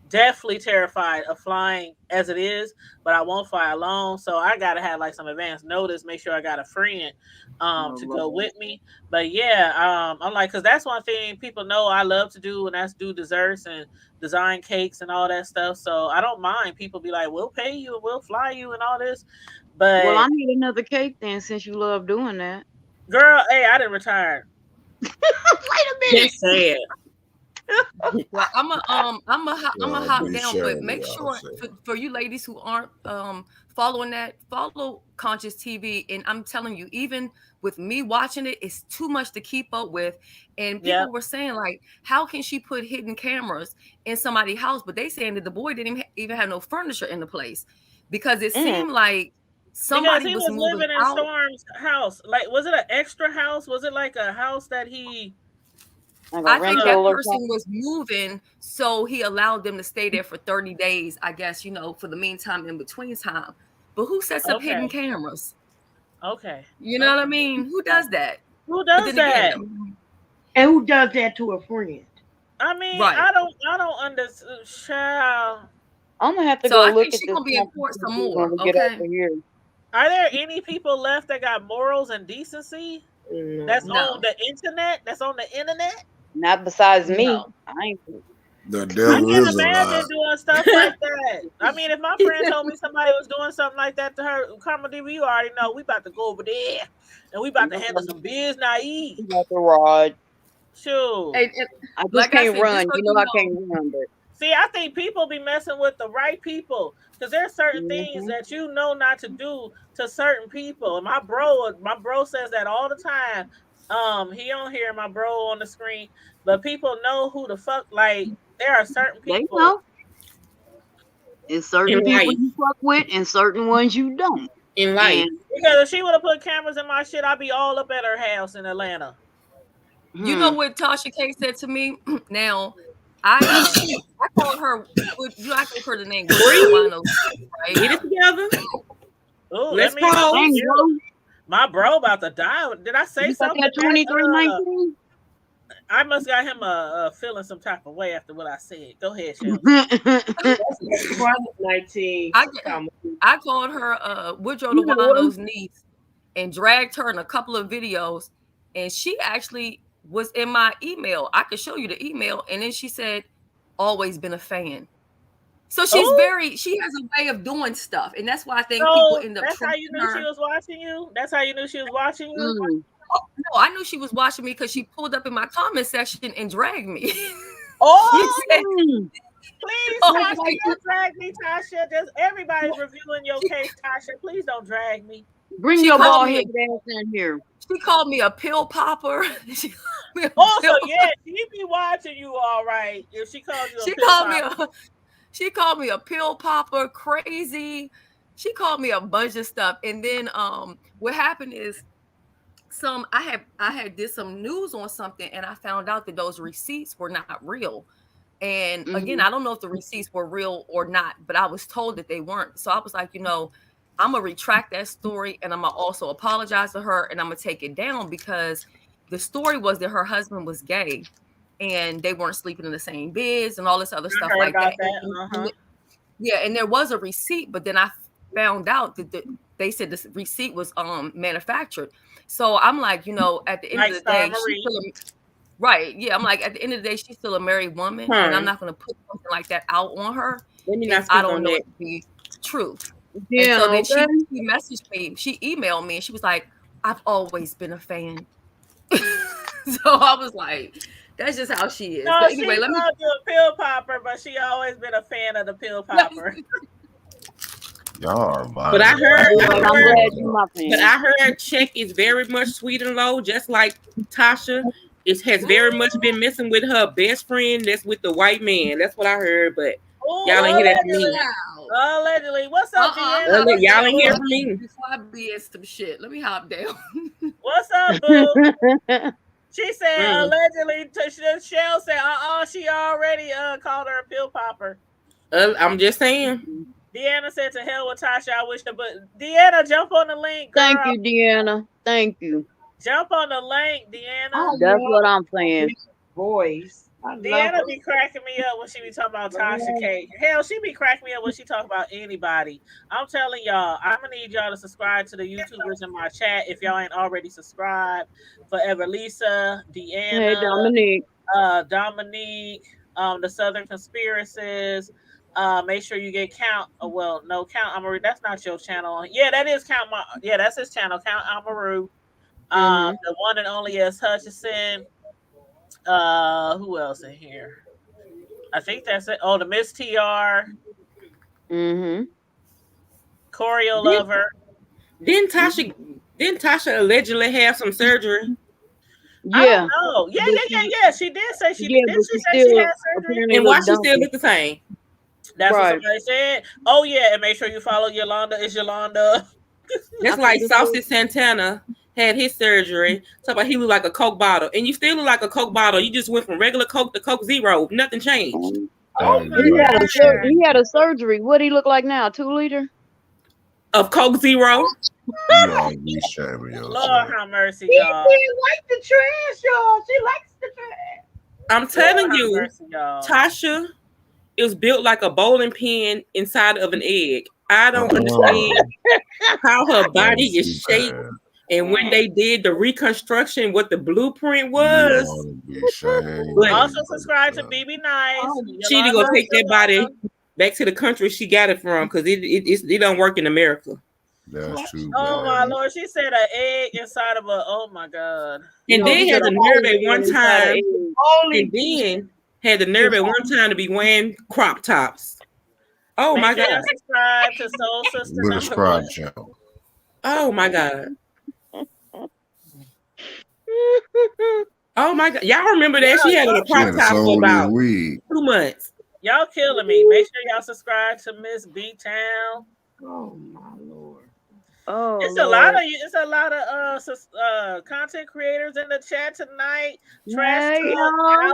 Speaker 2: definitely terrified of flying as it is, but I won't fly alone. So I gotta have like some advance notice, make sure I got a friend
Speaker 3: Oh,
Speaker 2: to go
Speaker 3: Lord.
Speaker 2: with me. But yeah, I'm like, cause that's one thing people know I love to do, and that's do desserts and design cakes and all that stuff. So I don't mind. People be like, we'll pay you and we'll fly you and all this.
Speaker 3: Well, I
Speaker 2: But
Speaker 3: need another cake then, since you love doing that.
Speaker 2: girl, hey, I didn't retire.
Speaker 3: Wait a minute.
Speaker 4: That's sad.
Speaker 1: Well, I'm a hop
Speaker 6: Be
Speaker 1: down, but
Speaker 6: sharing
Speaker 1: make
Speaker 6: it
Speaker 1: sure
Speaker 6: also.
Speaker 1: for you ladies who aren't following that, follow Conscious TV. And I'm telling you, even with me watching it, it's too much to keep up with. And
Speaker 2: Yeah.
Speaker 1: people were saying like, how can she put hidden cameras in somebody's house? But they saying that the boy didn't even have no furniture in the place because it seemed like
Speaker 2: Because
Speaker 1: somebody
Speaker 2: he
Speaker 1: was
Speaker 2: was
Speaker 1: moving
Speaker 2: living in
Speaker 1: out.
Speaker 2: Storm's house. Like, was it an extra house? Was it like a house that he?
Speaker 3: Like a
Speaker 1: I think
Speaker 3: rental
Speaker 1: that
Speaker 3: or
Speaker 1: person
Speaker 3: something.
Speaker 1: was moving, so he allowed them to stay there for 30 days, I guess, for the meantime, in between time. But who sets up hidden
Speaker 2: Okay.
Speaker 1: cameras?
Speaker 2: Okay.
Speaker 1: You know what I mean? Who does that?
Speaker 2: Who
Speaker 1: But
Speaker 2: does
Speaker 1: then again,
Speaker 2: that?
Speaker 5: And who does that to a friend?
Speaker 2: I mean,
Speaker 1: right.
Speaker 2: I don't understand. Child.
Speaker 3: I'm gonna have to
Speaker 1: So
Speaker 3: go
Speaker 1: I
Speaker 3: look
Speaker 1: think
Speaker 3: at
Speaker 1: she's
Speaker 3: this
Speaker 1: gonna be in court some
Speaker 3: when
Speaker 1: more.
Speaker 3: we get
Speaker 1: Okay.
Speaker 3: over here.
Speaker 2: Are there any people left that got morals and decency? That's
Speaker 1: No.
Speaker 2: on the internet. That's on the internet.
Speaker 3: Not besides me.
Speaker 1: No.
Speaker 3: I ain't.
Speaker 6: The
Speaker 2: I
Speaker 6: devil
Speaker 2: can't
Speaker 6: is alive.
Speaker 2: imagine doing stuff like that. I mean, if my friend told me somebody was doing something like that to her, Karma DV, you already know we about to go over there and we about to handle some biz naive.
Speaker 3: Like a rod.
Speaker 2: Sure.
Speaker 1: And
Speaker 3: I just
Speaker 1: like I
Speaker 3: can't
Speaker 1: said, just
Speaker 3: run.
Speaker 1: so
Speaker 3: You
Speaker 1: you
Speaker 3: know I
Speaker 1: know,
Speaker 3: can't run, but
Speaker 2: See, I think people be messing with the right people because there's certain things
Speaker 3: mhm.
Speaker 2: that you know not to do to certain people. And my bro says that all the time. He on here, my bro on the screen, but people know who the fuck. Like there are certain
Speaker 3: They
Speaker 2: people.
Speaker 3: know. There's certain
Speaker 4: In
Speaker 3: people
Speaker 4: life.
Speaker 3: you fuck with and certain ones you don't.
Speaker 4: In life.
Speaker 3: And
Speaker 2: Because if she would have put cameras in my shit, I'd be all up at her house in Atlanta.
Speaker 1: you know what Tasha K said to me? Now, I call her. I gave her the name Wano, right?
Speaker 4: Get it together.
Speaker 2: Oh,
Speaker 4: Let's pause.
Speaker 2: My bro about to die. Did I say something?
Speaker 3: 2319.
Speaker 2: I must got him feeling some type of way after what I said. Go ahead, Shelly.
Speaker 1: I called her Woodrow Lawano's niece and dragged her in a couple of videos, and she actually was in my email. I could show you the email, and then she said, "Always been a fan." So she has a way of doing stuff, and that's why I think people end up.
Speaker 2: That's how you knew she was watching you. That's how you knew she was watching you.
Speaker 1: No, I knew she was watching me because she pulled up in my comment section and dragged me.
Speaker 2: Oh, please, Tasha, don't drag me, Tasha. Everybody's reviewing your case, Tasha. Please don't drag me.
Speaker 3: Bring your bald head ass in here.
Speaker 1: She called me a pill popper.
Speaker 2: She be watching you all right. If she called you a pill popper.
Speaker 1: She called me a pill popper, crazy. She called me a bunch of stuff. And then what happened is I had did some news on something, and I found out that those receipts were not real. And again, I don't know if the receipts were real or not, but I was told that they weren't. So I was like, I'm gonna retract that story, and I'm gonna also apologize to her, and I'm gonna take it down, because the story was that her husband was gay and they weren't sleeping in the same beds and all this other stuff like that. Yeah, and there was a receipt, but then I found out that they said this receipt was manufactured. So I'm like, at the end of the day, right? Yeah, I'm like, at the end of the day, she's still a married woman, and I'm not going to put something like that out on her. I don't know it to be true. Yeah. And so then she messaged me. She emailed me, and she was like, "I've always been a fan." So I was like, that's just how she is.
Speaker 2: No, but anyway, let me do a pill popper, but she always been a fan of the pill popper.
Speaker 6: Y'all are violent.
Speaker 4: But I heard Check is very much sweet and low, just like Tasha. It has very much been messing with her best friend that's with the white man. That's what I heard, but y'all ain't hear that from me.
Speaker 2: Allegedly. What's up, Deanna?
Speaker 4: Y'all ain't hear from me.
Speaker 1: Before I be in some shit, let me hop down.
Speaker 2: What's up, boo? She said allegedly. Shell said, she already called her a pill popper.
Speaker 4: I'm just saying.
Speaker 2: Deanna said, "To hell with Tasha. I wish her." But Deanna, jump on the link. Girl.
Speaker 3: Thank you, Deanna. Thank you.
Speaker 2: Jump on the link, Deanna.
Speaker 3: That's what I'm saying.
Speaker 5: Boys.
Speaker 2: Deanna be cracking me up when she be talking about Tasha K. Hell, she be cracking me up when she talk about anybody. I'm telling y'all, I'm gonna need y'all to subscribe to the YouTubers in my chat if y'all ain't already subscribed. Forever Lisa, Deanna,
Speaker 3: hey,
Speaker 2: Dominique, the Southern Conspiracies. Make sure you get Count. No, Count Amaru. That's not your channel. Yeah, that is Count. Yeah, that's his channel, Count Amaru. The one and only S. Hutchison. Who else in here? I think that's it. Oh, the Miss TR. Choreo Lover.
Speaker 4: Didn't Tasha allegedly have some surgery?
Speaker 3: Yeah.
Speaker 2: Oh, yeah. She did say she did. Did she say she had surgery?
Speaker 4: And why she still look the same?
Speaker 2: That's what somebody said. Oh yeah, and make sure you follow Yolanda. It's Yolanda.
Speaker 4: That's like Saucy Santana had his surgery. Talk about he looked like a Coke bottle, and you still look like a Coke bottle. You just went from regular Coke to Coke Zero. Nothing changed.
Speaker 3: He had a surgery. What do he look like now? 2 liter
Speaker 4: of Coke Zero.
Speaker 2: Lord have mercy, y'all.
Speaker 5: She like the trash, y'all. She likes the trash.
Speaker 4: I'm telling you, Tasha is built like a bowling pin inside of an egg. I don't understand how her body is shaped. And when they did the reconstruction, what the blueprint was.
Speaker 2: Also subscribe to BB Nice.
Speaker 4: She gonna take that body back to the country she got it from, because it don't work in America.
Speaker 6: That's true.
Speaker 2: Oh my Lord, she said an egg inside of a. Oh my God.
Speaker 4: And then had the nerve at one time. And then had the nerve at one time to be wearing crop tops. Oh my God.
Speaker 2: Subscribe to Soul Sister.
Speaker 6: With a scribe channel.
Speaker 4: Oh my God. Oh my God. Y'all remember that? She had a crop top for about 2 months.
Speaker 2: Y'all killing me. Make sure y'all subscribe to Miss B Town.
Speaker 5: Oh my Lord.
Speaker 3: Oh,
Speaker 2: it's
Speaker 3: Lord.
Speaker 2: a lot of content creators in the chat tonight.
Speaker 3: Hey, y'all.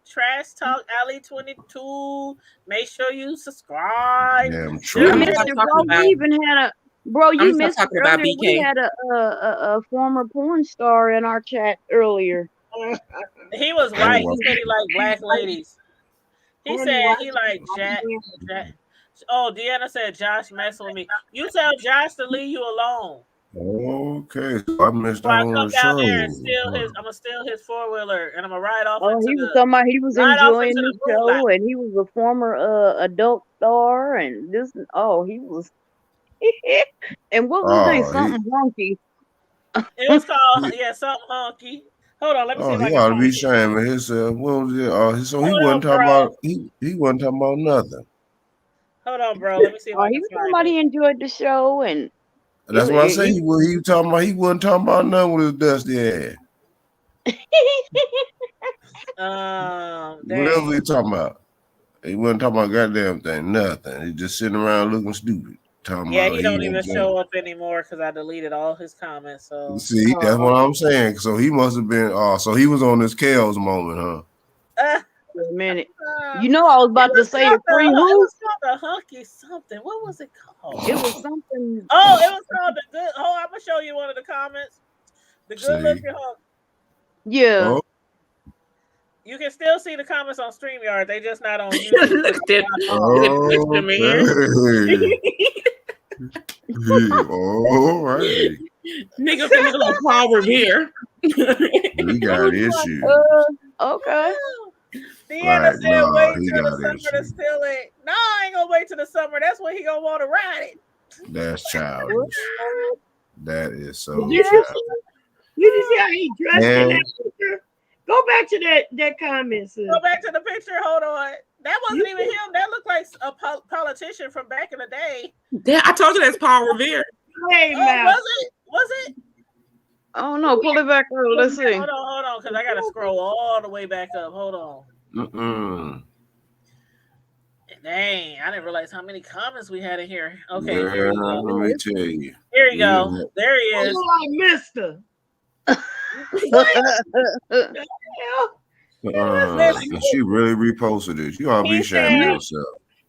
Speaker 2: Trash Talk Alley 22. Make sure you subscribe.
Speaker 6: Damn
Speaker 3: You
Speaker 6: true.
Speaker 3: missed it, bro. We even had a bro.
Speaker 4: I'm
Speaker 3: You
Speaker 4: gonna
Speaker 3: missed
Speaker 4: stop
Speaker 3: it
Speaker 4: talking about
Speaker 3: earlier. We
Speaker 4: BK.
Speaker 3: had a former porn star in our chat earlier.
Speaker 2: He was right. He said he liked black ladies. He said he liked Jack. Oh, Deanna said Josh messing with me. You tell Josh to leave you alone.
Speaker 6: Okay, so I missed
Speaker 2: So I
Speaker 6: out on
Speaker 2: come
Speaker 6: the
Speaker 2: down
Speaker 6: show.
Speaker 2: there and steal his. I'm gonna steal his 4-wheeler and I'm gonna ride off
Speaker 3: Oh,
Speaker 2: into
Speaker 3: he was
Speaker 2: the
Speaker 3: talking about he was
Speaker 2: ride off
Speaker 3: enjoying
Speaker 2: into
Speaker 3: the
Speaker 2: the
Speaker 3: show,
Speaker 2: moonlight.
Speaker 3: and he was a former adult star, and this. Oh, he was. And what was his name? Something wonky.
Speaker 2: It was called something honky. Hold on, let me see if I
Speaker 6: He
Speaker 2: can
Speaker 6: ought to
Speaker 2: find
Speaker 6: be
Speaker 2: it.
Speaker 6: ashamed of himself. What was it? So he
Speaker 2: Hold
Speaker 6: wasn't
Speaker 2: on,
Speaker 6: talking
Speaker 2: bro.
Speaker 6: about he wasn't talking about nothing.
Speaker 2: Hold on, bro. Let me see if I
Speaker 3: He
Speaker 2: can
Speaker 3: was talking
Speaker 2: find
Speaker 3: about
Speaker 2: it.
Speaker 3: he enjoyed the show, and
Speaker 6: That's what I say. He talking about. He wasn't talking about nothing with his dusty ass. Whatever he talking about, he wasn't talking about goddamn thing. Nothing. He just sitting around looking stupid. Talking about
Speaker 2: he don't even show up anymore because I deleted all his comments. So
Speaker 6: see, that's what I'm saying. So he must have been. So he was on this Kels moment, huh?
Speaker 3: Wait a minute. You know, I was about to say the free who?
Speaker 2: It was called the hunky something. What was it called?
Speaker 3: It was something.
Speaker 2: Oh, it was called the good. Oh, I'm gonna show you one of the comments. The good looking hunk.
Speaker 3: Yeah.
Speaker 6: Oh.
Speaker 2: You can still see the comments on StreamYard. They just not on YouTube.
Speaker 4: Look at that.
Speaker 6: All right.
Speaker 4: Nigga finna look like Paul Revere.
Speaker 6: He got issues.
Speaker 3: Okay.
Speaker 2: Deanna said, wait till the summer to steal it. No, I ain't gonna wait till the summer. That's when he gonna want to ride it.
Speaker 6: That's childish. That is so
Speaker 5: You
Speaker 6: childish.
Speaker 5: see how he dressed in that picture? Go back to that comment, sis.
Speaker 2: Go back to the picture. Hold on. That wasn't even him. That looked like a politician from back in the day.
Speaker 4: Yeah, I told you that's Paul Revere.
Speaker 5: Hey,
Speaker 2: was it?
Speaker 3: Oh no, pull it back up. Let's see.
Speaker 2: Hold on, because I gotta scroll all the way back up. Hold on. Dang, I didn't realize how many comments we had in here. Okay, here we go.
Speaker 6: Let me tell you.
Speaker 2: Here you go. There he is.
Speaker 5: Like Mister.
Speaker 6: She really reposted it. You ought to be ashamed of yourself.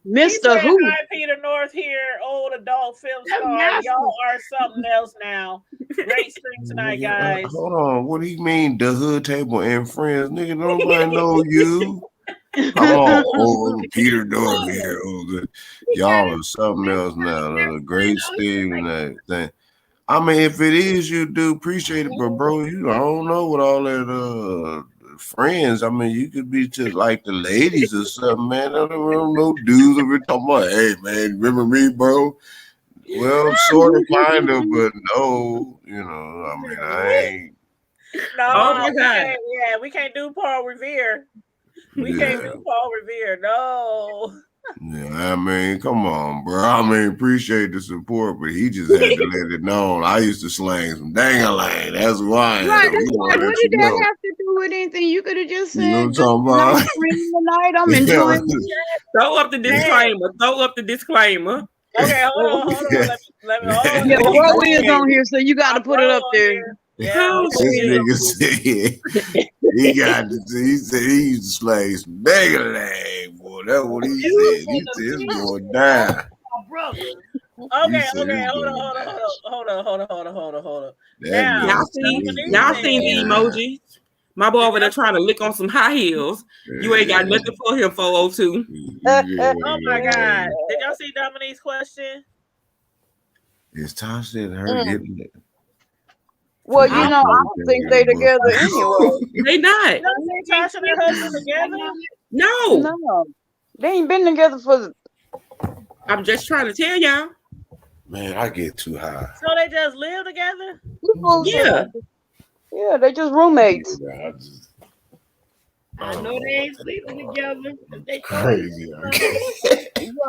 Speaker 3: Mr. Who?
Speaker 2: Hi, Peter North here, old adult film star. Y'all are something else now. Great stream tonight, guys.
Speaker 6: Hold on. What do you mean, the hood table and friends? Nigga, nobody know you. Come on, old Peter North here. Y'all are something else now. That's a great stream and everything. I mean, if it is, you do appreciate it, but bro, I don't know what all that friends. I mean, you could be just like the ladies or something, man. I don't know dudes over talking about, hey man, remember me, bro? Well, sort of, kind of, but no, I mean, I ain't.
Speaker 2: No,
Speaker 4: oh my God.
Speaker 2: We can't do Paul Revere. We can't do Paul Revere. No.
Speaker 6: Yeah, I mean, come on, bro. I mean, appreciate the support, but he just had to let it known. I used to slang some dang-a-lang. That's why.
Speaker 3: Right, what did that have to do with anything? You could have just said,
Speaker 6: you know what I'm talking about?
Speaker 3: tonight. I'm enjoying it.
Speaker 4: Throw up the disclaimer.
Speaker 2: Okay, hold on. Let me
Speaker 3: yeah, Bro is on here, so you got to put it up there.
Speaker 2: Yeah,
Speaker 6: this nigga said he said he used to slay some dang-a-lang, boy. That's what he said. He said it's going down.
Speaker 5: Brother.
Speaker 2: Okay, hold on. Now,
Speaker 4: y'all seen the emojis? My boy over there trying to lick on some high heels. You ain't got nothing for him, 402.
Speaker 2: Oh my God. Did y'all see Dominique's question?
Speaker 6: Is Tasha and her getting it?
Speaker 3: Well, I don't think they together anyway.
Speaker 4: They not.
Speaker 2: You don't think Tasha and her husband together?
Speaker 4: No.
Speaker 3: They ain't been together for.
Speaker 4: I'm just trying to tell y'all.
Speaker 6: Man, I get too high.
Speaker 2: So they just live together?
Speaker 4: Yeah.
Speaker 3: Yeah, they just roommates.
Speaker 5: I know they ain't sleeping together. They
Speaker 6: crazy.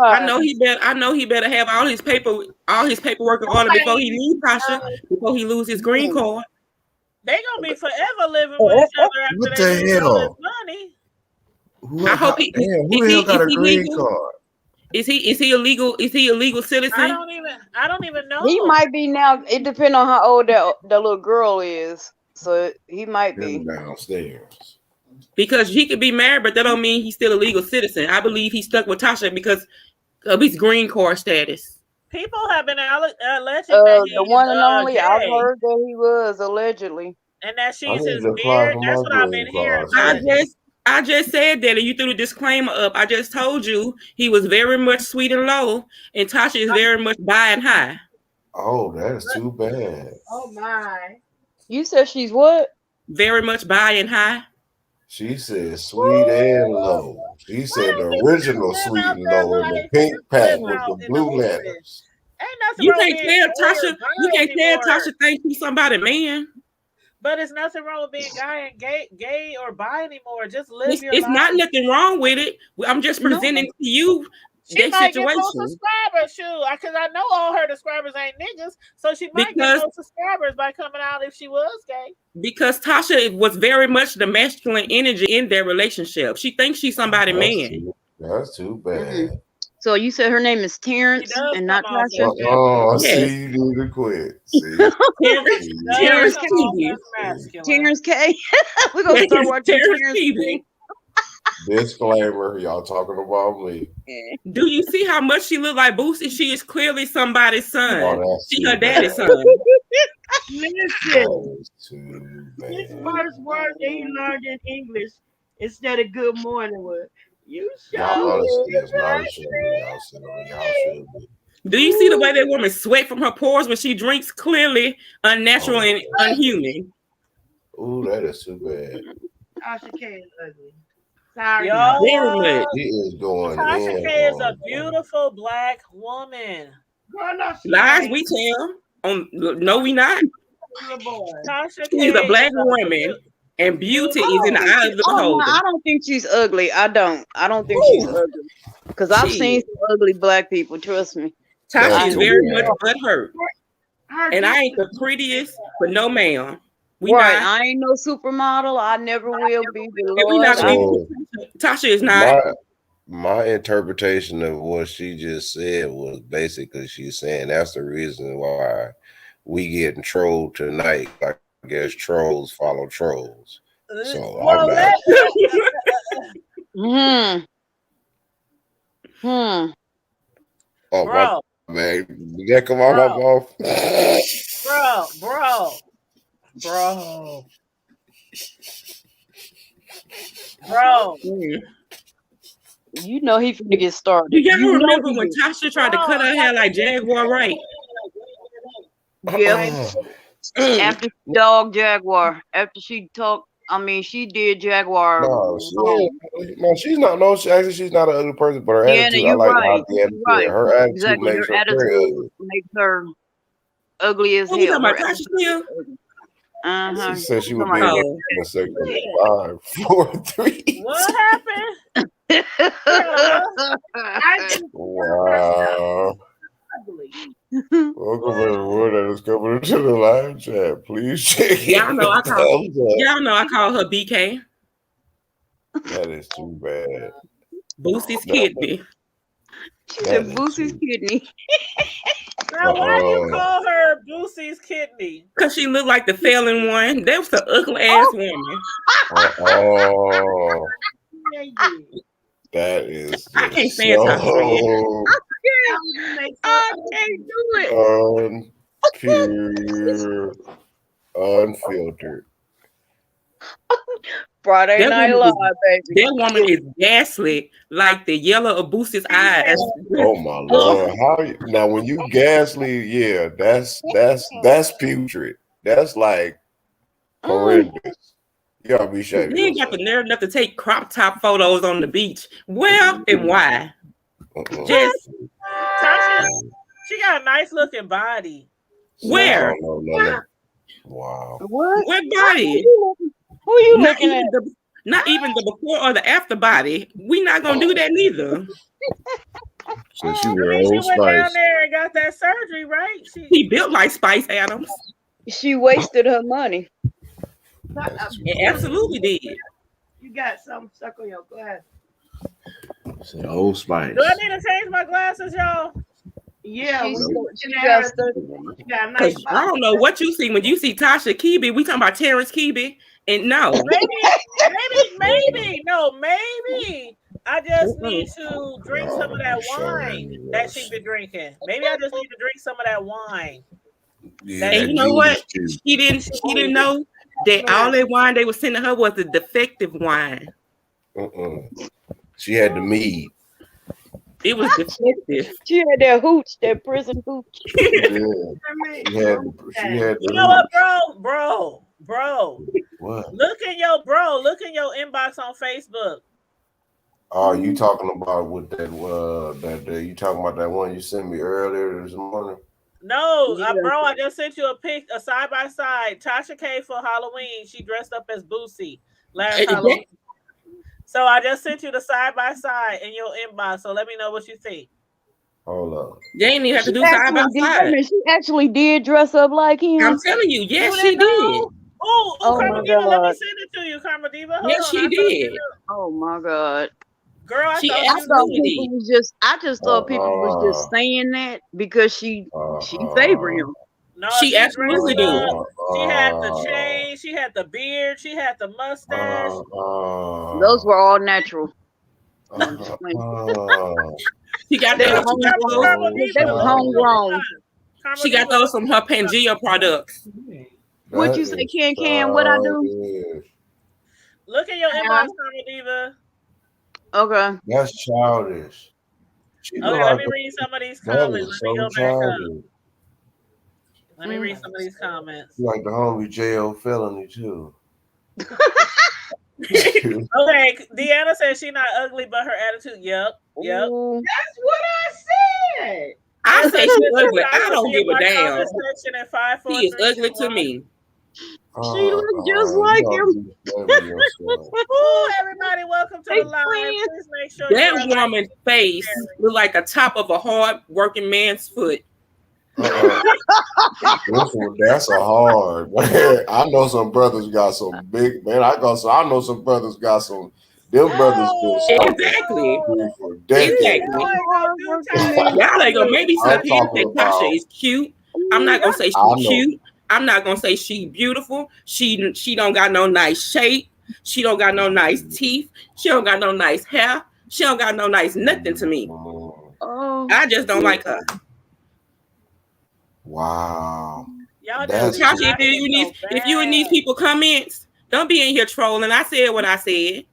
Speaker 4: I know he better have all his paperwork in order before he leaves Tasha, before he loses his green card.
Speaker 2: They gonna be forever living with each other after
Speaker 6: what
Speaker 2: they
Speaker 6: the
Speaker 2: lose all
Speaker 6: hell?
Speaker 2: this money.
Speaker 4: I hope
Speaker 6: who the hell got a green card?
Speaker 4: Is he illegal? Is he a legal citizen?
Speaker 2: I don't even know.
Speaker 3: He might be now. It depends on how old that little girl is. So he might be
Speaker 6: downstairs.
Speaker 4: Because he could be married, but that don't mean he's still a legal citizen. I believe he's stuck with Tasha because of his green card status.
Speaker 2: People have been alleging that he's
Speaker 3: the one and only.
Speaker 2: gay.
Speaker 3: I've heard that he was allegedly,
Speaker 2: and that she's his
Speaker 6: need to apply
Speaker 2: beard.
Speaker 6: for
Speaker 2: That's
Speaker 6: my
Speaker 2: what I've
Speaker 6: green
Speaker 2: been hearing.
Speaker 6: card.
Speaker 4: I just said that, and you threw the disclaimer up. I just told you he was very much sweet and low, and Tasha is very much bi and high.
Speaker 6: Oh, that is too bad.
Speaker 5: Oh my!
Speaker 3: You said she's what?
Speaker 4: Very much bi and high.
Speaker 6: She said sweet and low. She said the original sweet and low in the pink pack with the blue letters.
Speaker 4: You can't tell Tasha. You can't tell Tasha thinks she's somebody man.
Speaker 2: But it's nothing wrong with being gay or bi anymore. Just live your
Speaker 4: life. It's not nothing wrong with it. I'm just presenting to you that
Speaker 2: might
Speaker 4: situation.
Speaker 2: Get more subscribers, because I know all her subscribers ain't niggas, so she might get more subscribers by coming out if she was gay.
Speaker 4: Because Tasha was very much the masculine energy in their relationship. She thinks she's somebody man.
Speaker 6: That's too bad.
Speaker 3: So you said her name is Terrence and not Tasha?
Speaker 6: Oh, see, you need to quit. See?
Speaker 4: Terrence
Speaker 3: K. Terrence K. We're going to start watching Terrence K.
Speaker 6: Disclaimer, y'all talking about me.
Speaker 4: Do you see how much she look like Boosie? She is clearly somebody's son. She her daddy's son.
Speaker 5: Listen, this first word that he learned in English instead of good morning was you
Speaker 6: should.
Speaker 4: Do you see the way that woman sweat from her pores when she drinks? Clearly unnatural and unhuman.
Speaker 6: Ooh, that is too bad.
Speaker 5: Tasha K is ugly. Sorry,
Speaker 6: he is going
Speaker 2: Tasha K is a beautiful black woman.
Speaker 4: Lies we tell. No, we not.
Speaker 2: Tasha
Speaker 4: She's a black woman, and beauty is in the eye of the beholder.
Speaker 3: I don't think she's ugly. I don't think she's ugly. Because I've seen some ugly black people. Trust me.
Speaker 4: Tasha is very much butthurt, and I ain't the prettiest, but no, ma'am.
Speaker 3: I ain't no supermodel. I never will be.
Speaker 4: Tasha is not.
Speaker 6: My interpretation of what she just said was basically she's saying that's the reason why we getting trolled tonight. I guess trolls follow trolls. So I'm not. Oh, bro. Man, that come on my mouth.
Speaker 2: Bro.
Speaker 3: You know he finna get started.
Speaker 4: Do y'all remember when Tasha tried to cut her hair like Jaguar Wright?
Speaker 3: Yeah. After dog Jaguar. After she talked, she did Jaguar.
Speaker 6: No, she's not. No, actually, she's not an ugly person, but her attitude. I like how the attitude. Her attitude makes her very ugly.
Speaker 3: Makes her ugly as hell.
Speaker 6: She said she would be in a second 5, 4, 3.
Speaker 2: What happened?
Speaker 6: Wow. Welcome everyone that is coming into the live chat. Please check
Speaker 4: Y'all know I call her BK.
Speaker 6: That is too bad.
Speaker 4: Boosie's kidney.
Speaker 3: She said Boosie's kidney.
Speaker 2: Now, why do you call her Boosie's kidney?
Speaker 4: Because she looked like the failing one. That was the ugly ass woman.
Speaker 6: That is.
Speaker 4: I can't stand Tasha.
Speaker 3: I can't do it.
Speaker 6: Unpure, unfiltered.
Speaker 3: Friday Night Live, baby.
Speaker 4: That woman is gaslit like the yellow of Boosie's eyes.
Speaker 6: Oh my Lord! Now when you gaslit, yeah, that's putrid. That's like horrendous. You gotta be shaming.
Speaker 4: You ain't got the nerve enough to take crop top photos on the beach. Well, and why? Just
Speaker 2: Tasha, she got a nice looking body.
Speaker 4: Where?
Speaker 6: Wow.
Speaker 3: What
Speaker 4: body?
Speaker 3: Who are you looking at?
Speaker 4: Not even the before or the after body. We not gonna do that neither.
Speaker 6: So she
Speaker 2: went down there and got that surgery, right?
Speaker 4: She built like Spice Adams.
Speaker 3: She wasted her money.
Speaker 4: It absolutely did.
Speaker 5: You got something stuck on your glass.
Speaker 6: It's an Old Spice.
Speaker 2: Do I need to change my glasses, y'all?
Speaker 5: Yeah,
Speaker 3: She
Speaker 5: she
Speaker 3: got
Speaker 5: got a nice
Speaker 4: I don't know what you see when you see Tasha Kebe. We talking about Terrence Kebe, and no,
Speaker 2: maybe, no, maybe. I just need to drink some of that wine that she been drinking. Maybe I just need to drink some of that wine.
Speaker 6: Yeah,
Speaker 4: and you know what? She didn't know that all that wine they were sending her was a defective wine.
Speaker 6: She had the mead.
Speaker 4: It was defective.
Speaker 3: She had that hooch, that prison hooch.
Speaker 6: Yeah. She had
Speaker 2: You know what, bro?
Speaker 6: What?
Speaker 2: Look in your inbox on Facebook.
Speaker 6: Oh, you talking about with that you talking about that one you sent me earlier this morning?
Speaker 2: No, bro, I just sent you a side by side. Tasha K for Halloween. She dressed up as Boosie last Halloween. So I just sent you the side by side in your inbox. So let me know what you think.
Speaker 6: Hold up.
Speaker 4: They didn't even have to do side by side.
Speaker 3: She actually did dress up like him.
Speaker 4: I'm telling you, yes, she did.
Speaker 2: Oh, Karma Diva, let me send it to you, Karma Diva.
Speaker 4: Yes, she did.
Speaker 3: Oh my God.
Speaker 2: Girl, I
Speaker 3: just thought people was just saying that because she favored him.
Speaker 2: No,
Speaker 4: she absolutely did.
Speaker 2: She had the chain, she had the beard, she had the mustache.
Speaker 3: Those were all natural.
Speaker 4: She got
Speaker 3: homegrown.
Speaker 4: She got those from her Pangea products.
Speaker 3: What you say, Can? What I do?
Speaker 2: Look at your inbox, Karma Diva.
Speaker 3: Okay.
Speaker 6: That's childish.
Speaker 2: Okay, let me read some of these comments. Let me go back up. Let me read some of these comments.
Speaker 6: You like the homie J.O. Felony too.
Speaker 2: Okay, Deanna says she's not ugly, but her attitude. Yep.
Speaker 5: That's what I said.
Speaker 4: I say she's ugly. I don't give a damn.
Speaker 2: She
Speaker 4: is ugly to me.
Speaker 3: She looks just like him.
Speaker 2: Oh, everybody, welcome to the live. Please make sure
Speaker 4: that woman's face look like the top of a hard working man's foot.
Speaker 6: That's a hard man. I know some brothers got some big man. I know some brothers got some. Them brothers
Speaker 4: exactly.
Speaker 6: For decades.
Speaker 4: Y'all ain't gonna maybe sit here and say Tasha is cute. I'm not gonna say she's cute. I'm not gonna say she's beautiful. She don't got no nice shape. She don't got no nice teeth. She don't got no nice hair. She don't got no nice nothing to me. I just don't like her.
Speaker 6: Wow.
Speaker 4: Tasha, if you in these people comments, don't be in here trolling. I said what I said.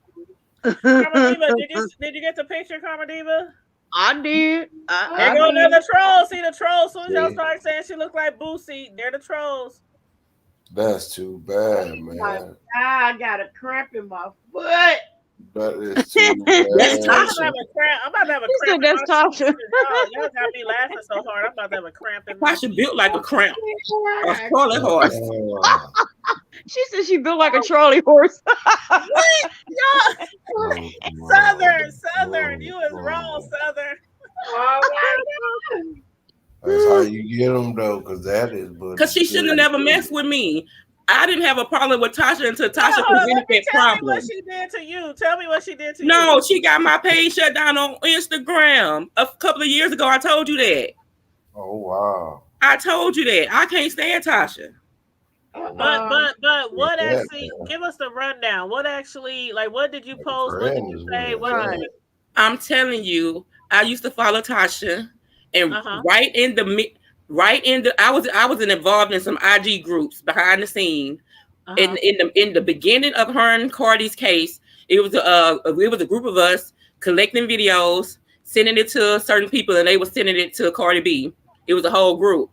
Speaker 2: Karma Diva, did you get the picture, Karma Diva?
Speaker 3: I did.
Speaker 2: There go another troll. See the trolls. As soon as y'all start saying she look like Boosie, they're the trolls.
Speaker 6: That's too bad, man.
Speaker 5: I got a cramp in my foot.
Speaker 6: That is too bad.
Speaker 2: I'm about to have a cramp.
Speaker 3: That's Tasha.
Speaker 2: Y'all got me laughing so hard. I'm about to have a cramp in my
Speaker 4: Tasha built like a cramp. A trolley horse.
Speaker 3: She said she built like a trolley horse.
Speaker 2: What? Southern. You is wrong, Southern.
Speaker 5: Oh my God.
Speaker 6: That's how you get them though, because
Speaker 4: she shouldn't have never messed with me. I didn't have a problem with Tasha until Tasha presented that problem.
Speaker 2: Tell me what she did to you. Tell me what she did to you.
Speaker 4: No, she got my page shut down on Instagram a couple of years ago. I told you that.
Speaker 6: Oh wow.
Speaker 4: I told you that. I can't stand Tasha.
Speaker 2: But what actually? Give us the rundown. What actually? Like, what did you post? What did you say?
Speaker 4: I'm telling you, I used to follow Tasha, and right in the I was involved in some IG groups behind the scene. In the beginning of her and Cardi's case, it was a group of us collecting videos, sending it to certain people, and they were sending it to Cardi B. It was a whole group.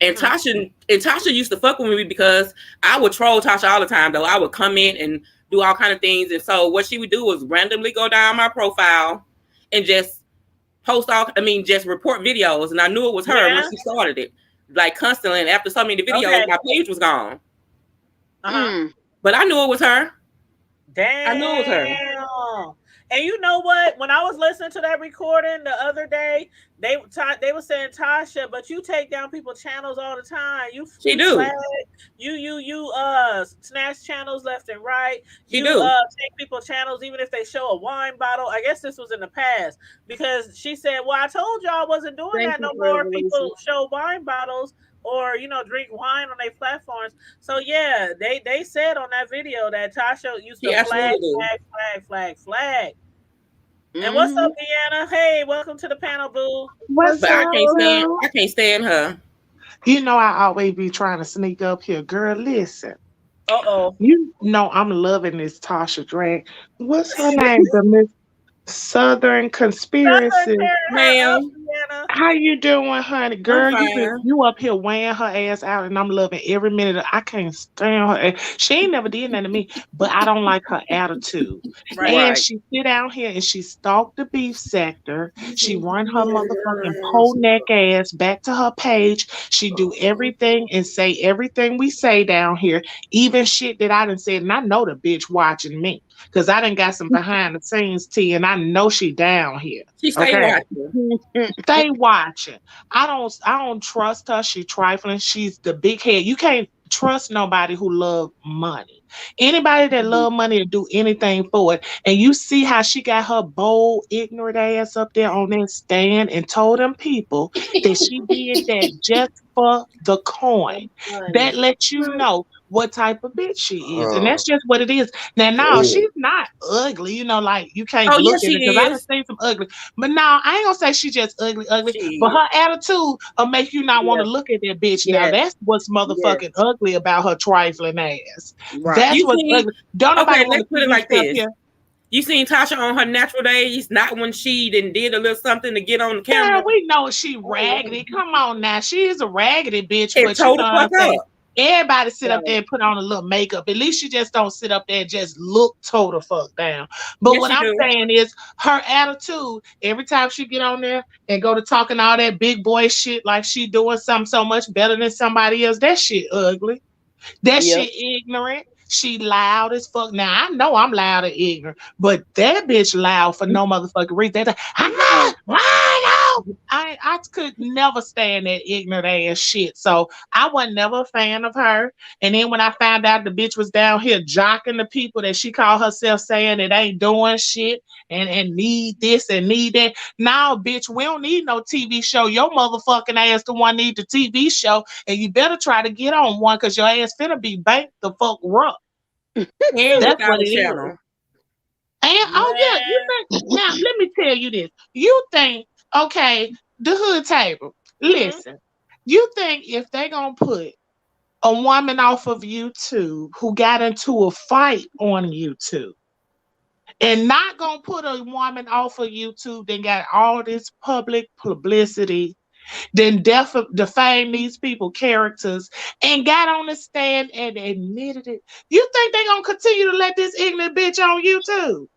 Speaker 4: And Tasha used to fuck with me because I would troll Tasha all the time, though. I would come in and do all kind of things. And so what she would do was randomly go down my profile and just just report videos. And I knew it was her when she started it, like constantly. And after so many videos, my page was gone. But I knew it was her.
Speaker 2: Damn.
Speaker 4: I knew it was her.
Speaker 2: And you know what? When I was listening to that recording the other day, they were saying, Tasha, but you take down people's channels all the time. You flag, you snatch channels left and right. You take people's channels even if they show a wine bottle. I guess this was in the past because she said, well, I told y'all I wasn't doing that no more. People show wine bottles or drink wine on their platforms. So yeah, they said on that video that Tasha used to flag. And what's up, Deanna? Hey, welcome to the panel, boo.
Speaker 7: What's up,
Speaker 4: I can't stand her.
Speaker 7: You know I always be trying to sneak up here. Girl, listen.
Speaker 2: Uh-oh.
Speaker 7: You know I'm loving this Tasha drag. What's her name? The Miss Southern Conspiracy.
Speaker 2: Ma'am.
Speaker 7: How you doing, honey? Girl, you up here weighing her ass out, and I'm loving every minute. I can't stand her. She ain't never did nothing to me, but I don't like her attitude. And she sit down here and she stalked the beef sector. She run her motherfucking pole neck ass back to her page. She do everything and say everything we say down here, even shit that I done said. And I know the bitch watching me. Because I done got some behind the scenes tea, and I know she down here.
Speaker 4: She stay watching.
Speaker 7: Stay watching. I don't trust her. She trifling. She's the big head. You can't trust nobody who love money. Anybody that love money will do anything for it. And you see how she got her bold, ignorant ass up there on that stand and told them people that she did that just for the coin. That lets you know what type of bitch she is. And that's just what it is. Now, she's not ugly, like you can't look at it because I done seen some ugly. But now I ain't gonna say she just ugly, but her attitude will make you not want to look at that bitch. Now that's what's motherfucking ugly about her trifling ass. That's what's ugly. Don't nobody want to put it like this. Here.
Speaker 4: You seen Tasha on her natural days, not when she did a little something to get on the camera.
Speaker 7: Yeah, we know she raggedy. Come on now, she is a raggedy bitch, but you know what I'm saying. Everybody sit up there and put on a little makeup. At least you just don't sit up there and just look total fuck down. But what I'm saying is her attitude, every time she get on there and go to talking all that big boy shit like she doing something so much better than somebody else, that shit ugly. That shit ignorant. She loud as fuck. Now, I know I'm loud and ignorant, but that bitch loud for no motherfucking reason. I could never stand that ignorant ass shit. So I was never a fan of her. And then when I found out the bitch was down here jocking the people that she called herself saying it ain't doing shit and need this and need that. Now, bitch, we don't need no TV show. Your motherfucking ass the one need the TV show. And you better try to get on one because your ass finna be banked the fuck rough. That's what it is. And you think now let me tell you this. You think, okay, the hood table. Listen, you think if they gonna put a woman off of YouTube who got into a fight on YouTube and not gonna put a woman off of YouTube that got all this public publicity, then defame these people characters and got on the stand and admitted it. You think they gonna continue to let this ignorant bitch on YouTube?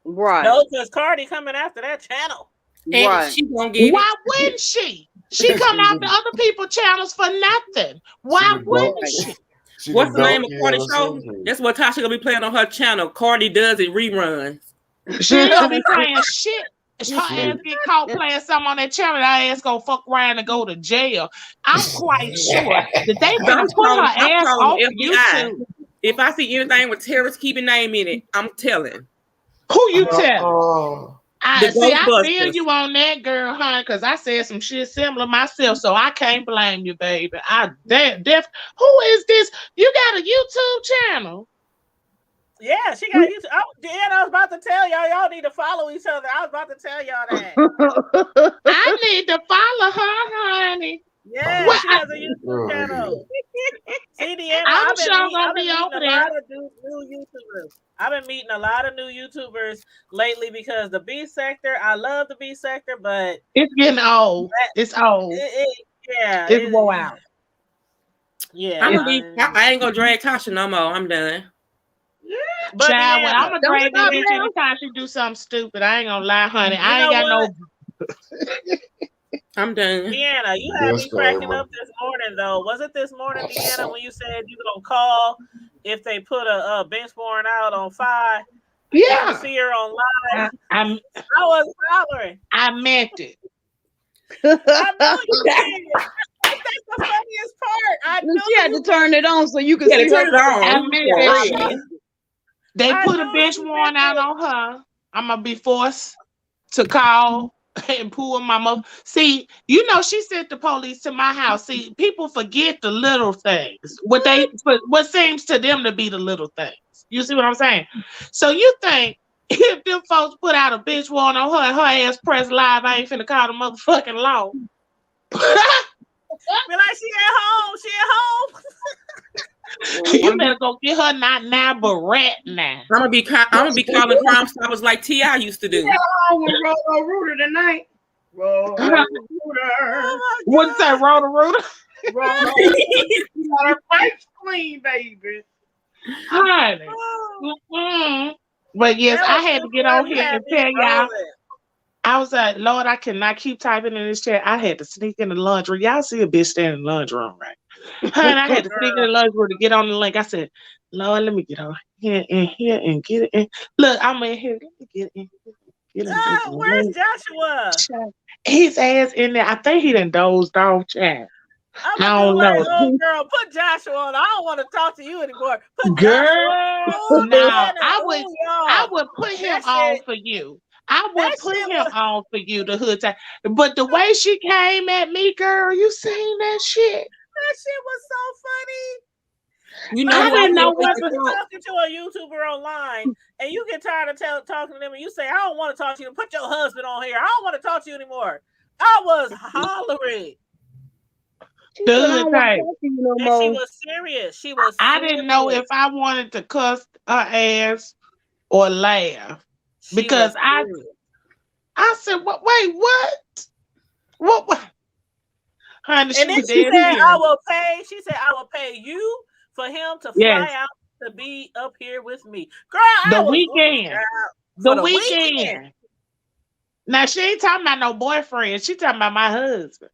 Speaker 2: Right. No, because Cardi coming after that channel.
Speaker 7: And she gonna get Why wouldn't she? She come after other people's channels for nothing. Why wouldn't she?
Speaker 4: What's the name of Cardi show? That's what Tasha gonna be playing on her channel. Cardi does it reruns.
Speaker 7: She ain't gonna be playing shit. Her ass get caught playing something on that channel, her ass gonna fuck around and go to jail. I'm quite sure that they gonna put her ass off YouTube.
Speaker 4: If I see anything with terrorist keeping name in it, I'm telling.
Speaker 7: Who you telling? I feel you on that, girl, honey, because I said some shit similar myself, so I can't blame you, baby. Who is this? You got a YouTube channel?
Speaker 2: Yeah, she got YouTube. I was about to tell y'all need to follow each other. I was about to tell y'all that.
Speaker 7: I need to follow her, honey.
Speaker 2: Yeah, she has a YouTube channel. See, Deanna, I've been meeting a lot of new YouTubers. I've been meeting a lot of new YouTubers lately because the B sector, I love the B sector, but
Speaker 7: it's getting old. It's old. It's wore out.
Speaker 2: Yeah.
Speaker 4: I ain't gonna drag Tasha no more. I'm done.
Speaker 7: But child, when I'm gonna drag that bitch anytime she do something stupid, I ain't gonna lie, honey. I ain't got no.
Speaker 4: I'm done.
Speaker 2: Deanna, you had me cracking up this morning, though. Was it this morning, Deanna, when you said you were gonna call if they put a bench warrant out on 5?
Speaker 5: Yeah.
Speaker 2: You can see her on live. I was hollering.
Speaker 7: I meant it.
Speaker 2: I know you did. That's the funniest part. I know
Speaker 3: she had to turn it on so you could see
Speaker 4: turn it on.
Speaker 7: I meant that shit. They
Speaker 2: I
Speaker 7: put a bench warrant out on her. I'm gonna be forced to call and pull my mother. See, you know, she sent the police to my house. See, people forget the little things. What seems to them to be the little things. You see what I'm saying? So you think if them folks put out a bench warrant on her and her ass press live, I ain't finna call the motherfucking law.
Speaker 2: Be like, she at home. She at home.
Speaker 7: You better go get her not now, but right now.
Speaker 4: I'm gonna be calling Crime Stoppers like T.I. used to do.
Speaker 5: Yeah, with Roto Rooter tonight. Roto Rooter.
Speaker 7: What's that, Roto Rooter?
Speaker 5: Roto. You got her face clean, baby.
Speaker 7: Honey. But yes, I had to get on here and tell y'all. I was like, Lord, I cannot keep typing in this chat. I had to sneak in the laundry. Y'all see a bitch standing in the laundry room, right? Honey, I had to sneak in the laundry room to get on the link. I said, Lord, let me get on here and get it in. Look, I'm in here. Let me get in. Get in.
Speaker 2: Where's Joshua?
Speaker 7: His ass in there. I think he done dozed off, chat.
Speaker 2: I don't know. Oh, girl, put Joshua on. I don't want to talk to you anymore. Put Joshua.
Speaker 7: No, I would put him on for you. I would put him on for you, the hood time. But the way she came at me, girl, you seen that shit?
Speaker 2: That shit was so funny.
Speaker 4: You know,
Speaker 7: I didn't know what
Speaker 2: to talking to a YouTuber online, and you get tired of talking to them, and you say, "I don't want to talk to you. Put your husband on here. I don't want to talk to you anymore." I was hollering.
Speaker 7: The hood time.
Speaker 2: And she was serious. She was.
Speaker 7: I didn't know if I wanted to cuss her ass or laugh. Because I said, "What? Wait, what? What? Honey,
Speaker 2: and then she said, "I will pay." She said, "I will pay you for him to fly out to be up here with me, girl."
Speaker 7: The weekend. Now she ain't talking about no boyfriend. She talking about my husband.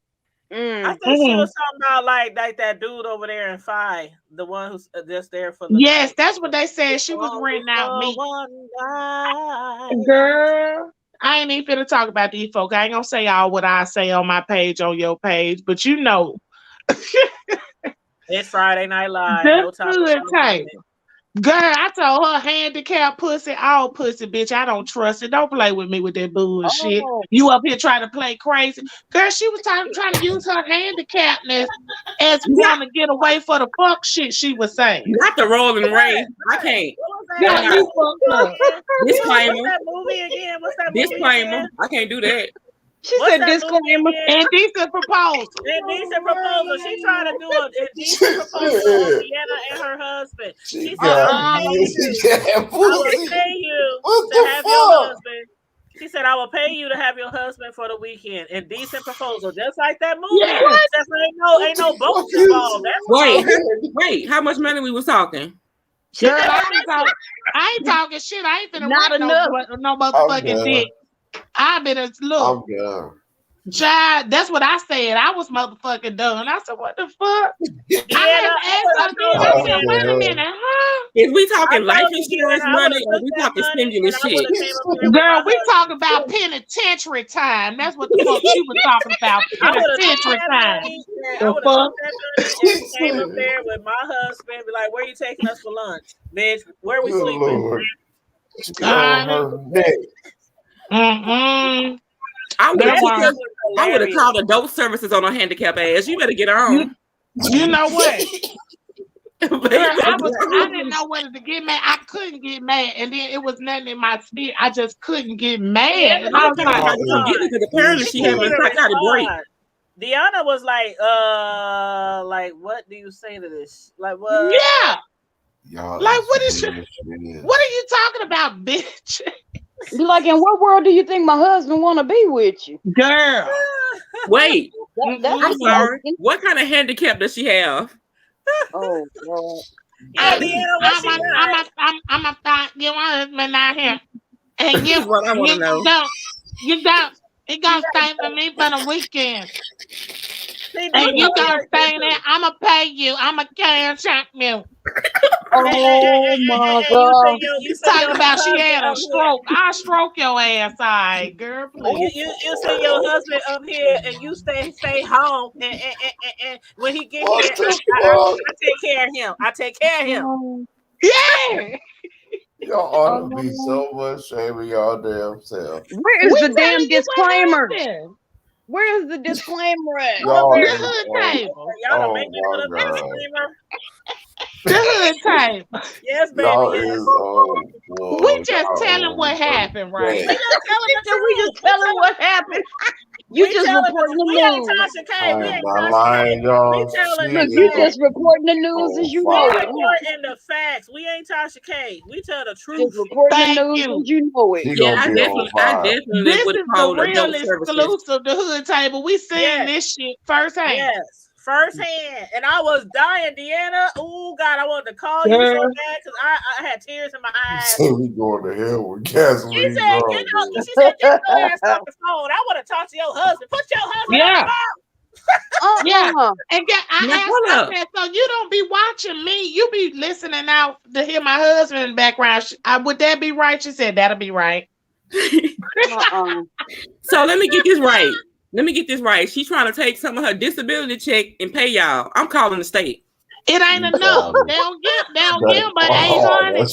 Speaker 2: I think she was talking about like that dude over there in Phi, the one who's just there for the
Speaker 7: night. That's what they said. She was renting out me. Girl, I ain't even finna talk about these folk. I ain't gonna say all what I say on my page, on your page, but you know.
Speaker 2: It's Friday Night Live. No time.
Speaker 7: Girl, I told her handicap pussy, all pussy, bitch. I don't trust it. Don't play with me with that bullshit. You up here trying to play crazy. Girl, she was trying to use her handicapness as trying to get away for the fuck shit she was saying.
Speaker 4: Not the Rolling Ray. I can't. Disclaimer.
Speaker 2: What's that movie again?
Speaker 4: Disclaimer. I can't do that.
Speaker 3: She said disclaimer.
Speaker 7: Indecent proposal.
Speaker 2: Indecent proposal. She trying to do an indecent proposal on Sienna and her husband. She said, I will pay you to have your husband. She said, I will pay you to have your husband for the weekend. Indecent proposal. Just like that movie. Except ain't no boats involved.
Speaker 4: Wait. How much money we was talking?
Speaker 7: Girl, I ain't talking shit. I ain't finna not enough. No motherfucking dick. I've been look. Child, that's what I said. I was motherfucking done. I said, what the fuck? I said, wait a minute, huh?
Speaker 4: Is we talking life insurance money or we talking stimulus shit?
Speaker 7: Girl, we talking about penitentiary time. That's what the fuck she was talking about. Penitentiary time.
Speaker 2: I would have came up there with my husband, be like, where you taking us for lunch? Bitch, where we sleeping?
Speaker 4: I would have called adult services on her handicap ass. You better get on.
Speaker 7: You know what? I didn't know whether to get mad. I couldn't get mad, and then it was nothing in my spirit. I just couldn't get mad. And I was like,
Speaker 4: because apparently she had a psychotic break.
Speaker 2: Deanna was like, what do you say to this? Like, what?
Speaker 7: Yeah. Like, what is what are you talking about, bitch?
Speaker 3: Like, in what world do you think my husband want to be with you?
Speaker 7: Girl.
Speaker 4: Wait. I'm sorry. What kind of handicap does she have?
Speaker 3: Oh, God.
Speaker 7: I'm a thought your husband out here. And you
Speaker 4: what I want to know.
Speaker 7: You don't. He gonna stay for me for the weekend. And you gonna stay there. I'ma pay you. I'ma cash out you.
Speaker 3: Oh my
Speaker 2: You
Speaker 3: God.
Speaker 2: say your
Speaker 7: Talking about she
Speaker 2: husband
Speaker 7: had a
Speaker 2: up here.
Speaker 7: stroke. I'll stroke your ass, all right, girl, please.
Speaker 2: You send your husband up here and you stay home and when he get
Speaker 6: What
Speaker 2: here,
Speaker 6: the
Speaker 2: I
Speaker 6: fuck?
Speaker 2: take care of him. I take care of him.
Speaker 3: Oh,
Speaker 7: Yeah.
Speaker 6: Y'all ought to be so much shame of y'all damn self.
Speaker 3: where is
Speaker 7: We
Speaker 3: the
Speaker 7: telling
Speaker 3: damn
Speaker 7: you what
Speaker 3: disclaimer?
Speaker 7: happened.
Speaker 3: Where is the disclaimer at?
Speaker 6: Y'all
Speaker 7: The
Speaker 6: is
Speaker 7: hood table.
Speaker 2: Y'all don't make
Speaker 6: oh
Speaker 2: me put
Speaker 6: my
Speaker 2: up
Speaker 6: God.
Speaker 2: disclaimer.
Speaker 7: The hood table.
Speaker 2: Yes, baby,
Speaker 6: Y'all
Speaker 2: yes.
Speaker 6: is
Speaker 7: We just telling what happened, right?
Speaker 2: We just telling the
Speaker 3: So we just
Speaker 2: truth.
Speaker 3: telling what happened. You
Speaker 2: We
Speaker 3: just
Speaker 2: telling
Speaker 3: reporting the
Speaker 2: we ain't
Speaker 3: news.
Speaker 2: Tasha K. We
Speaker 6: I'm
Speaker 2: ain't
Speaker 6: not
Speaker 2: Tasha K.
Speaker 6: lying, y'all.
Speaker 2: We telling
Speaker 3: Look,
Speaker 2: the
Speaker 3: you
Speaker 2: facts.
Speaker 3: just reporting the news as you
Speaker 2: We
Speaker 3: know it. Huh?
Speaker 2: reporting the facts. We ain't Tasha K. We tell the truth.
Speaker 3: Just reporting the
Speaker 7: Thank
Speaker 3: news
Speaker 7: you.
Speaker 3: as you know it.
Speaker 6: He
Speaker 4: Yeah,
Speaker 6: gonna
Speaker 4: I
Speaker 6: be on fire.
Speaker 4: definitely
Speaker 7: This
Speaker 4: would
Speaker 7: is the
Speaker 4: call
Speaker 7: real
Speaker 4: adult services.
Speaker 7: exclusive, the hood table. We seeing
Speaker 2: Yes.
Speaker 7: this shit firsthand.
Speaker 2: Yes, firsthand. And I was dying, Deanna. Oh God, I wanted to call you so bad because I had tears in my eyes.
Speaker 6: So we going to hell with
Speaker 2: She
Speaker 6: gasoline.
Speaker 2: said, get your ass off the phone. I want to talk to your husband. Put your husband on the phone.
Speaker 7: Yeah. And I
Speaker 4: hold
Speaker 7: asked,
Speaker 4: up.
Speaker 7: I said, so you don't be watching me. You be listening out to hear my husband in the background. Would that be right? She said, that'll be right.
Speaker 4: So let me get this right. She's trying to take some of her disability check and pay y'all. I'm calling the state.
Speaker 7: It ain't enough. They don't give but $800.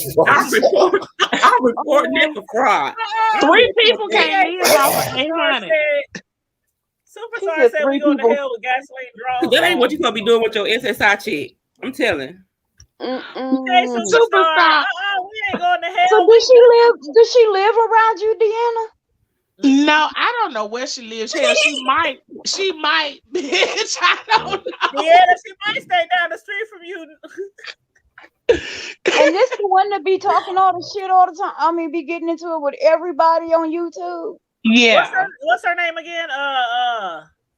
Speaker 4: I'll report them for fraud.
Speaker 7: 3 people can't live off of $800.
Speaker 2: Superstar said we going to hell with gasoline draws.
Speaker 4: That ain't what you're gonna be doing with your SSI check. I'm telling.
Speaker 2: Okay, Superstar. We ain't going to hell.
Speaker 3: So does she live around you, Deanna?
Speaker 7: No, I don't know where she lives. Hell, she might, bitch. I don't know.
Speaker 2: Deanna, she might stay down the street from you.
Speaker 3: And this the one that be talking all the shit all the time. I mean, be getting into it with everybody on YouTube.
Speaker 7: Yeah.
Speaker 2: What's her name again?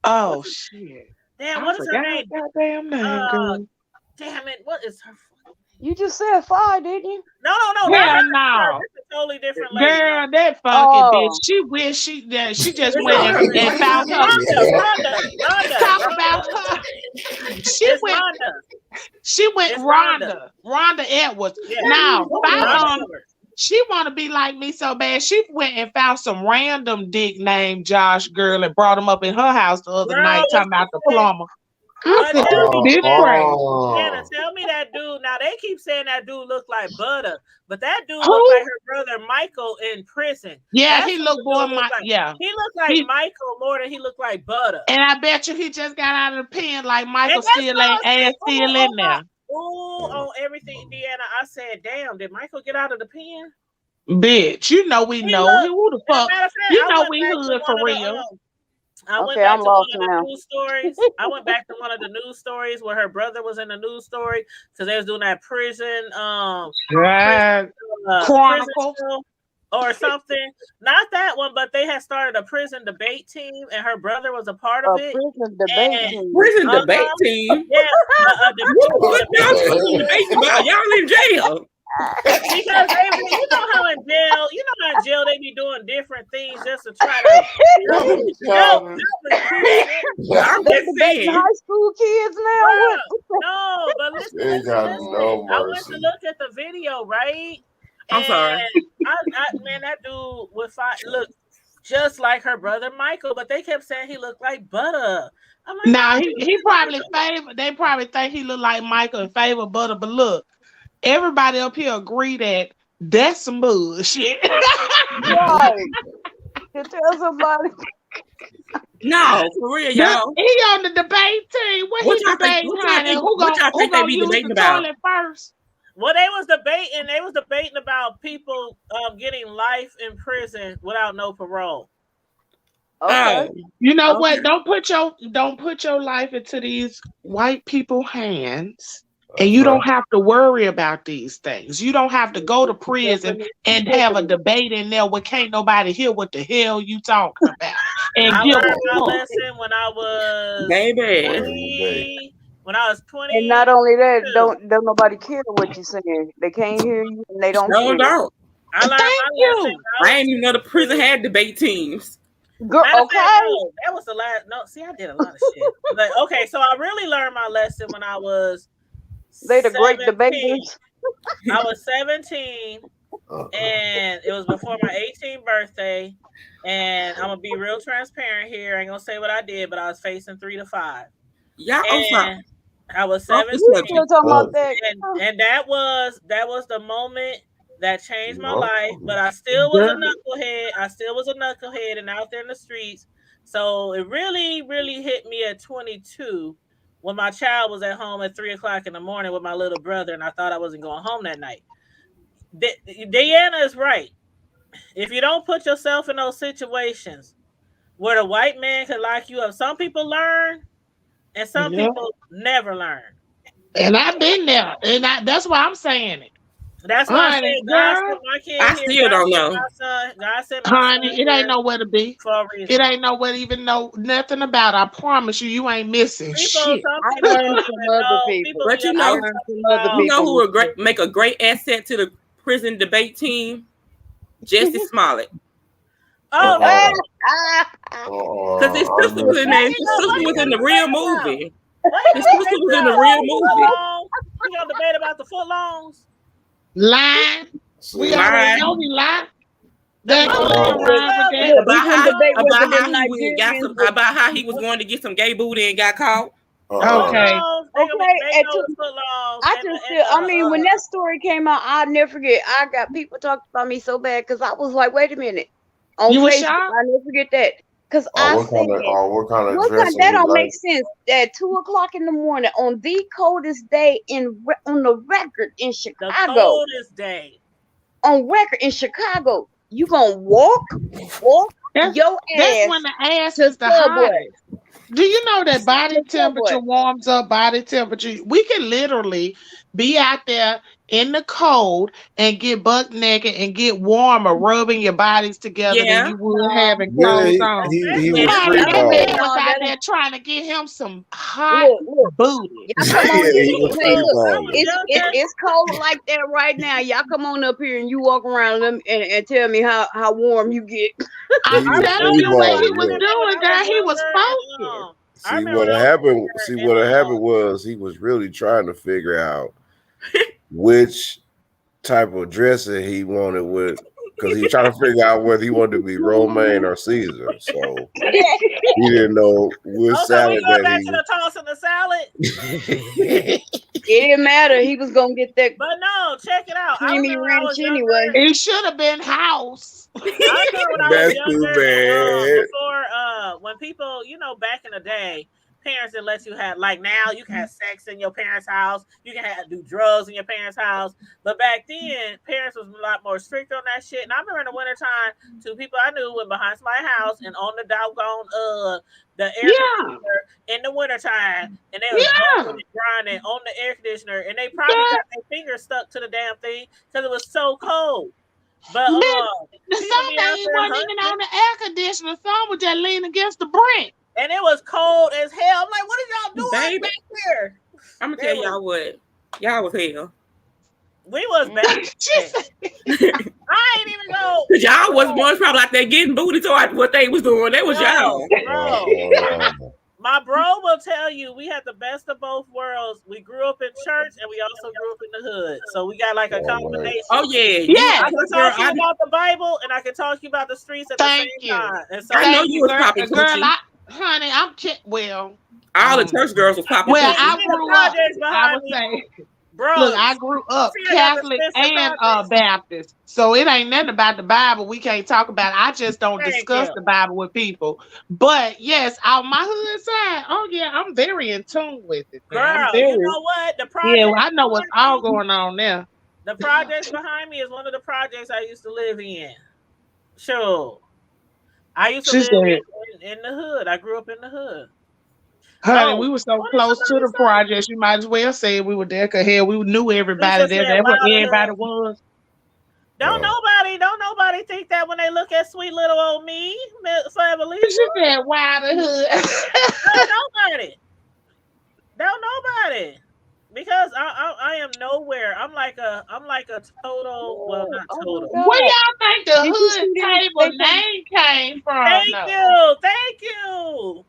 Speaker 7: Oh shit.
Speaker 2: Damn, what is her name?
Speaker 7: Goddamn name, girl.
Speaker 2: Damn it, what is her?
Speaker 3: You just said 5, didn't you?
Speaker 2: No.
Speaker 7: Hell no.
Speaker 2: It's a totally different lady.
Speaker 7: Girl, that fucking bitch. She wish she just went and found her.
Speaker 2: Rhonda.
Speaker 7: Talk about her. She went Rhonda Edwards. Yeah. Now, she want to be like me so bad. She went and found some random dick named Josh girl and brought him up in her house the other night talking about the plumber. I said, this crazy.
Speaker 2: Tell me that dude. Now they keep saying that dude look like Butter, but that dude look like her brother Michael in prison.
Speaker 7: Yeah, he looked more like
Speaker 2: he looked like Michael more than he looked like Butter.
Speaker 7: And I bet you he just got out of the pen like Michael still in there.
Speaker 2: On everything, Deanna. I said, damn, did Michael get out of the pen?
Speaker 7: Bitch, you know we know. Who the fuck? You know we hood for real.
Speaker 2: I went back to one of the news stories. I went back to one of the news stories where her brother was in the news story because they was doing that prison
Speaker 7: Chronicles
Speaker 2: or something. Not that one, but they had started a prison debate team, and her brother was a part of it.
Speaker 3: Prison debate team.
Speaker 4: Prison debate team.
Speaker 2: Yeah.
Speaker 4: What y'all debate about? Y'all in jail.
Speaker 2: Because you know how in jail they be doing different things just to try to
Speaker 3: I'm debating high school kids now.
Speaker 2: No, but listen. I went to look at the video, right?
Speaker 4: I'm sorry.
Speaker 2: Man, that dude look just like her brother Michael, but they kept saying he looked like Butter. I'm like,
Speaker 7: nah, he probably favor. They probably think he looked like Michael and favor Butter, but look. Everybody up here agree that that's some bullshit.
Speaker 3: Right. To tell somebody.
Speaker 4: No, for real, y'all.
Speaker 7: He on the debate team. What he debating, honey? Who gonna use the toilet first?
Speaker 2: Well, they was debating about people getting life in prison without no parole.
Speaker 3: Okay.
Speaker 7: You know what? Don't put your life into these white people's hands. And you don't have to worry about these things. You don't have to go to prison and have a debate in there where can't nobody hear what the hell you talking about. And
Speaker 2: I learned my lesson when I was 20. When I was 20.
Speaker 3: And not only that, don't nobody care what you're saying. They can't hear you and they don't care.
Speaker 2: I learned my lesson.
Speaker 4: I ain't even know the prison had debate teams.
Speaker 3: Girl, okay.
Speaker 2: That was the last. No, see, I did a lot of shit. But okay, so I really learned my lesson when I was.
Speaker 3: They the great debaters.
Speaker 2: I was 17, and it was before my 18th birthday. And I'm gonna be real transparent here. I ain't gonna say what I did, but I was facing 3 to 5.
Speaker 4: Yeah, I'm sorry.
Speaker 2: And I was
Speaker 4: Off the
Speaker 2: 17,
Speaker 3: You still
Speaker 4: subject.
Speaker 3: talking about that?
Speaker 2: and that was the moment that changed my life. But I still was a
Speaker 7: Girl.
Speaker 2: knucklehead. I still was a knucklehead and out there in the streets. So it really, really hit me at 22 when my child was at home at 3 o'clock in the morning with my little brother, and I thought I wasn't going home that night. Deanna is right. If you don't put yourself in those situations where the white man can lock you up, some people learn and some
Speaker 7: Yeah.
Speaker 2: people never learn.
Speaker 7: And I've been there. And that's why I'm saying it.
Speaker 2: That's why I
Speaker 7: Honey,
Speaker 2: said God
Speaker 7: girl.
Speaker 2: sent my kid
Speaker 4: I
Speaker 2: here.
Speaker 4: still
Speaker 2: God
Speaker 4: don't
Speaker 2: sent
Speaker 4: know.
Speaker 2: my son. God sent my son
Speaker 7: Honey, it
Speaker 2: here
Speaker 7: ain't nowhere to be.
Speaker 2: for a
Speaker 7: It
Speaker 2: reason.
Speaker 7: ain't nowhere to even know nothing about. I promise you, you ain't missing shit.
Speaker 2: Some
Speaker 3: I
Speaker 2: people
Speaker 3: learned
Speaker 2: don't
Speaker 3: from
Speaker 2: even
Speaker 3: other
Speaker 2: know.
Speaker 3: people.
Speaker 2: People
Speaker 4: But
Speaker 2: be up
Speaker 3: I
Speaker 2: here
Speaker 3: learned from
Speaker 2: talking
Speaker 3: other
Speaker 2: about.
Speaker 4: you know who
Speaker 3: people.
Speaker 4: would make a great asset to the prison debate team? Jesse Smollett.
Speaker 2: Oh no!
Speaker 4: Because his sister was in there. His sister was in the real movie.
Speaker 2: What he
Speaker 4: His
Speaker 2: gonna
Speaker 4: sister
Speaker 2: debate
Speaker 4: was in the
Speaker 2: about?
Speaker 4: real movie.
Speaker 2: He gonna debate about the footlongs?
Speaker 7: Lying. We already know he lied. They ain't gonna let him
Speaker 3: Look,
Speaker 7: ride with that.
Speaker 3: look, he gonna debate with
Speaker 4: About
Speaker 3: them
Speaker 4: how he went and got
Speaker 3: Nigerians.
Speaker 4: some about how he was going to get some gay booty and got caught.
Speaker 7: Okay.
Speaker 2: They gonna be
Speaker 3: Okay,
Speaker 2: debating over the footlongs.
Speaker 3: I just still, I mean, when that story came out, I'll never forget. I got people talking about me so bad because I was like, wait a minute. On
Speaker 7: You was
Speaker 3: Facebook,
Speaker 7: shocked?
Speaker 3: I never forget that. Because I
Speaker 6: what
Speaker 3: said,
Speaker 6: kind of
Speaker 3: what kind,
Speaker 6: dressing
Speaker 3: that
Speaker 6: he
Speaker 3: don't
Speaker 6: like?
Speaker 3: make sense. At 2 o'clock in the morning on the coldest day on the record in
Speaker 2: The
Speaker 3: Chicago.
Speaker 2: coldest day.
Speaker 3: On record in Chicago, you gonna walk
Speaker 7: That's
Speaker 3: your ass
Speaker 7: when the ass
Speaker 3: to
Speaker 7: is the
Speaker 3: Subway.
Speaker 7: hottest. Do you know that body
Speaker 3: To
Speaker 7: temperature
Speaker 3: Subway.
Speaker 7: warms up body temperature? We can literally be out there in the cold and get butt naked and get warmer, rubbing your bodies together than
Speaker 4: Yeah.
Speaker 7: you would
Speaker 3: No,
Speaker 7: having
Speaker 6: Yeah,
Speaker 7: clothes
Speaker 6: he
Speaker 7: on.
Speaker 6: he
Speaker 4: Yeah,
Speaker 6: was
Speaker 4: that's
Speaker 7: Honey,
Speaker 6: free
Speaker 4: what
Speaker 7: that
Speaker 6: balling.
Speaker 7: man was
Speaker 3: no,
Speaker 7: out
Speaker 3: that
Speaker 7: there
Speaker 3: ain't.
Speaker 7: trying to get him some hot
Speaker 3: Look.
Speaker 7: booty.
Speaker 3: Y'all come on
Speaker 6: Yeah,
Speaker 3: here.
Speaker 6: he was
Speaker 3: Hey,
Speaker 6: free
Speaker 3: look,
Speaker 2: I was
Speaker 6: balling.
Speaker 2: just
Speaker 3: it's cold like that right now. Y'all come on up here and you walk around them and tell me how warm you get.
Speaker 7: I'm
Speaker 6: He was
Speaker 7: telling
Speaker 6: free
Speaker 7: you what he
Speaker 6: balling.
Speaker 7: was
Speaker 6: Yeah.
Speaker 7: doing, girl. He was focused.
Speaker 2: I
Speaker 6: See
Speaker 2: remember when
Speaker 6: what
Speaker 2: I was
Speaker 6: happened.
Speaker 2: younger
Speaker 6: See
Speaker 2: and
Speaker 6: what happened was he was really trying to figure out which type of dressing he wanted with, because he was trying to figure out whether he wanted to be romaine or Caesar. So he didn't know which
Speaker 2: so we
Speaker 6: salad
Speaker 2: go
Speaker 6: that
Speaker 2: back to
Speaker 6: he.
Speaker 2: the toss and the salad.
Speaker 3: It didn't matter. He was gonna get that
Speaker 2: But no, check it out. I
Speaker 3: creamy
Speaker 2: remember when I
Speaker 3: ranch
Speaker 2: was
Speaker 3: anyway.
Speaker 2: younger.
Speaker 7: It should have been house.
Speaker 2: I remember when I was
Speaker 6: That's too
Speaker 2: younger,
Speaker 6: bad.
Speaker 2: before when people, back in the day, parents didn't let you have, like, now you can have sex in your parents' house, you can do drugs in your parents' house. But back then, parents was a lot more strict on that shit. And I remember in the wintertime, two people I knew went behind somebody's house and on the doggone the air
Speaker 7: Yeah,
Speaker 2: conditioner in the wintertime, and they was
Speaker 7: yeah,
Speaker 2: bumping and grinding on the air conditioner, and they probably
Speaker 7: yeah.
Speaker 2: got their fingers stuck to the damn thing because it was so cold. But
Speaker 7: Man,
Speaker 2: people
Speaker 7: some
Speaker 2: be out
Speaker 7: days
Speaker 2: there
Speaker 7: wasn't even
Speaker 2: hunting,
Speaker 7: on the air conditioner. Some was just leaning against the brick.
Speaker 2: and it was cold as hell. I'm like, what are y'all doing
Speaker 4: baby.
Speaker 2: back here?
Speaker 4: I'm gonna tell y'all what. Y'all was hell.
Speaker 2: We was bad.
Speaker 7: She said,
Speaker 2: I ain't even go.
Speaker 4: Cause y'all was ones probably like they getting booty towards what they was doing. That was y'all.
Speaker 2: Bro. My bro will tell you we had the best of both worlds. We grew up in church and we also grew up in the hood. So we got like a combination.
Speaker 4: Oh yeah, you
Speaker 7: yeah,
Speaker 2: I can talk to you about the Bible and I can talk to you about the streets at the
Speaker 7: thank
Speaker 2: same
Speaker 7: you.
Speaker 2: time. And so
Speaker 4: I know
Speaker 7: Thank
Speaker 4: you
Speaker 7: you,
Speaker 4: was
Speaker 7: girl.
Speaker 4: popping
Speaker 7: Girl,
Speaker 4: coochie.
Speaker 7: honey, I'm well.
Speaker 4: All the church girls was popping
Speaker 7: Well,
Speaker 4: coochie.
Speaker 7: I
Speaker 2: see the
Speaker 7: grew up.
Speaker 2: projects
Speaker 7: I
Speaker 2: behind
Speaker 7: would
Speaker 2: me.
Speaker 7: say,
Speaker 2: Bro,
Speaker 7: look, I grew up
Speaker 2: see, I got the
Speaker 7: Catholic
Speaker 2: Spencer
Speaker 7: and
Speaker 2: projects.
Speaker 7: Baptist, so it ain't nothing about the Bible we can't talk about. I just don't
Speaker 2: Thank
Speaker 7: discuss
Speaker 2: you.
Speaker 7: the Bible with people. But yes, on my hood side, oh yeah, I'm very in tune with it. Man. I'm
Speaker 2: Girl, you
Speaker 7: very
Speaker 2: know what? The
Speaker 7: yeah.
Speaker 2: project
Speaker 7: I know what's all going on there.
Speaker 2: The projects behind me is one of the projects I used to live in. Sure. I used to
Speaker 7: She
Speaker 2: live
Speaker 7: said,
Speaker 2: in the hood. I grew up in the hood.
Speaker 7: honey,
Speaker 2: Oh,
Speaker 7: we were so
Speaker 2: what did
Speaker 7: close to
Speaker 2: somebody
Speaker 7: the
Speaker 2: say?
Speaker 7: projects. You might as well say we were there. Cause hell, we knew everybody
Speaker 2: Lisa
Speaker 7: there.
Speaker 2: said,
Speaker 7: That's what
Speaker 2: "Wow, the
Speaker 7: everybody
Speaker 2: hood."
Speaker 7: was.
Speaker 2: Don't nobody think that when they look at sweet little old me, Forever Lisa.
Speaker 7: She said, "Wow, the hood."
Speaker 2: Don't nobody. Don't nobody. Because I am nowhere. I'm like a total. Well, not
Speaker 3: Oh my
Speaker 2: total.
Speaker 7: Where
Speaker 3: God.
Speaker 7: y'all think the
Speaker 3: Did you
Speaker 7: hood
Speaker 3: see them?
Speaker 7: table
Speaker 3: They said,
Speaker 7: name came from?
Speaker 2: Thank
Speaker 7: No.
Speaker 2: you. Thank you.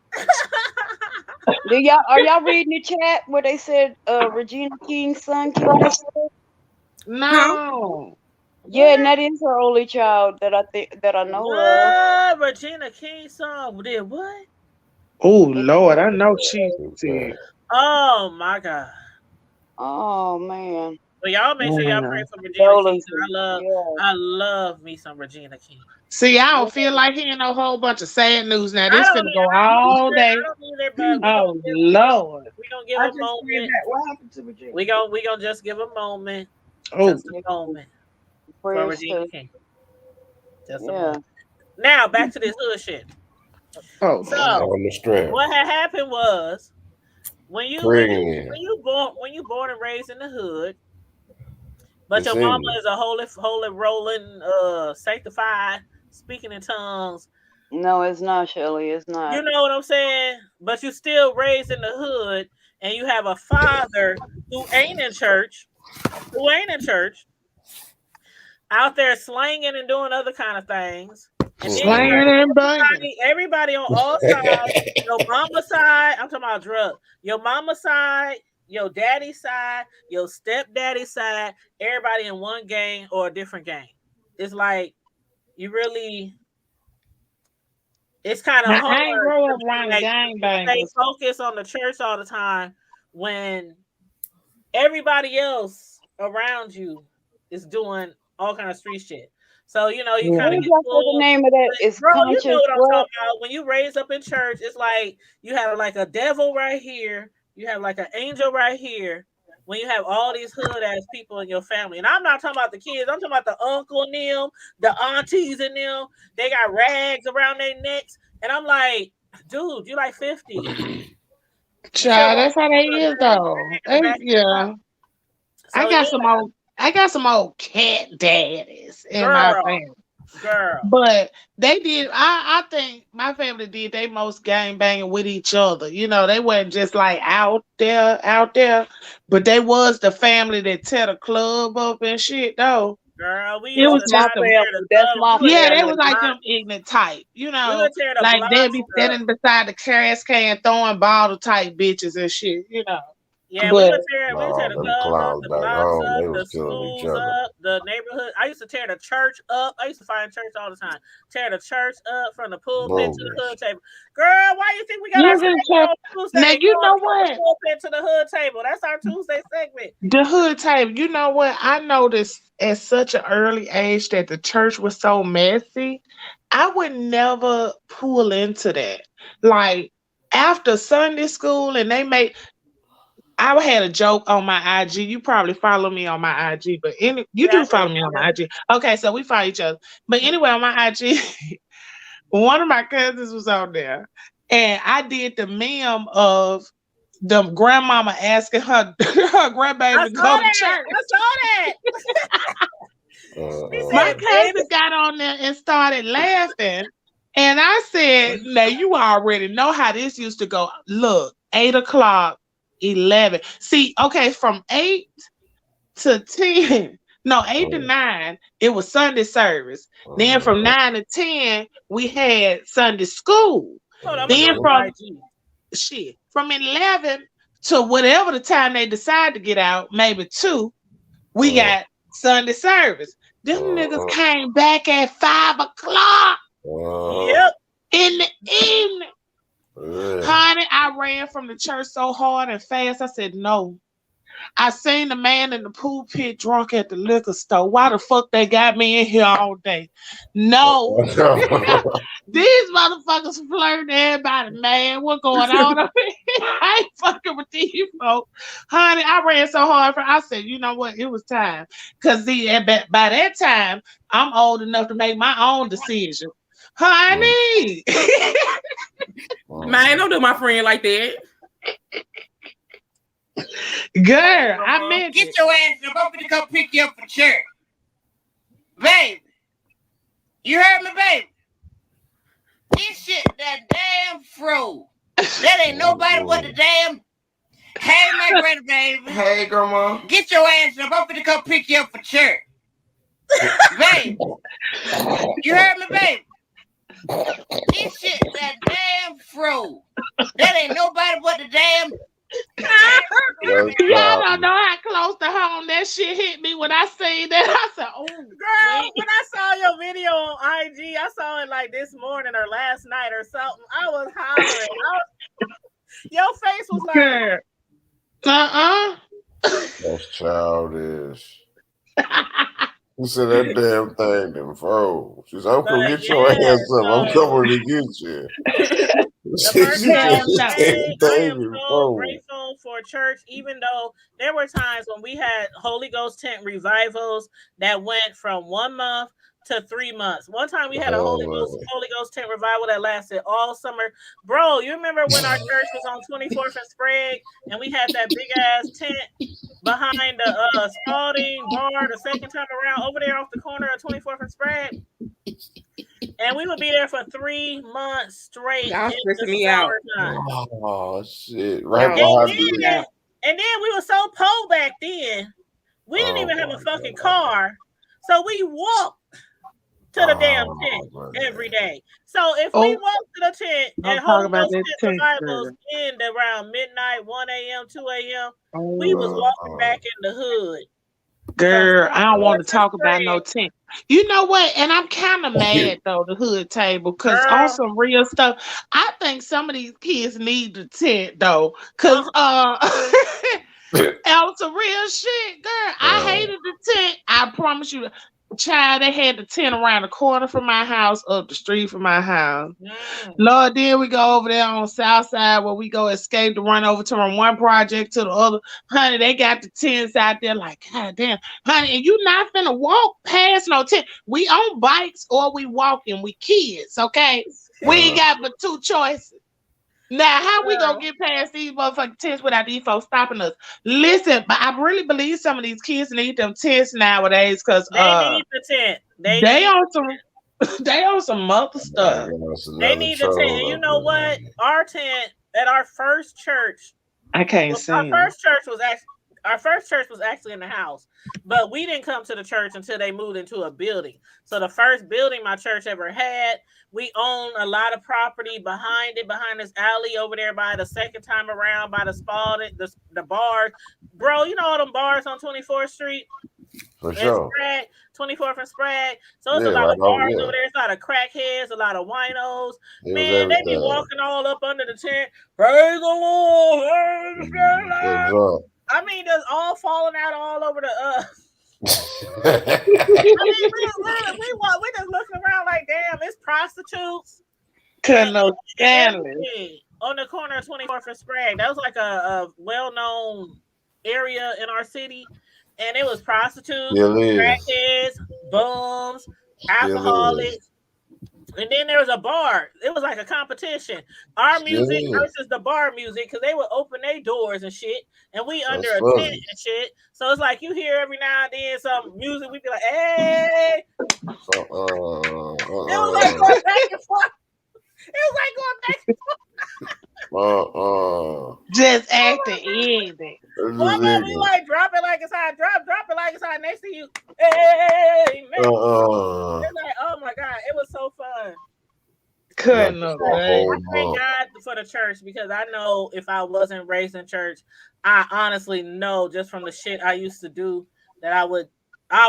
Speaker 3: are y'all reading the chat where they said Regina King's son killed himself?
Speaker 7: No.
Speaker 3: Yeah, and that is her only child that I know of.
Speaker 2: What? Regina King song did what?
Speaker 7: Oh Lord, I know she did.
Speaker 2: Oh my God.
Speaker 3: Oh man.
Speaker 2: Well, y'all make sure y'all pray
Speaker 7: Man.
Speaker 2: for Regina King.
Speaker 3: Condolences.
Speaker 2: I love me some Regina King.
Speaker 7: See, I
Speaker 3: Yeah.
Speaker 7: don't feel like hearing a whole bunch of sad news now.
Speaker 2: I
Speaker 7: This
Speaker 2: don't
Speaker 7: finna go
Speaker 2: I don't
Speaker 7: all
Speaker 2: either,
Speaker 7: day.
Speaker 2: I don't either, but
Speaker 7: Oh Lord.
Speaker 2: we gonna give
Speaker 5: I
Speaker 2: a
Speaker 5: just read
Speaker 2: moment.
Speaker 5: that. What happened to Virginia?
Speaker 2: We gonna just give a moment.
Speaker 7: Oh,
Speaker 2: Just a moment for
Speaker 3: Prayers
Speaker 2: Regina
Speaker 3: to
Speaker 2: King. Just a
Speaker 3: yeah.
Speaker 2: moment. Now back to this hood shit.
Speaker 7: oh
Speaker 2: So
Speaker 7: Lord.
Speaker 6: On the strap.
Speaker 2: what had happened was when
Speaker 6: Pregnant.
Speaker 2: you born and raised in the hood, but
Speaker 6: It's
Speaker 2: your
Speaker 6: in
Speaker 2: mama
Speaker 6: you.
Speaker 2: is a holy rolling sanctified, speaking in tongues.
Speaker 3: No, it's not, Shelley. It's
Speaker 2: You
Speaker 3: not.
Speaker 2: know what I'm saying? But you still raised in the hood, and you have a father who ain't in church, who ain't in church, out there slanging and doing other kind of things. And then you
Speaker 7: Slanging and banging.
Speaker 2: got everybody on all sides. Your mama side, I'm talking about drugs. Your mama side, your daddy side, your stepdaddy side, everybody in one gang or a different gang. It's like you really, it's kind of
Speaker 7: Now
Speaker 2: hard
Speaker 7: I ain't grow
Speaker 2: to
Speaker 7: up around the
Speaker 2: like stay
Speaker 7: gangbangers.
Speaker 2: focused on the church all the time when everybody else around you is doing all kind of street shit. So you know you
Speaker 7: Yeah.
Speaker 2: kind
Speaker 3: What
Speaker 2: of
Speaker 3: did
Speaker 2: get
Speaker 3: y'all say the
Speaker 2: pulled.
Speaker 3: name of that?
Speaker 2: But
Speaker 3: Is
Speaker 2: bro, you know
Speaker 3: conscious
Speaker 2: what I'm
Speaker 3: what?
Speaker 2: talking about. When you raise up in church, it's like you have like a devil right here, you have like an angel right here. When you have all these hood ass people in your family, and I'm not talking about the kids, I'm talking about the uncle and them, the aunties and them. They got rags around their necks, and I'm like, dude, you like 50. You still
Speaker 7: Child,
Speaker 2: walking
Speaker 7: that's how they
Speaker 2: with a
Speaker 7: is
Speaker 2: dirty
Speaker 7: though.
Speaker 2: rag in the back of your mouth.
Speaker 7: Yeah. I
Speaker 2: So
Speaker 7: got
Speaker 2: yeah,
Speaker 7: some old cat daddies in my
Speaker 2: girl,
Speaker 7: family.
Speaker 2: girl,
Speaker 7: But they did. I think my family did they most gang banging with each other. You know, they wasn't just like out there, but they was the family that tear the club up and shit. Though
Speaker 2: girl. We
Speaker 7: it
Speaker 2: used
Speaker 7: was
Speaker 2: to
Speaker 3: That's my
Speaker 7: just
Speaker 2: tear
Speaker 7: them.
Speaker 3: family.
Speaker 2: the
Speaker 3: That's
Speaker 2: club.
Speaker 3: my
Speaker 7: Yeah, they was like
Speaker 3: family.
Speaker 7: them ignorant type. You
Speaker 2: We
Speaker 7: know,
Speaker 2: would tear the
Speaker 7: like they
Speaker 2: blocks
Speaker 7: be
Speaker 2: up.
Speaker 7: standing beside the trash can throwing bottle type bitches and shit. You know,
Speaker 2: Yeah,
Speaker 7: but
Speaker 2: we would tear
Speaker 6: No,
Speaker 2: the
Speaker 6: them
Speaker 2: clubs up,
Speaker 6: clowns
Speaker 2: the
Speaker 6: back
Speaker 2: blocks
Speaker 6: home,
Speaker 2: up,
Speaker 6: they
Speaker 2: the
Speaker 6: was killing each
Speaker 2: schools
Speaker 6: other.
Speaker 2: up, the neighborhood. I used to tear the church up. I used to find church all the time. Tear the church up from the pulpit to the
Speaker 6: Bogus.
Speaker 2: hood table. Girl, why you think we got
Speaker 7: you
Speaker 2: our
Speaker 7: was in
Speaker 2: segment
Speaker 7: church.
Speaker 2: on
Speaker 7: Now
Speaker 2: Tuesday?
Speaker 7: you
Speaker 2: Going
Speaker 7: know
Speaker 2: from the
Speaker 7: what.
Speaker 2: pulpit to the hood table. That's our Tuesday segment.
Speaker 7: The hood type, you know what? I noticed at such an early age that the church was so messy. I would never pull into that. Like after Sunday school, and I had a joke on my IG. You probably follow me on my IG, but you
Speaker 2: Yeah, I
Speaker 7: do
Speaker 2: do.
Speaker 7: follow me on my IG. Okay, so we follow each other. But anyway, on my IG, one of my cousins was on there, and I did the meme of the grandmama asking her grandbaby
Speaker 2: I
Speaker 7: to
Speaker 2: saw
Speaker 7: go to
Speaker 2: that.
Speaker 7: church.
Speaker 2: I saw that. She
Speaker 7: My
Speaker 2: said, "Baby,
Speaker 7: cousin got on there and started laughing. And I said, now you already know how this used to go. Look, 8 o'clock, 11. See, okay, from 8 to 10, no, 8 to 9, it was Sunday service. Then from 9 to 10, we had Sunday school.
Speaker 2: hold on, I'm gonna
Speaker 7: Then
Speaker 2: go to
Speaker 7: from
Speaker 2: IG."
Speaker 7: from 11 to whatever the time they decide to get out, maybe 2, we got Sunday service. Them niggas came back at 5 o'clock
Speaker 2: Yep.
Speaker 7: in the evening. Honey, I ran from the church so hard and fast. I said, no. I seen the man in the pulpit drunk at the liquor store. Why the fuck they got me in here all day? No. These motherfuckers flirting everybody, man. What going on over here? I ain't fucking with these folks. Honey, I ran so hard. I said, you know what? It was time. Because by that time, I'm old enough to make my own decision. Honey.
Speaker 4: Man, don't do my friend like that.
Speaker 7: Girl, I meant
Speaker 8: Get
Speaker 7: it.
Speaker 8: your ass up. I'm gonna come pick you up for church. Baby. You heard me, baby? This shit that damn froze. That ain't nobody but the damn. Hey, my grandbaby.
Speaker 9: Hey, grandma.
Speaker 8: Get your ass up. I'm gonna come pick you up for church. Baby. You heard me, baby? This shit that damn froze. That ain't nobody but the damn
Speaker 7: Y'all don't know how close to home that shit hit me when I seen that. I said, "Oh,
Speaker 2: girl!" When I saw your video on IG, I saw it like this morning or last night or something. I was hollering. Your face was like,
Speaker 6: That's childish. Who said that damn thing then froze? She said, "I'm gonna get your ass up. I'm coming to get you."
Speaker 2: The first time I am so grateful for church, even though there were times when we had Holy Ghost tent revivals that went from 1 month to 3 months. One time we had a Holy Ghost tent revival that lasted all summer. Bro, you remember when our church was on 24th and Sprague and we had that big ass tent behind the Spalding bar the second time around over there off the corner of 24th and Sprague? And we would be there for 3 months straight.
Speaker 4: Y'all stressing me out.
Speaker 6: Oh shit! Right behind you.
Speaker 2: And then we were so poor back then. We didn't even have a fucking car, so we walked to the damn tent every day. So if we walked to the tent and Holy Ghost tent revivals end around midnight, 1 a.m., 2 a.m., we was walking back in the hood.
Speaker 7: Girl, I don't want to talk about no tent. You know what? And I'm kind of mad though, the hood table, because on some real stuff, I think some of these kids need the tent though. Cause on some real shit, girl, I hated the tent. I promise you. Child, they had the tent around the corner from my house, up the street from my house. Lord, then we go over there on the south side where we go escape to run over to from one project to the other. Honey, they got the tents out there like, God damn. Honey, and you not finna walk past no tent. We on bikes or we walking. We kids, okay? We ain't got but two choices. Now, how we gonna get past these motherfucking tents without these folks stopping us? Listen, but I really believe some of these kids need them tents nowadays because
Speaker 2: they need the tent.
Speaker 7: They on some other stuff.
Speaker 2: They need the tent. And you know what? Our tent at our first church.
Speaker 7: I can't see.
Speaker 2: Our first church was actually in the house, but we didn't come to the church until they moved into a building. So the first building my church ever had, we own a lot of property behind this alley over there by the second time around by the Spalding, the bars. Bro, you know all them bars on 24th Street?
Speaker 6: For sure.
Speaker 2: Sprague, 24th and Sprague. So it's a lot of bars over there. It's a lot of crackheads, a lot of winos. Man, they be walking all up under the tent. Praise the Lord. I mean, just all falling out all over the I mean, we just looking around like, damn, it's prostitutes. On the corner of 24th and Sprague. That was like a well-known area in our city. And it was prostitutes, crackheads, bums, alcoholics. And then there was a bar. It was like a competition. Our music versus the bar music, because they would open their doors and shit. And we under a tent and shit. So it's like you hear every now and then some music. We'd be like, hey. It was like going back and forth.
Speaker 7: Just acting easy.
Speaker 2: One of we like drop it like it's hot, drop it like it's hot next to you. Hey, man. It's like, oh my God, it was so fun. I thank God for the church, because I know if I wasn't raised in church, I honestly know just from the shit I used to do that I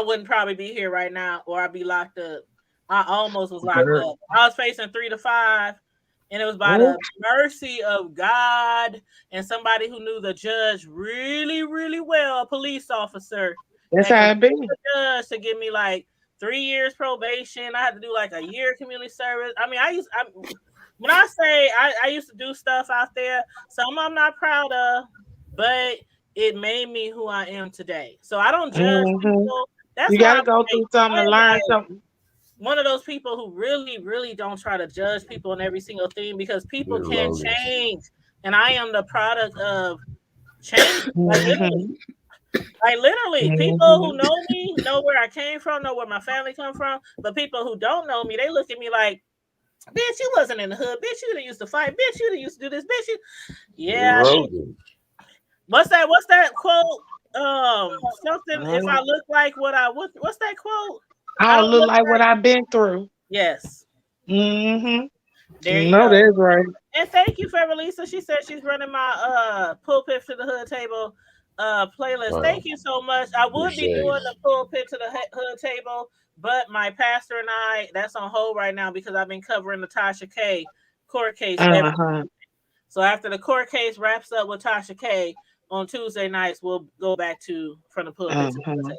Speaker 2: wouldn't probably be here right now, or I'd be locked up. I almost was locked up. I was facing 3 to 5. And it was by the mercy of God and somebody who knew the judge really, really well, a police officer.
Speaker 7: That's how it be.
Speaker 2: The judge to give me like 3 years probation. I had to do like a year community service. I mean, when I say I used to do stuff out there, some I'm not proud of, but it made me who I am today. So I don't judge people. That's
Speaker 7: you gotta go through something to learn something.
Speaker 2: One of those people who really, really don't try to judge people in every single thing, because people can change. And I am the product of change. Like literally, people who know me know where I came from, know where my family come from. But people who don't know me, they look at me like, bitch, you wasn't in the hood. Bitch, you done used to fight. Bitch, you done used to do this. Bitch, you. Yeah. What's that quote? Something, if I look like what I would. What's that quote?
Speaker 7: I don't look like what I've been through.
Speaker 2: Yes. There you
Speaker 7: No,
Speaker 2: go.
Speaker 7: that's right.
Speaker 2: And thank you, for Lisa. She said she's running my pulpit to the hood table playlist. Thank you so much. I would be doing the pulpit to the hood table, but my pastor and I, that's on hold right now because I've been covering the Tasha K court case. So after the court case wraps up with Tasha K on Tuesday nights, we'll go back to from the pulpit to the hood table.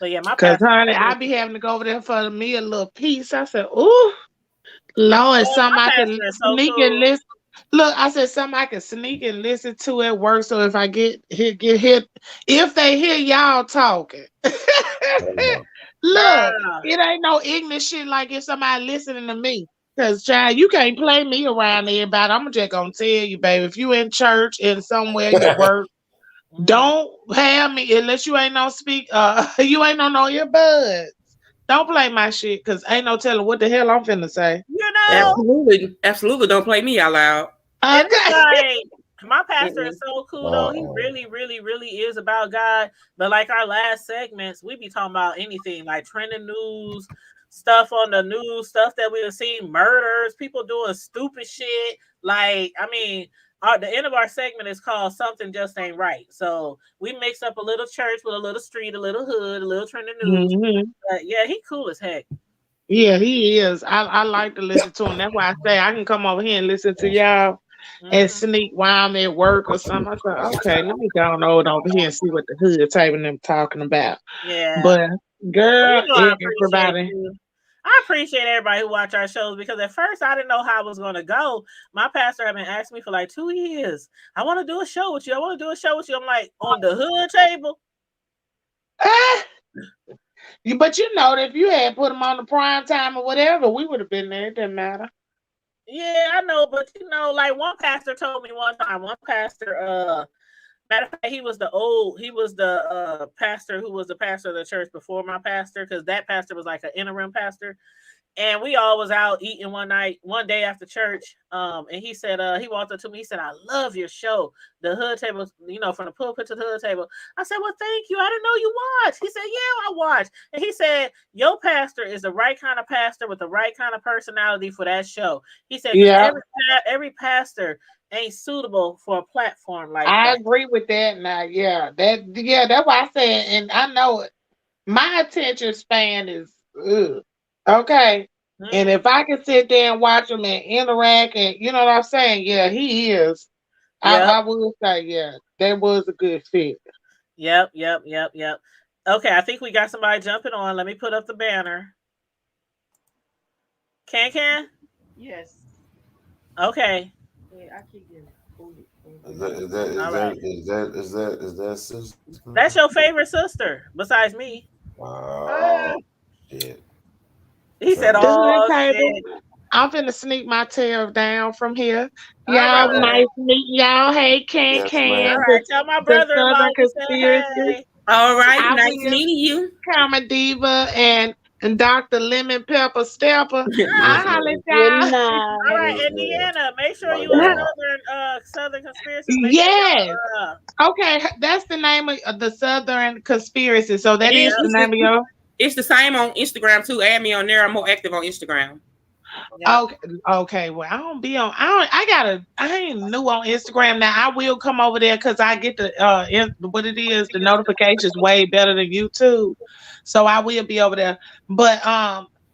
Speaker 2: But yeah, my
Speaker 7: Cause
Speaker 2: pastor.
Speaker 7: honey, I be having to go over there for me a little piece. I said, "Ooh, Lord, something I can sneak and listen." Look, I said something I can sneak and listen to at work. So if I get hit, if they hear y'all talking, look, it ain't no ignorant shit like if somebody listening to me. Cause child, you can't play me around everybody. I'm just gonna tell you, baby. If you in church and somewhere you work, don't have me unless you ain't no you ain't on no earbuds. Don't play my shit, cause ain't no telling what the hell I'm finna say.
Speaker 2: You know,
Speaker 4: absolutely don't play me out loud.
Speaker 2: And it's like, my pastor is so cool though. He really, really, really is about God. But like our last segments, we be talking about anything like trending news, stuff on the news, stuff that we have seen, murders, people doing stupid shit. Like, I mean, the end of our segment is called "Something Just Ain't Right." So we mix up a little church with a little street, a little hood, a little trending news. But yeah, he cool as heck.
Speaker 7: Yeah, he is. I like to listen to him. That's why I say I can come over here and listen to y'all and sneak while I'm at work or something. I said, okay, let me go on over here and see what the hood table and them talking about.
Speaker 2: Yeah.
Speaker 7: But girl,
Speaker 2: I
Speaker 7: appreciate
Speaker 2: everybody who watch our shows, because at first I didn't know how it was going to go. My pastor had been asking me for like 2 years. I want to do a show with you. I'm like, on the hood table.
Speaker 7: But you know that if you had put them on the prime time or whatever, we would have been there. It didn't matter.
Speaker 2: Yeah, I know, but you know, like one pastor told me one time, matter of fact, he was the pastor who was the pastor of the church before my pastor, because that pastor was like an interim pastor. And we all was out eating one day after church. And he said, he walked up to me, he said, "I love your show. The hood table, you know, from the pulpit to the hood table." I said, "Well, thank you. I didn't know you watched." He said, "Yeah, I watched." And he said, "Your pastor is the right kind of pastor with the right kind of personality for that show." He said, "Because every pastor ain't suitable for a platform like that."
Speaker 7: I agree with that now. That's why I said, and I know it. My attention span is okay. And if I can sit there and watch him and interact, and you know what I'm saying, yeah, he is. I will say, yeah, that was a good fit.
Speaker 2: Yep. Okay, I think we got somebody jumping on. Let me put up the banner. Can?
Speaker 5: Yes.
Speaker 2: Okay.
Speaker 5: Yeah, I keep getting
Speaker 6: Is that sister?
Speaker 2: That's your favorite sister besides me.
Speaker 6: Shit.
Speaker 2: He said, "Oh shit."
Speaker 7: I'm finna sneak my tail down from here. Y'all, nice meeting y'all. Hey, Can.
Speaker 2: All right, tell my brother-in-law we said hey.
Speaker 4: All right, nice meeting you.
Speaker 7: Karma Diva and Dr. Lemon Pepper Stepper. I'll holler at y'all.
Speaker 2: All right, Indiana, make sure you Southern Conspiracy.
Speaker 7: Yes. Okay, that's the name of the Southern Conspiracy. So that is the name of y'all.
Speaker 4: It's the same on Instagram too. Add me on there. I'm more active on Instagram.
Speaker 7: Okay. Well, I don't be on. I ain't new on Instagram now. I will come over there because I get the the notifications way better than YouTube. So I will be over there. But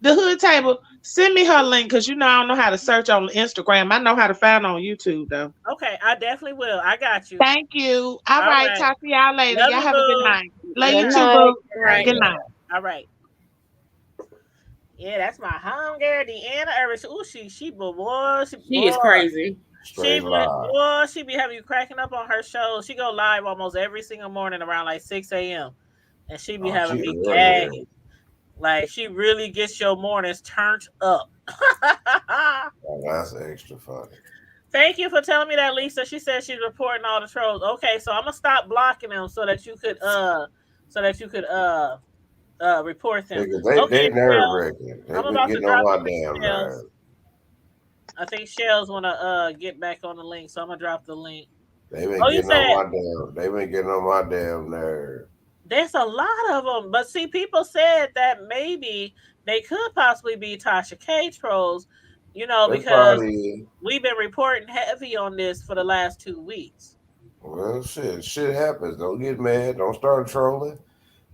Speaker 7: the hood table, send me her link, because you know I don't know how to search on Instagram. I know how to find on YouTube though.
Speaker 2: Okay, I definitely will. I got you.
Speaker 7: Thank you. All right. Talk to y'all later.
Speaker 2: Love
Speaker 7: y'all
Speaker 2: you,
Speaker 7: have a good night. Love you too,
Speaker 3: night.
Speaker 7: boo.
Speaker 2: Right.
Speaker 7: Good night.
Speaker 2: All right. Yeah, that's my homegirl, Deanna. Ooh, she is
Speaker 4: crazy.
Speaker 2: She be having you cracking up on her show. She go live almost every single morning around like 6 a.m. And she be having me gagging. Like, she really gets your mornings turned up.
Speaker 6: That's extra funny.
Speaker 2: Thank you for telling me that, Lisa. She said she's reporting all the trolls. Okay, so I'm gonna stop blocking them so that you could report them.
Speaker 6: They nerve-wracking. They've been getting on my damn nerves.
Speaker 2: I think Shells wanna get back on the link, so I'm gonna drop the link.
Speaker 6: They've been getting on my damn nerve.
Speaker 2: There's a lot of them, but see, people said that maybe they could possibly be Tasha K trolls, You know,
Speaker 6: They
Speaker 2: because
Speaker 6: probably
Speaker 2: we've been reporting heavy on this for the last 2 weeks.
Speaker 6: well shit happens. Don't get mad. Don't start trolling.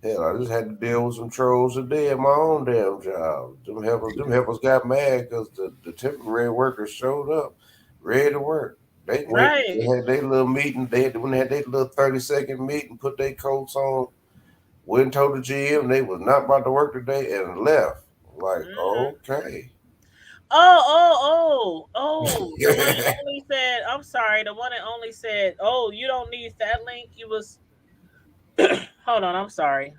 Speaker 6: Hell, I just had to deal with some trolls today at my own damn job. Them helpers got mad because the temporary workers showed up, ready to work. They went, they
Speaker 2: Right.
Speaker 6: had their little meeting. When they had their little 30-second meeting, put their coats on, went and told the GM they was not about to work today and left. Like,
Speaker 2: Mm-hmm.
Speaker 6: okay.
Speaker 2: Oh. The one that only said, I'm sorry, the one that only said, oh, you don't need that link. You was, hold on, I'm sorry.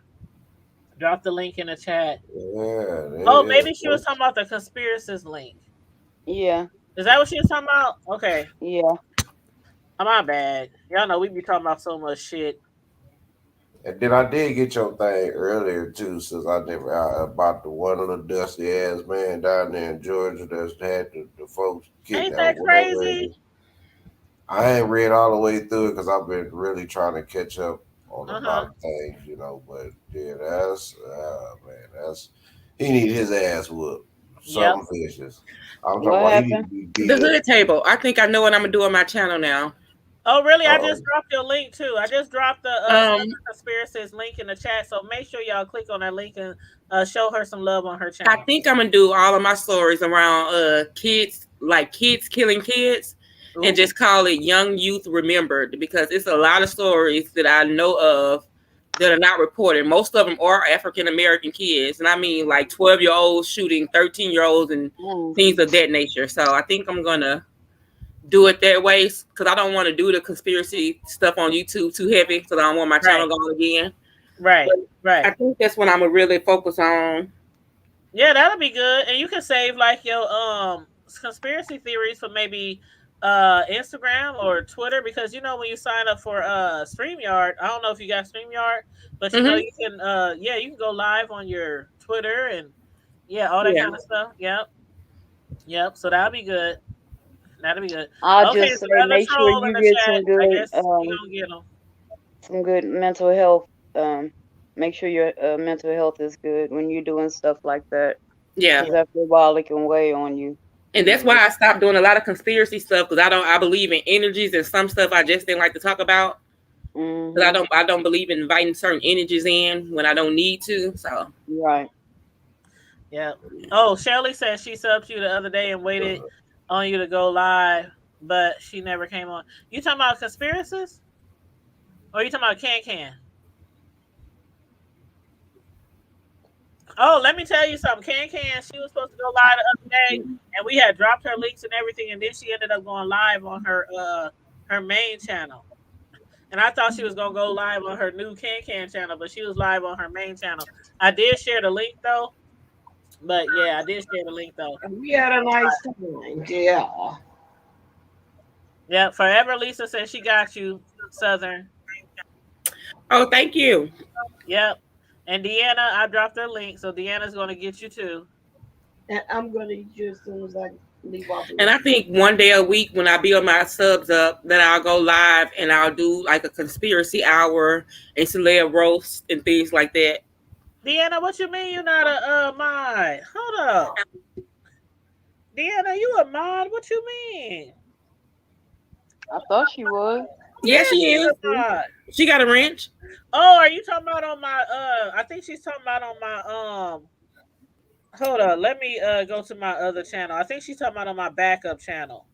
Speaker 2: Drop the link in the chat.
Speaker 6: Yeah,
Speaker 2: Oh, maybe she was talking about the conspiracies link.
Speaker 3: Yeah.
Speaker 2: Is that what she was talking about? Okay.
Speaker 3: Yeah.
Speaker 2: My bad. Y'all know we be talking about so much shit.
Speaker 6: and then I did get your thing earlier too, since I never about the one of the dusty ass man down there in Georgia that's had the folks
Speaker 2: Ain't
Speaker 6: kidnapped,
Speaker 2: that
Speaker 6: whatever.
Speaker 2: crazy?
Speaker 6: I ain't read all the way through it because I've been really trying to catch up on a lot
Speaker 2: Uh-huh.
Speaker 6: of things, But yeah, that's man, that's he need his ass whooped.
Speaker 2: Yep.
Speaker 6: Something vicious. I'm talking
Speaker 3: What
Speaker 6: about he need
Speaker 3: happened?
Speaker 6: to be
Speaker 4: The
Speaker 6: beat up.
Speaker 4: hood table. I think I know what I'm gonna do on my channel now.
Speaker 2: Oh, really? I just
Speaker 6: Uh-oh.
Speaker 2: dropped your link too. I just dropped the
Speaker 4: Um,
Speaker 2: Southern Conspiracies link in the chat. So make sure y'all click on that link and show her some love on her
Speaker 4: I
Speaker 2: channel.
Speaker 4: think I'm gonna do all of my stories around kids, like kids killing kids, and
Speaker 2: Ooh.
Speaker 4: just call it Young Youth Remembered, because it's a lot of stories that I know of that are not reported. Most of them are African American kids, and I mean like 12-year-olds shooting 13-year-olds and things of that nature. So I think I'm gonna do it that way because I don't want to do the conspiracy stuff on YouTube too heavy because I don't want my channel
Speaker 2: Right.
Speaker 4: going again.
Speaker 2: Right.
Speaker 4: I think that's what I'm gonna really focus on.
Speaker 2: Yeah, that'll be good. And you can save like your conspiracy theories for maybe Instagram or Twitter, because when you sign up for StreamYard, I don't know if you got StreamYard, but
Speaker 4: Mm-hmm.
Speaker 2: you can you can go live on your Twitter and all that
Speaker 4: Yeah.
Speaker 2: kind of stuff. Yep. Yep. So that'll be good. That'll be good.
Speaker 3: I'll
Speaker 2: Okay,
Speaker 3: just
Speaker 2: so
Speaker 3: say
Speaker 2: the other
Speaker 3: make sure
Speaker 2: troll in
Speaker 3: you
Speaker 2: the
Speaker 3: get
Speaker 2: chat, I guess we gonna get them.
Speaker 3: some good mental health. Make sure your mental health is good when you're doing stuff like that,
Speaker 4: Yeah.
Speaker 3: because after a while it can weigh on you.
Speaker 4: And that's why I stopped doing a lot of conspiracy stuff, because I believe in energies, and some stuff I just didn't like to talk about. Because I don't believe in inviting certain energies in when I don't need to. So
Speaker 3: Right.
Speaker 2: Yeah. Oh, Shelly said she subbed you the other day and waited on you to go live, but she never came on. You talking about conspiracies? Or you talking about Can? Oh, let me tell you something. Can, she was supposed to go live the other day, and we had dropped her links and everything, and then she ended up going live on her main channel. And I thought she was gonna go live on her new Can channel, but she was live on her main channel. I did share the link though. But yeah, I did share the link though.
Speaker 5: We had a nice time. Yeah.
Speaker 2: Yeah, Forever Lisa said she got you, Southern.
Speaker 4: Oh, thank you.
Speaker 2: Yep. And Deanna, I dropped her link, so Deanna's gonna get you too.
Speaker 5: And I'm gonna eat you as soon as I leave off.
Speaker 4: And I think one day a week when I build my subs up, then I'll go live and I'll do like a conspiracy hour and celeb roast and things like that.
Speaker 2: Deanna, what you mean you're not a mod? Hold up. Deanna, you a mod? What you mean?
Speaker 3: I thought she was.
Speaker 4: Yeah, she is. She got a wrench.
Speaker 2: Oh, are you talking about on my I think she's talking about on my hold on, let me go to my other channel. I think she's talking about on my backup channel.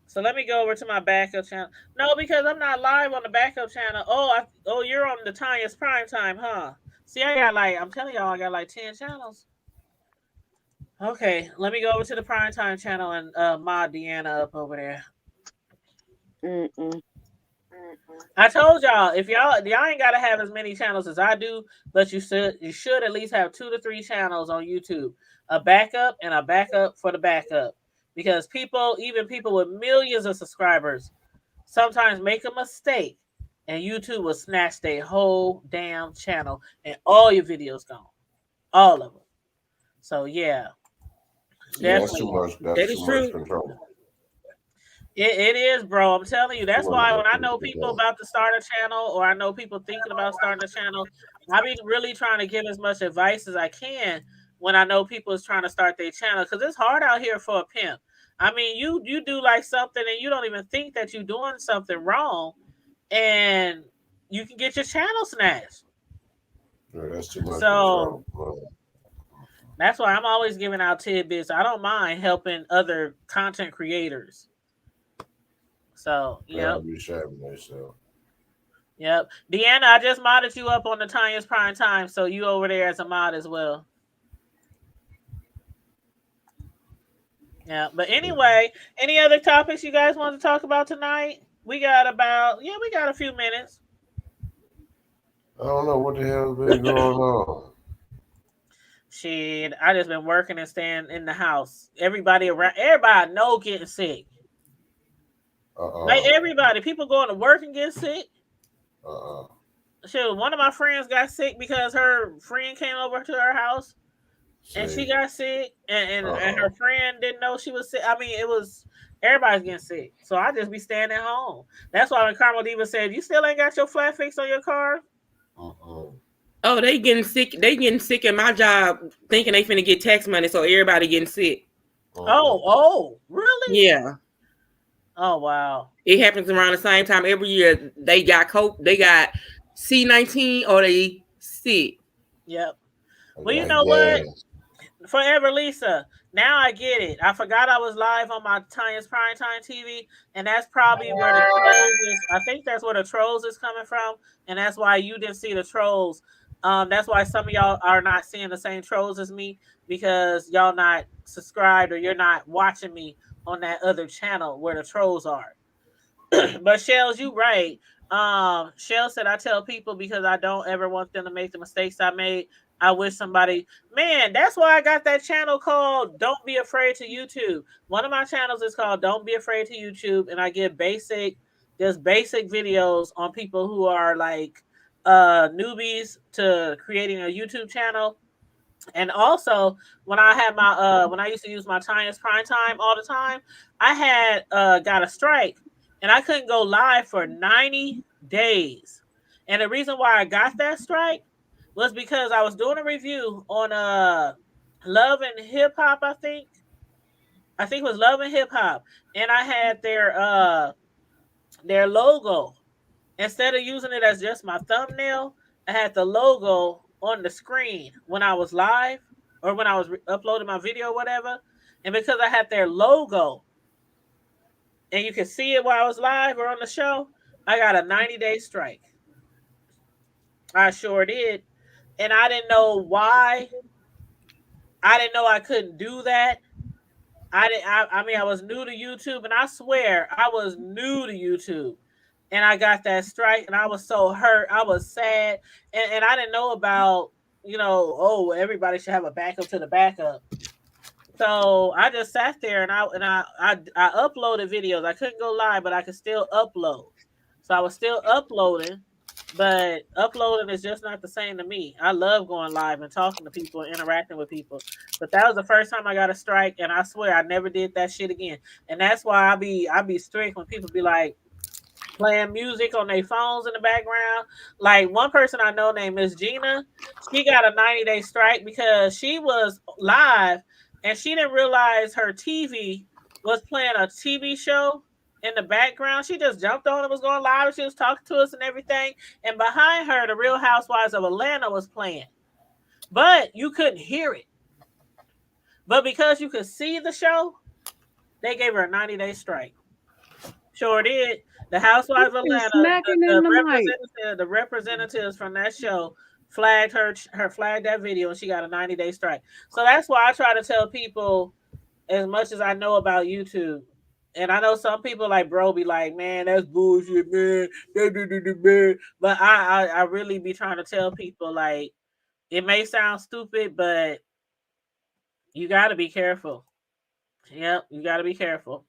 Speaker 2: So let me go over to my backup channel. No, because I'm not live on the backup channel. Oh, you're on the Tanya's PrimeTime, huh? See, I'm telling y'all, I got like 10 channels. Okay, let me go over to the PrimeTime channel and mod Deanna up over there. I told y'all, if y'all ain't gotta have as many channels as I do, but you should at least have 2 to 3 channels on YouTube. A backup and a backup for the backup. Because even people with millions of subscribers, sometimes make a mistake and YouTube will snatch their whole damn channel and all your videos gone. All of them. So yeah.
Speaker 6: Yeah, that's too
Speaker 2: Definitely.
Speaker 6: much. That's too much control.
Speaker 2: It is, bro. I'm telling you. That's why when I know people
Speaker 6: control.
Speaker 2: about to start a channel, or I know people thinking about starting a channel, I be really trying to give as much advice as I can when I know people is trying to start their channel, because it's hard out here for a pimp. I mean, you do like something and you don't even think that you're doing something wrong, and you can get your channel snatched.
Speaker 6: Yeah, that's too much
Speaker 2: So
Speaker 6: control.
Speaker 2: that's why I'm always giving out tidbits. I don't mind helping other content creators. So, yep.
Speaker 6: Be shaving themselves.
Speaker 2: Yep. Deanna, I just modded you up on the Tanya's Prime Time, so you over there as a mod as well. Yeah. But anyway, any other topics you guys want to talk about tonight? We got a few minutes.
Speaker 6: I don't know what the hell's been going on.
Speaker 2: Shit, I just been working and staying in the house. Everybody I know getting sick. Like everybody, people going to work and get sick. Shit, one of my friends got sick because her friend came over to her house and she got sick, and her friend didn't know she was sick. I mean, everybody's getting sick. So I just be staying at home. That's why when Carmel Diva said, "You still ain't got your flat fix on your car?"
Speaker 4: Oh, they getting sick. They getting sick at my job, thinking they finna get tax money, so everybody getting sick.
Speaker 2: Oh, really?
Speaker 4: Yeah.
Speaker 2: Oh, wow.
Speaker 4: It happens around the same time every year. They got C-19 or they sick.
Speaker 2: Yep. Well, you know what? Forever Lisa. Now I get it. I forgot I was live on my Tanya's Primetime TV, and that's probably where the trolls is. I think that's where the trolls is coming from, and that's why you didn't see the trolls. That's why some of y'all are not seeing the same trolls as me, because y'all not subscribed or you're not watching me on that other channel where the trolls are. But Shells, you right. Shell said, I tell people because I don't ever want them to make the mistakes I made. I wish somebody, man, that's why I got that channel called Don't Be Afraid to YouTube. One of my channels is called Don't Be Afraid to YouTube, and I give basic videos on people who are like newbies to creating a YouTube channel. And also, when I had my when I used to use my Tanya's Prime Time all the time, I had got a strike and I couldn't go live for 90 days. And the reason why I got that strike was because I was doing a review on Love and Hip Hop, I think it was Love and Hip Hop, and I had their logo. Instead of using it as just my thumbnail, I had the logo on the screen when I was live or when I was uploading my video or whatever. And because I had their logo and you could see it while I was live or on the show, I got a 90-day strike. I sure did. And I didn't know why. I didn't know I couldn't do that. I mean, I was new to YouTube, and I swear I was new to YouTube. And I got that strike, and I was so hurt. I was sad, and I didn't know about, everybody should have a backup to the backup. So I just sat there and I uploaded videos. I couldn't go live, but I could still upload. So I was still uploading, but uploading is just not the same to me. I love going live and talking to people and interacting with people. But that was the first time I got a strike, and I swear I never did that shit again. And that's why I be strict when people be like playing music on their phones in the background. Like one person I know named Miss Gina, she got a 90-day strike because she was live and she didn't realize her TV was playing a TV show in the background. She just jumped on and was going live, and she was talking to us and everything. And behind her, the Real Housewives of Atlanta was playing. But you couldn't hear it. But because you could see the show, they gave her a 90-day strike. Sure did. The Housewives of Atlanta, the representatives from that show flagged flagged that video, and she got a 90-day strike. So that's why I try to tell people as much as I know about YouTube. And I know some people like bro be like, man, that's bullshit, man. But I really be trying to tell people, like, it may sound stupid, but you got to be careful. Yep, you got to be careful.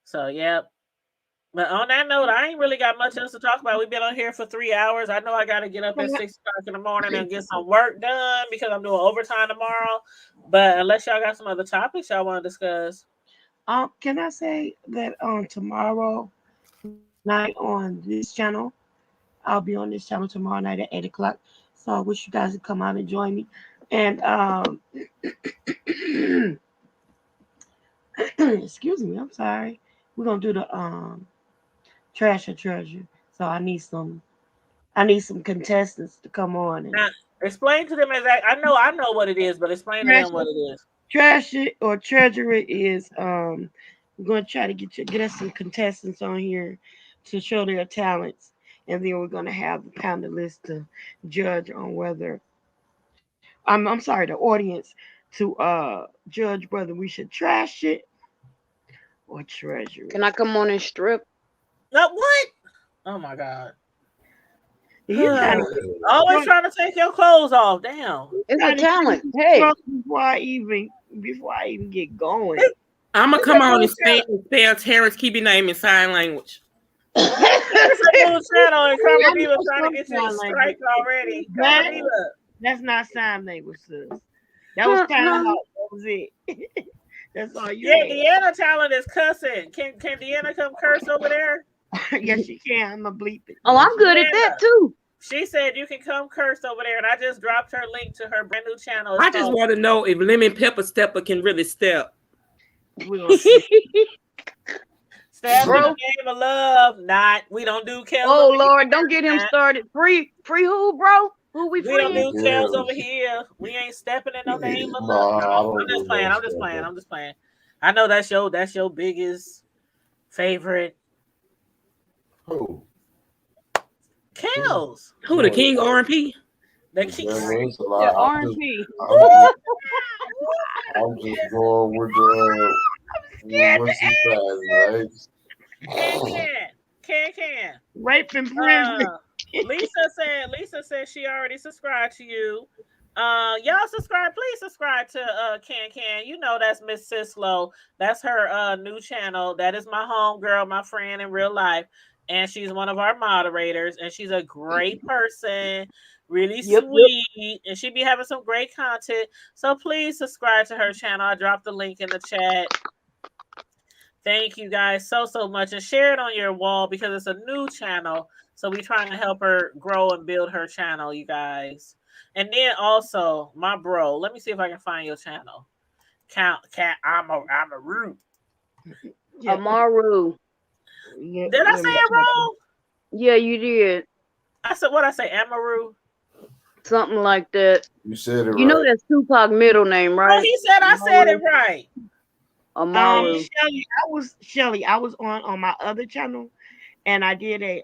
Speaker 2: So, yep. But on that note, I ain't really got much else to talk about. We've been on here for 3 hours. I know I got to get up at 6 o'clock in the morning and get some work done because I'm doing overtime tomorrow. But unless y'all got some other topics y'all want to discuss.
Speaker 5: Can I say that tomorrow night on this channel, I'll be on this channel tomorrow night at 8 o'clock. So I wish you guys would come out and join me. And excuse me, I'm sorry. We're gonna do the trash or treasure. So I need some contestants to come on and
Speaker 2: now, explain to them exactly. I know what it is, but explain to them what it is.
Speaker 5: Trash it or treasure it is we're gonna try to get us some contestants on here to show their talents, and then we're gonna have the panelists to judge on whether I'm sorry, the audience to judge whether we should trash it or treasure it.
Speaker 3: Can I come on and strip?
Speaker 2: No, what? Oh my God.
Speaker 5: You trying
Speaker 2: always trying to take your clothes off. Damn.
Speaker 3: It's a talent. Hey.
Speaker 5: Before I even get going.
Speaker 4: I'm gonna come on and spell Terrence. Keep your name in sign language.
Speaker 2: It's a new channel, and Carmen Diva trying to get you a strike already.
Speaker 5: That's not sign language, sis. That was kind of that was it. That's all you.
Speaker 2: Yeah, Deanna talent is cussing. Can Deanna come curse over there?
Speaker 5: Yes, she can. I'm gonna bleep it.
Speaker 3: Oh, I'm good at that too.
Speaker 2: She said you can come curse over there, and I just dropped her link to her brand new channel.
Speaker 4: I just want to know if Lemon Pepper Stepper can really step.
Speaker 2: Step in the name of love. We don't do Kels.
Speaker 3: Oh Lord, don't get him started. Free who, bro? Who we free?
Speaker 2: We don't do Kels over here. We ain't stepping in no name of love. I'm just playing. I know that's your biggest favorite.
Speaker 6: Who?
Speaker 2: Kels.
Speaker 4: Who, the King R&P?
Speaker 2: The King
Speaker 3: R&P.
Speaker 6: I'm just going with what's his name, right?
Speaker 2: Can.
Speaker 5: Rape in prison.
Speaker 2: Lisa said she already subscribed to you. Y'all subscribe. Please subscribe to Can. You know that's Miss Sislo. That's her new channel. That is my home girl, my friend in real life. And she's one of our moderators, and she's a great person, really sweet, and she be having some great content. So please subscribe to her channel. I dropped the link in the chat. Thank you guys so much, and share it on your wall because it's a new channel. So we're trying to help her grow and build her channel, you guys. And then also, my bro, let me see if I can find your channel. Amaru.
Speaker 3: Amaru.
Speaker 2: Did I say it wrong?
Speaker 3: Yeah, you did.
Speaker 2: I said what I say, Amaru?
Speaker 3: Something like that.
Speaker 6: You said it right.
Speaker 3: You know that's Tupac's middle name, right?
Speaker 2: Oh, he said I said it right.
Speaker 3: Amaru.
Speaker 5: Shelly, I was on my other channel, and I did a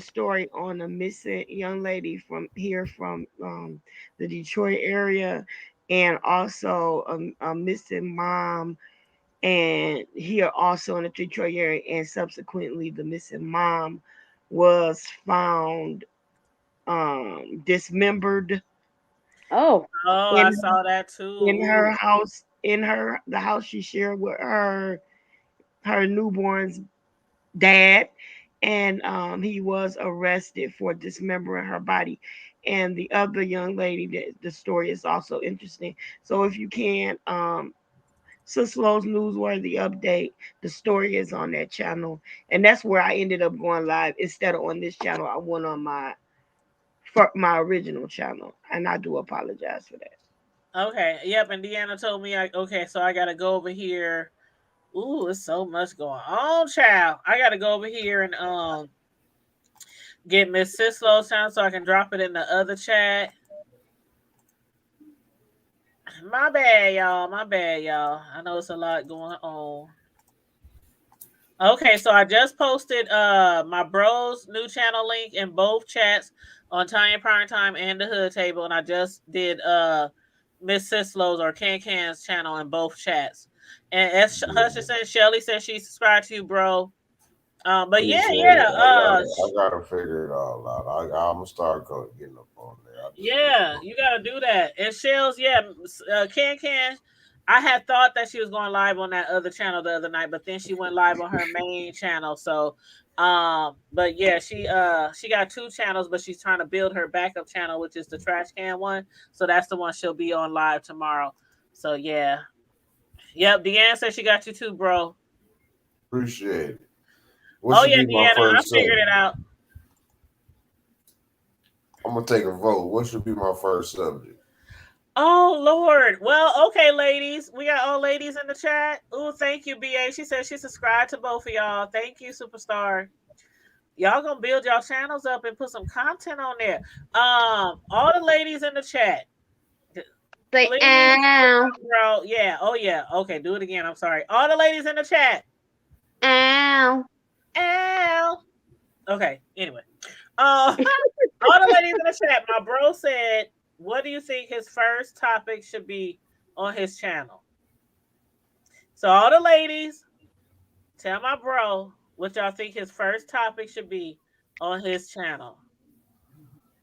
Speaker 5: story on a missing young lady from the Detroit area, and also a missing mom, and here also in the Detroit area, and subsequently the missing mom was found dismembered.
Speaker 3: Oh,
Speaker 2: I saw that too.
Speaker 5: In her house, the house she shared with her newborn's dad, and he was arrested for dismembering her body. And the other young lady, the story is also interesting. So if you can, Sislo's Newsworthy Update, the story is on that channel, and that's where I ended up going live instead of on this channel. I went on my original channel, and I do apologize for that.
Speaker 2: Okay, yep, and Deanna told me, so I gotta go over here. Ooh, there's so much going on, child. I gotta go over here and get Miss Sislo's channel so I can drop it in the other chat. My bad, y'all. I know it's a lot going on. Okay, so I just posted my bro's new channel link in both chats on Tanya PrimeTime and the Hood Table, and I just did Miss Sislo's or Can's channel in both chats. And as Husher said, Shelly said she subscribed to you, bro. But
Speaker 6: I gotta figure it all out. I'm gonna start getting up on there.
Speaker 2: You gotta do that. And Shells, Can. I had thought that she was going live on that other channel the other night, but then she went live on her main channel. So, but yeah, she got two channels, but she's trying to build her backup channel, which is the trash can one. So that's the one she'll be on live tomorrow. So yeah, yep. Deanne said she got you too, bro.
Speaker 6: Appreciate it.
Speaker 2: Deanna, I figured it out.
Speaker 6: I'm gonna take a vote. What should be my first subject?
Speaker 2: Oh Lord. Well, okay, ladies. We got all ladies in the chat. Ooh, thank you, BA. She said she subscribed to both of y'all. Thank you, superstar. Y'all gonna build y'all channels up and put some content on there. All the ladies in the chat.
Speaker 3: Say,
Speaker 2: Please,
Speaker 3: ow,
Speaker 2: bro. Yeah. Oh yeah. Okay. Do it again. I'm sorry. All the ladies in the chat.
Speaker 3: ow.
Speaker 2: Ow. Okay. Anyway. All the ladies in the chat. My bro said, "What do you think his first topic should be on his channel?" So all the ladies, tell my bro what y'all think his first topic should be on his channel.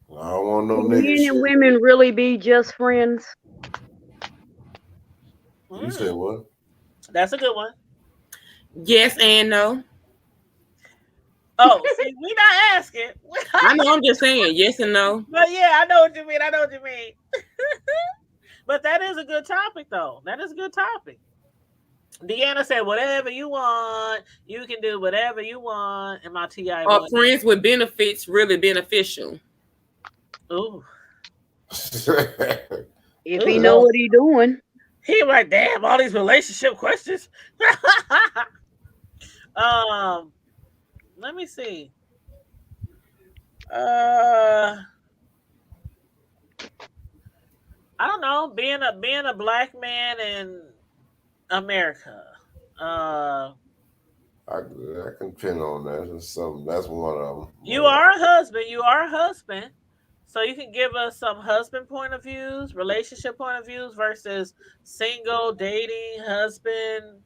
Speaker 6: I don't want no
Speaker 3: Can
Speaker 6: nigga
Speaker 3: men
Speaker 6: shit.
Speaker 3: and women really be just friends?
Speaker 6: You said what?
Speaker 2: That's a good one.
Speaker 4: Yes and no.
Speaker 2: Oh, see, we not asking.
Speaker 4: I know. I'm just saying yes and no.
Speaker 2: But yeah, I know what you mean. I know what you mean. But that is a good topic, though. That is a good topic. Deanna said, "Whatever you want, you can do whatever you want." And my TI
Speaker 4: Are
Speaker 2: voice.
Speaker 4: friends with benefits really beneficial?
Speaker 2: Ooh.
Speaker 3: If he know what he doing.
Speaker 2: He like, damn, all these relationship questions. Let me see. I don't know. Being a black man in America.
Speaker 6: I can pin on that. That's one of them.
Speaker 2: You are a husband. You are a husband. So you can give us some husband point of views, relationship point of views versus single, dating, husband,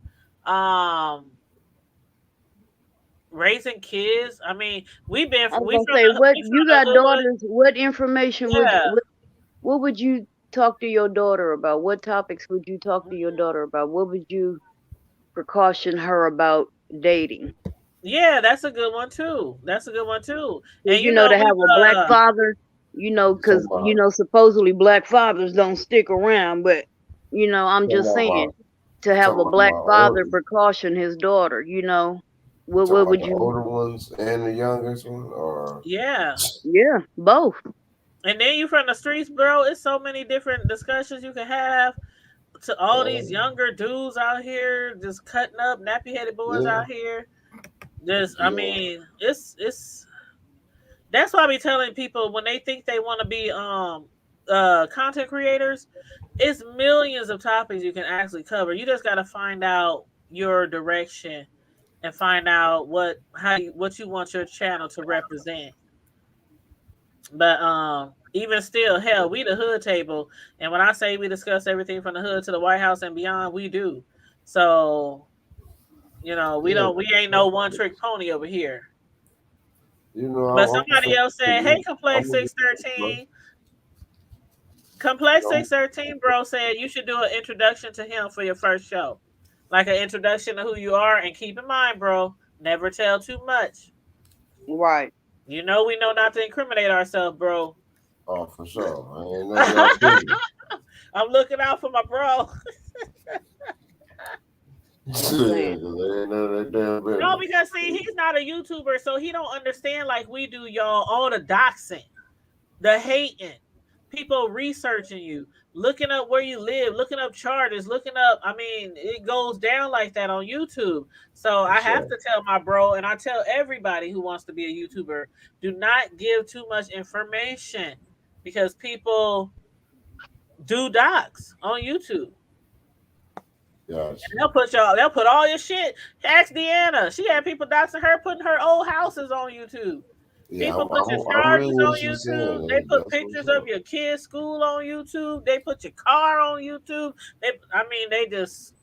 Speaker 2: raising kids. I mean, we
Speaker 3: I was gonna say, what you got daughters? What information would you? What would you talk to your daughter about? What topics would you talk to your daughter about? What would you precaution her about dating?
Speaker 2: Yeah, that's a good one too. That's a good one too. And
Speaker 3: You know, to have a black father, you know, because you know supposedly black fathers don't stick around, but you know, I'm just saying to have a black father precaution his daughter. You know, what would you?
Speaker 6: Older ones and the youngest one, or
Speaker 2: yeah,
Speaker 3: both.
Speaker 2: And then you from the streets, bro. It's so many different discussions you can have. To all these younger dudes out here just cutting up, nappy headed boys out here. I mean, it's that's why I be telling people when they think they want to be content creators, it's millions of topics you can actually cover. You just gotta find out your direction and find out what you want your channel to represent. But even still, hell, we the hood table, and when I say we discuss everything from the hood to the White House and beyond, we do. So, we ain't no one trick pony over here. But somebody else said, "Hey, Complex 613, Complex 613, bro, said you should do an introduction to him for your first show, like an introduction to who you are, and keep in mind, bro, never tell too much.
Speaker 3: Right.
Speaker 2: We know not to incriminate ourselves, bro.
Speaker 6: Oh, for sure.
Speaker 2: I'm looking out for my bro. No, because see, he's not a YouTuber, so he don't understand like we do, y'all. All the doxing, the hating, people researching you, looking up where you live, looking up charges, looking up. I mean, it goes down like that on YouTube. So I have to tell my bro, and I tell everybody who wants to be a YouTuber, do not give too much information because people do docs on YouTube.
Speaker 6: Gotcha.
Speaker 2: They'll put all your shit. Ask Deanna. She had people doxing her, putting her old houses on YouTube. People put your charges on YouTube. They put pictures of your kid's school on YouTube. They put your car on YouTube. They just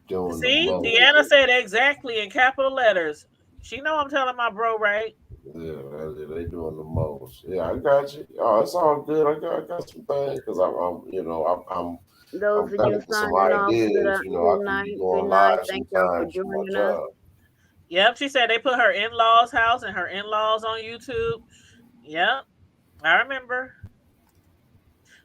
Speaker 2: see. Deanna said exactly in capital letters. She know I'm telling my bro, right?
Speaker 6: Yeah, they doing the most. Yeah, I got you. Oh, it's all good. I got some things because I'm
Speaker 3: those of you signing off. Good night. Thank y'all for joining us.
Speaker 2: Yep, she said they put her in-laws' house and her in-laws on YouTube. Yep, I remember.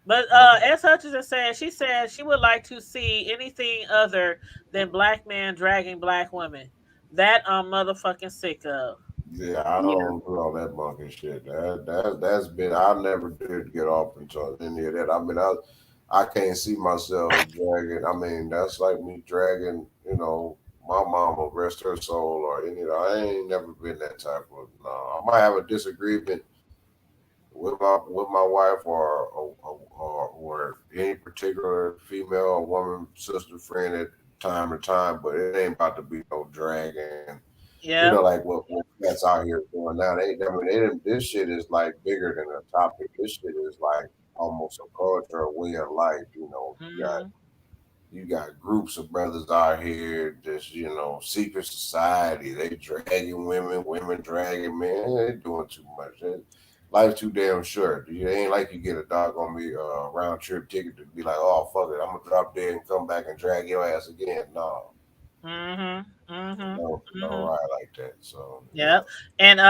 Speaker 2: But S. Hutchinson said she would like to see anything other than black men dragging black women. That I'm motherfucking sick of.
Speaker 6: Yeah, I don't do all that monkey shit. That's been. I never did get off into any of that. I mean, I can't see myself dragging. I mean, that's like me dragging. My mama, rest her soul, or any. I ain't never been that type of. No, I might have a disagreement with my wife or any particular female or woman, sister, friend at time to time, but it ain't about to be no dragging.
Speaker 2: Yeah.
Speaker 6: Like what cats out here doing now. I mean, this shit is like bigger than a topic. This shit is like almost a culture, a way of life.
Speaker 2: Mm-hmm.
Speaker 6: You got groups of brothers out here, just secret society. They dragging women, women dragging men. They doing too much. Life's too damn short. It ain't like you get a dog on me round trip ticket to be like, oh fuck it, I'm gonna drop dead and come back and drag your ass again. No,
Speaker 2: Mm-hmm. Mm-hmm.
Speaker 6: don't
Speaker 2: Mm-hmm.
Speaker 6: ride like that. So
Speaker 2: Yeah. And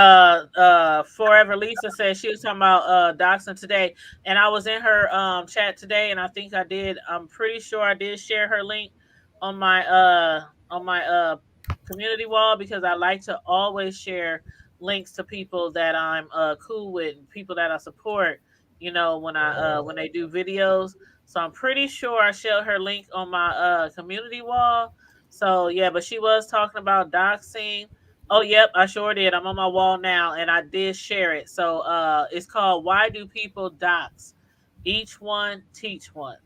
Speaker 2: Forever Lisa said she was talking about doxing today. And I was in her chat today, and I think I'm pretty sure I did share her link on my community wall, because I like to always share links to people that I'm cool with and people that I support, when they do videos. So I'm pretty sure I shared her link on my community wall. So yeah, but she was talking about doxing. Oh, yep, I sure did. I'm on my wall now, and I did share it. So it's called "Why Do People Dox?" Each one teach one.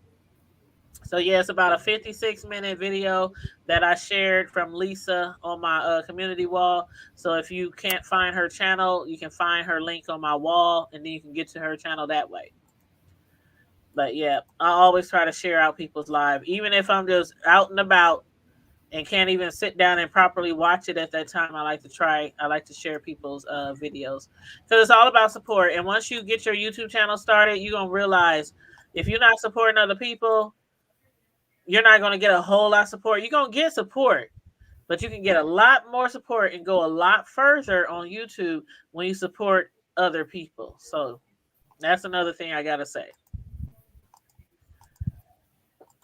Speaker 2: So yeah, it's about a 56-minute video that I shared from Lisa on my community wall. So if you can't find her channel, you can find her link on my wall, and then you can get to her channel that way. But yeah, I always try to share out people's lives, even if I'm just out and about and can't even sit down and properly watch it at that time. I like to share people's videos, because it's all about support. And once you get your YouTube channel started, you're gonna realize if you're not supporting other people, you're not gonna get a whole lot of support. You're gonna get support, but you can get a lot more support and go a lot further on YouTube when you support other people. So that's another thing I gotta say.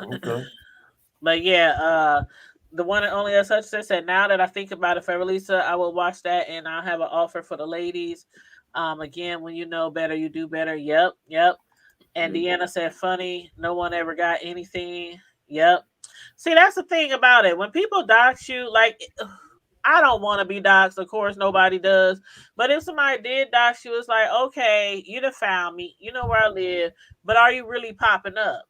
Speaker 6: okay.
Speaker 2: But yeah, the one and only as such said, now that I think about it, for Lisa, I will watch that, and I'll have an offer for the ladies. Again, when you know better, you do better. Yep, yep. And Deanna said, funny, no one ever got anything. Yep. See, that's the thing about it. When people dox you, like, I don't want to be doxxed. Of course, nobody does. But if somebody did dox you, it's like, okay, you done found me. You know where I live. But are you really popping up?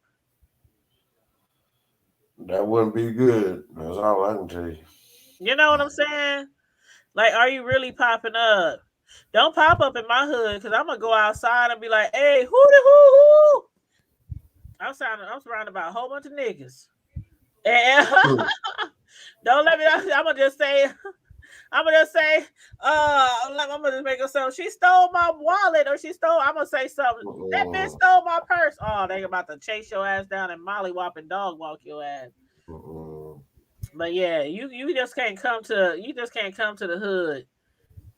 Speaker 6: That wouldn't be good. That's all I can tell you.
Speaker 2: You know what I'm saying? Like, are you really popping up? Don't pop up in my hood, because I'm gonna go outside and be like, "Hey, who the hoo hoo?" I'm surrounded by a whole bunch of niggas, and don't let me. I'm gonna just say, I'm gonna just make her so she stole my wallet, or she stole. I'm gonna say something. That bitch stole my purse. Oh, they about to chase your ass down and mollywop and dog walk your ass. But yeah, you just can't come to the hood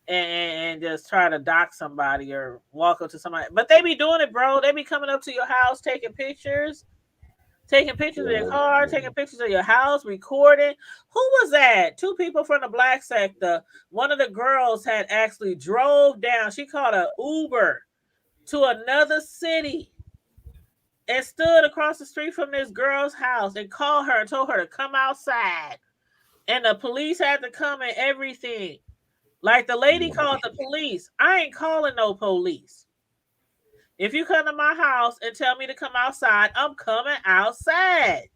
Speaker 2: and just try to dock somebody or walk up to somebody. But they be doing it, bro. They be coming up to your house, taking pictures of your car, taking pictures of your house, recording. Who was that? Two people from the black sector. One of the girls had actually drove down. She called an Uber to another city and stood across the street from this girl's house and called her and told her to come outside. And the police had to come and everything. Like, the lady called the police. I ain't calling no police. If you come to my house and tell me to come outside, I'm coming outside.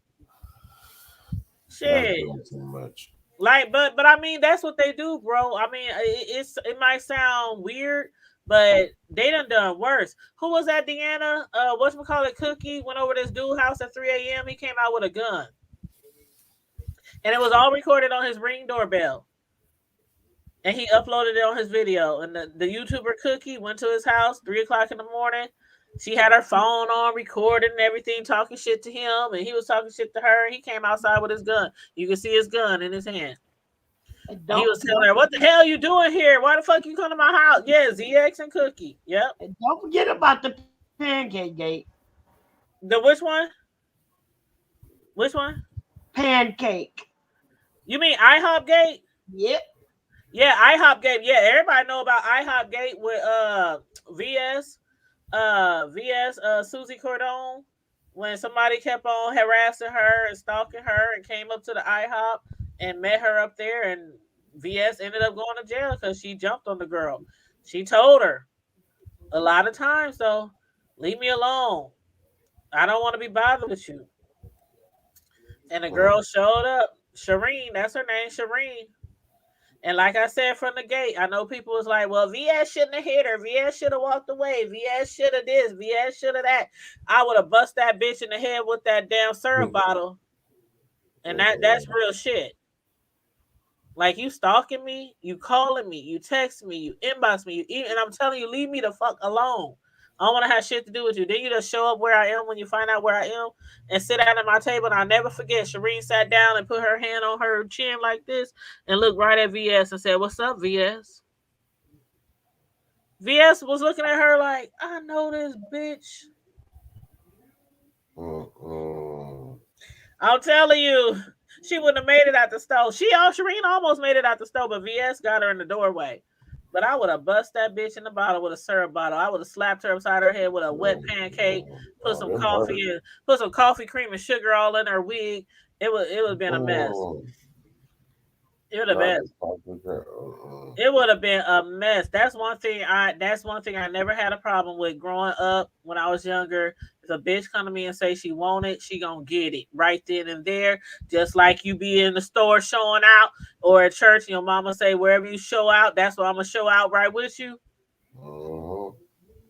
Speaker 2: Shit.
Speaker 6: Too much.
Speaker 2: Like, but I mean, that's what they do, bro. I mean, it might sound weird, but they done worse. Who was that, Deanna? Whatchamacallit, Cookie went over this dude's house at 3 a.m. He came out with a gun. And it was all recorded on his Ring doorbell. And he uploaded it on his video. And the YouTuber Cookie went to his house 3 o'clock in the morning. She had her phone on, recording and everything, talking shit to him, and he was talking shit to her. He came outside with his gun. You can see his gun in his hand. He was telling her, "What the hell you doing here? Why the fuck you come to my house?" Yeah, ZX and Cookie. Yep.
Speaker 5: And don't forget about the pancake gate.
Speaker 2: The which one? Which one?
Speaker 5: Pancake.
Speaker 2: You mean IHOP gate?
Speaker 5: Yep.
Speaker 2: Yeah, IHOP Gate. Yeah, everybody know about IHOP Gate with VS Susie Cordone, when somebody kept on harassing her and stalking her and came up to the IHOP and met her up there, and VS ended up going to jail because she jumped on the girl. She told her a lot of times though, leave me alone. I don't want to be bothered with you. And the girl showed up. Shireen, that's her name, Shireen. And like I said from the gate, I know people was like, well, VS shouldn't have hit her. VS should have walked away. VS should have this. VS should have that. I would have bust that bitch in the head with that damn syrup bottle. And that's real shit. Like, you stalking me, you calling me, you text me, you inbox me, and I'm telling you, leave me the fuck alone. I don't want to have shit to do with you. Then you just show up where I am when you find out where I am and sit down at my table. And I'll never forget, Shireen sat down and put her hand on her chin like this and looked right at VS and said, "What's up, VS?" VS was looking at her like, "I know this bitch." I'm telling you, she wouldn't have made it out the stove. Shireen almost made it out the stove, but VS got her in the doorway. But I would have bust that bitch in the bottle with a syrup bottle. I would have slapped her upside her head with a wet pancake, put some coffee cream and sugar all in her wig. It would have been a mess. It would have been. It would have been a mess. That's one thing I never had a problem with growing up when I was younger. If a bitch come to me and say she want it, she gonna get it right then and there. Just like you be in the store showing out, or at church, your mama say wherever you show out, that's what I'm gonna show out right with you.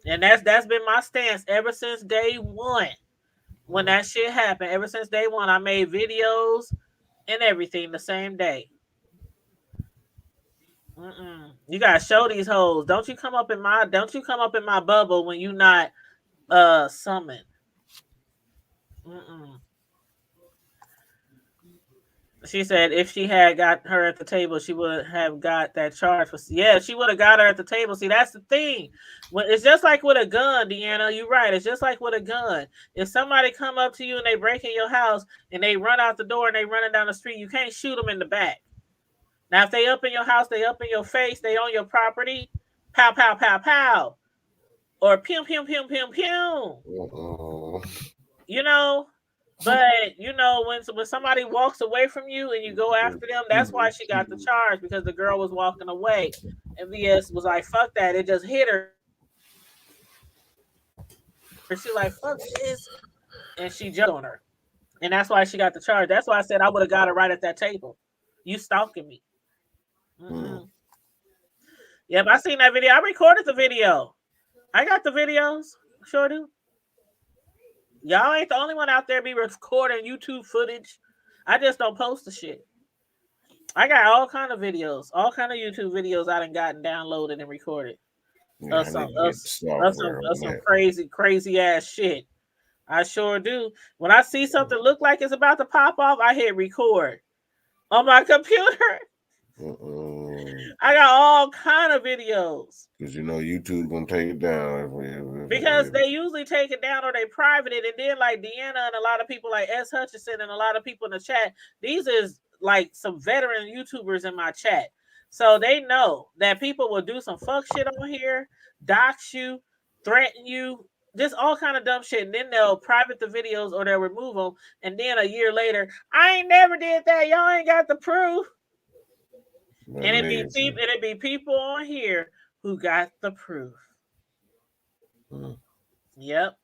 Speaker 2: And that's been my stance ever since day one. When that shit happened, ever since day one, I made videos and everything the same day. You gotta show these hoes. Don't you come up in my bubble when you not summoned. She said if she had got her at the table, she would have got that charge for. Yeah, she would have got her at the table. See, that's the thing. When it's just like with a gun, Deanna, you're right. It's just like with a gun. If somebody come up to you and they break in your house and they run out the door and they running down the street, you can't shoot them in the back. Now, if they up in your house, they up in your face, they on your property, pow, pow, pow, pow. Or pew, pew, pew, pew, pew. You know, but you know, when somebody walks away from you and you go after them, that's why she got the charge, because the girl was walking away. And VS was like, fuck that. It just hit her. She like, fuck this. And she jumped on her. And that's why she got the charge. That's why I said I would have got her right at that table. You stalking me. Yep, I seen that video. I recorded the video. I got the videos. Sure do. Y'all ain't the only one out there be recording YouTube footage. I just don't post the shit. I got all kind of videos, all kind of YouTube videos I done gotten downloaded and recorded. Some crazy ass shit. I sure do. When I see something look like it's about to pop off, I hit record on my computer. I got all kind of videos.
Speaker 6: Because you know YouTube gonna take it down.
Speaker 2: Because they usually take it down or they private it, and then like Deanna and a lot of people like S. Hutchinson and a lot of people in the chat, these is like some veteran YouTubers in my chat. So they know that people will do some fuck shit on here, dox you, threaten you, just all kind of dumb shit, and then they'll private the videos or they'll remove them, and then a year later, I ain't never did that. Y'all ain't got the proof. And it'd be people on here who got the proof. Yep.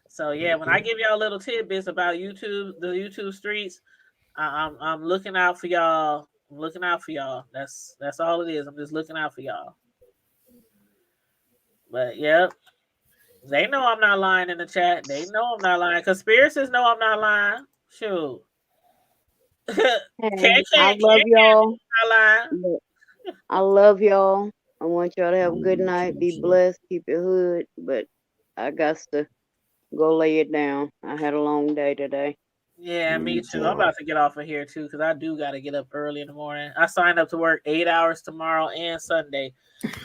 Speaker 2: So yeah, when I give y'all little tidbits about YouTube, the YouTube streets, I'm looking out for y'all. I'm looking out for y'all. That's all it is. I'm just looking out for y'all. But yep. They know I'm not lying in the chat. They know I'm not lying. Conspiracists know I'm not lying. Shoot.
Speaker 3: I love y'all. I love y'all. I want y'all to have a good night. Be blessed. Keep your hood. But I got to go lay it down. I had a long day today.
Speaker 2: Yeah, me too. I'm about to get off of here too, because I do got to get up early in the morning. I signed up to work 8 hours tomorrow and Sunday.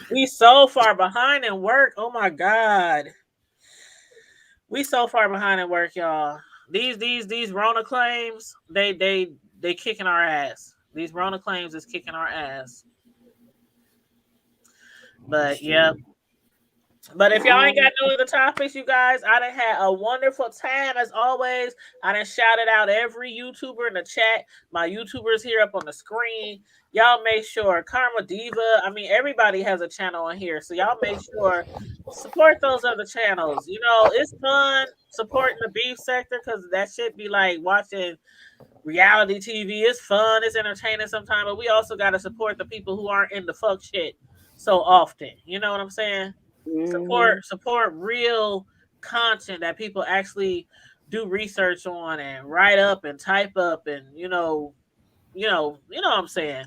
Speaker 2: We so far behind in work. Oh my God. We so far behind in work, y'all. These Rona claims, they kicking our ass. These Rona claims is kicking our ass. But yeah. But if y'all ain't got no other topics, you guys, I done had a wonderful time as always. I done shouted out every YouTuber in the chat. My YouTubers here up on the screen. Y'all make sure Karma Diva. I mean, everybody has a channel on here, so y'all make sure support those other channels. You know, it's fun supporting the beef sector because that shit be like watching reality TV. It's fun, it's entertaining sometimes, but we also got to support the people who aren't in the fuck shit so often. You know what I'm saying? Support real content that people actually do research on and write up and type up and you know what I'm saying.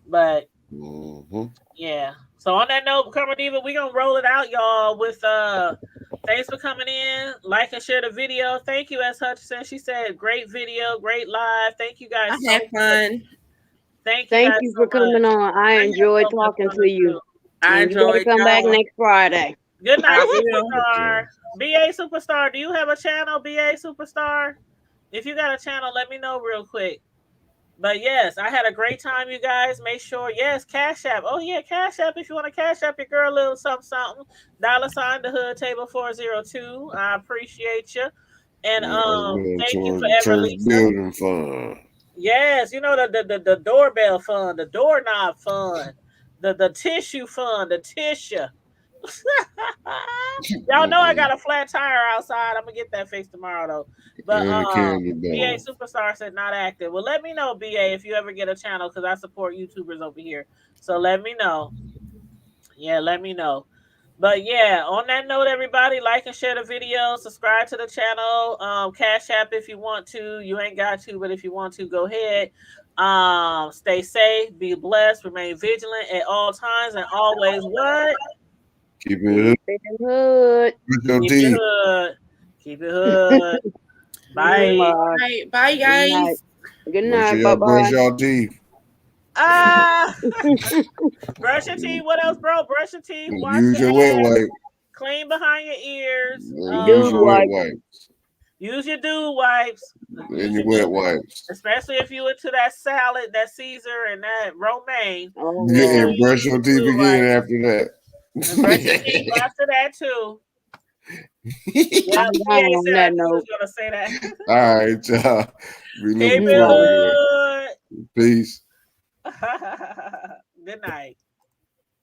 Speaker 2: But yeah. So on that note, Karma Diva, we gonna roll it out, y'all, with thanks for coming in. Like and share the video. Thank you, S. Hutchinson. She said, great video, great live. Thank you guys so much.
Speaker 1: Fun.
Speaker 2: Thank
Speaker 1: you for coming on. I enjoyed talking to you.
Speaker 4: I enjoyed.
Speaker 1: You gotta come back next Friday.
Speaker 2: Good night, Superstar. BA Superstar, do you have a channel, BA Superstar? If you got a channel, let me know real quick. But yes, I had a great time, you guys. Make sure, yes, Cash App. Oh yeah, Cash App. If you want to Cash App your girl a little something, something. $ the hood table 402. I appreciate you. And thank you for ever
Speaker 6: building fund.
Speaker 2: Yes, you know the doorbell fund, the doorknob fund, the tissue fund, the tissue. Y'all know I got a flat tire outside. I'm gonna get that fixed tomorrow though. But BA Superstar said not active. Well, let me know, BA, if you ever get a channel because I support YouTubers over here. So let me know. Yeah, let me know. But yeah, on that note, everybody, like and share the video, subscribe to the channel, Cash App if you want to. You ain't got to, but if you want to, go ahead. Stay safe, be blessed, remain vigilant at all times, and always what?
Speaker 6: Keep it
Speaker 1: hood.
Speaker 2: Keep it hood. Keep it hood. Bye.
Speaker 4: Bye, guys.
Speaker 1: Good night.
Speaker 6: Bye-bye. Brush your teeth.
Speaker 2: Brush your teeth. What else, bro? Brush your teeth.
Speaker 6: Use your wet wipe.
Speaker 2: Clean behind your ears.
Speaker 6: Use your wet wipes.
Speaker 2: Use your dude wipes.
Speaker 6: And your wet wipes.
Speaker 2: Especially if you into that salad, that Caesar, and that romaine.
Speaker 6: And brush your teeth again after that.
Speaker 2: And brush your teeth after that too. Yeah, was gonna say that.
Speaker 6: All right, y'all.
Speaker 2: Keep it good.
Speaker 6: Peace.
Speaker 2: Good night.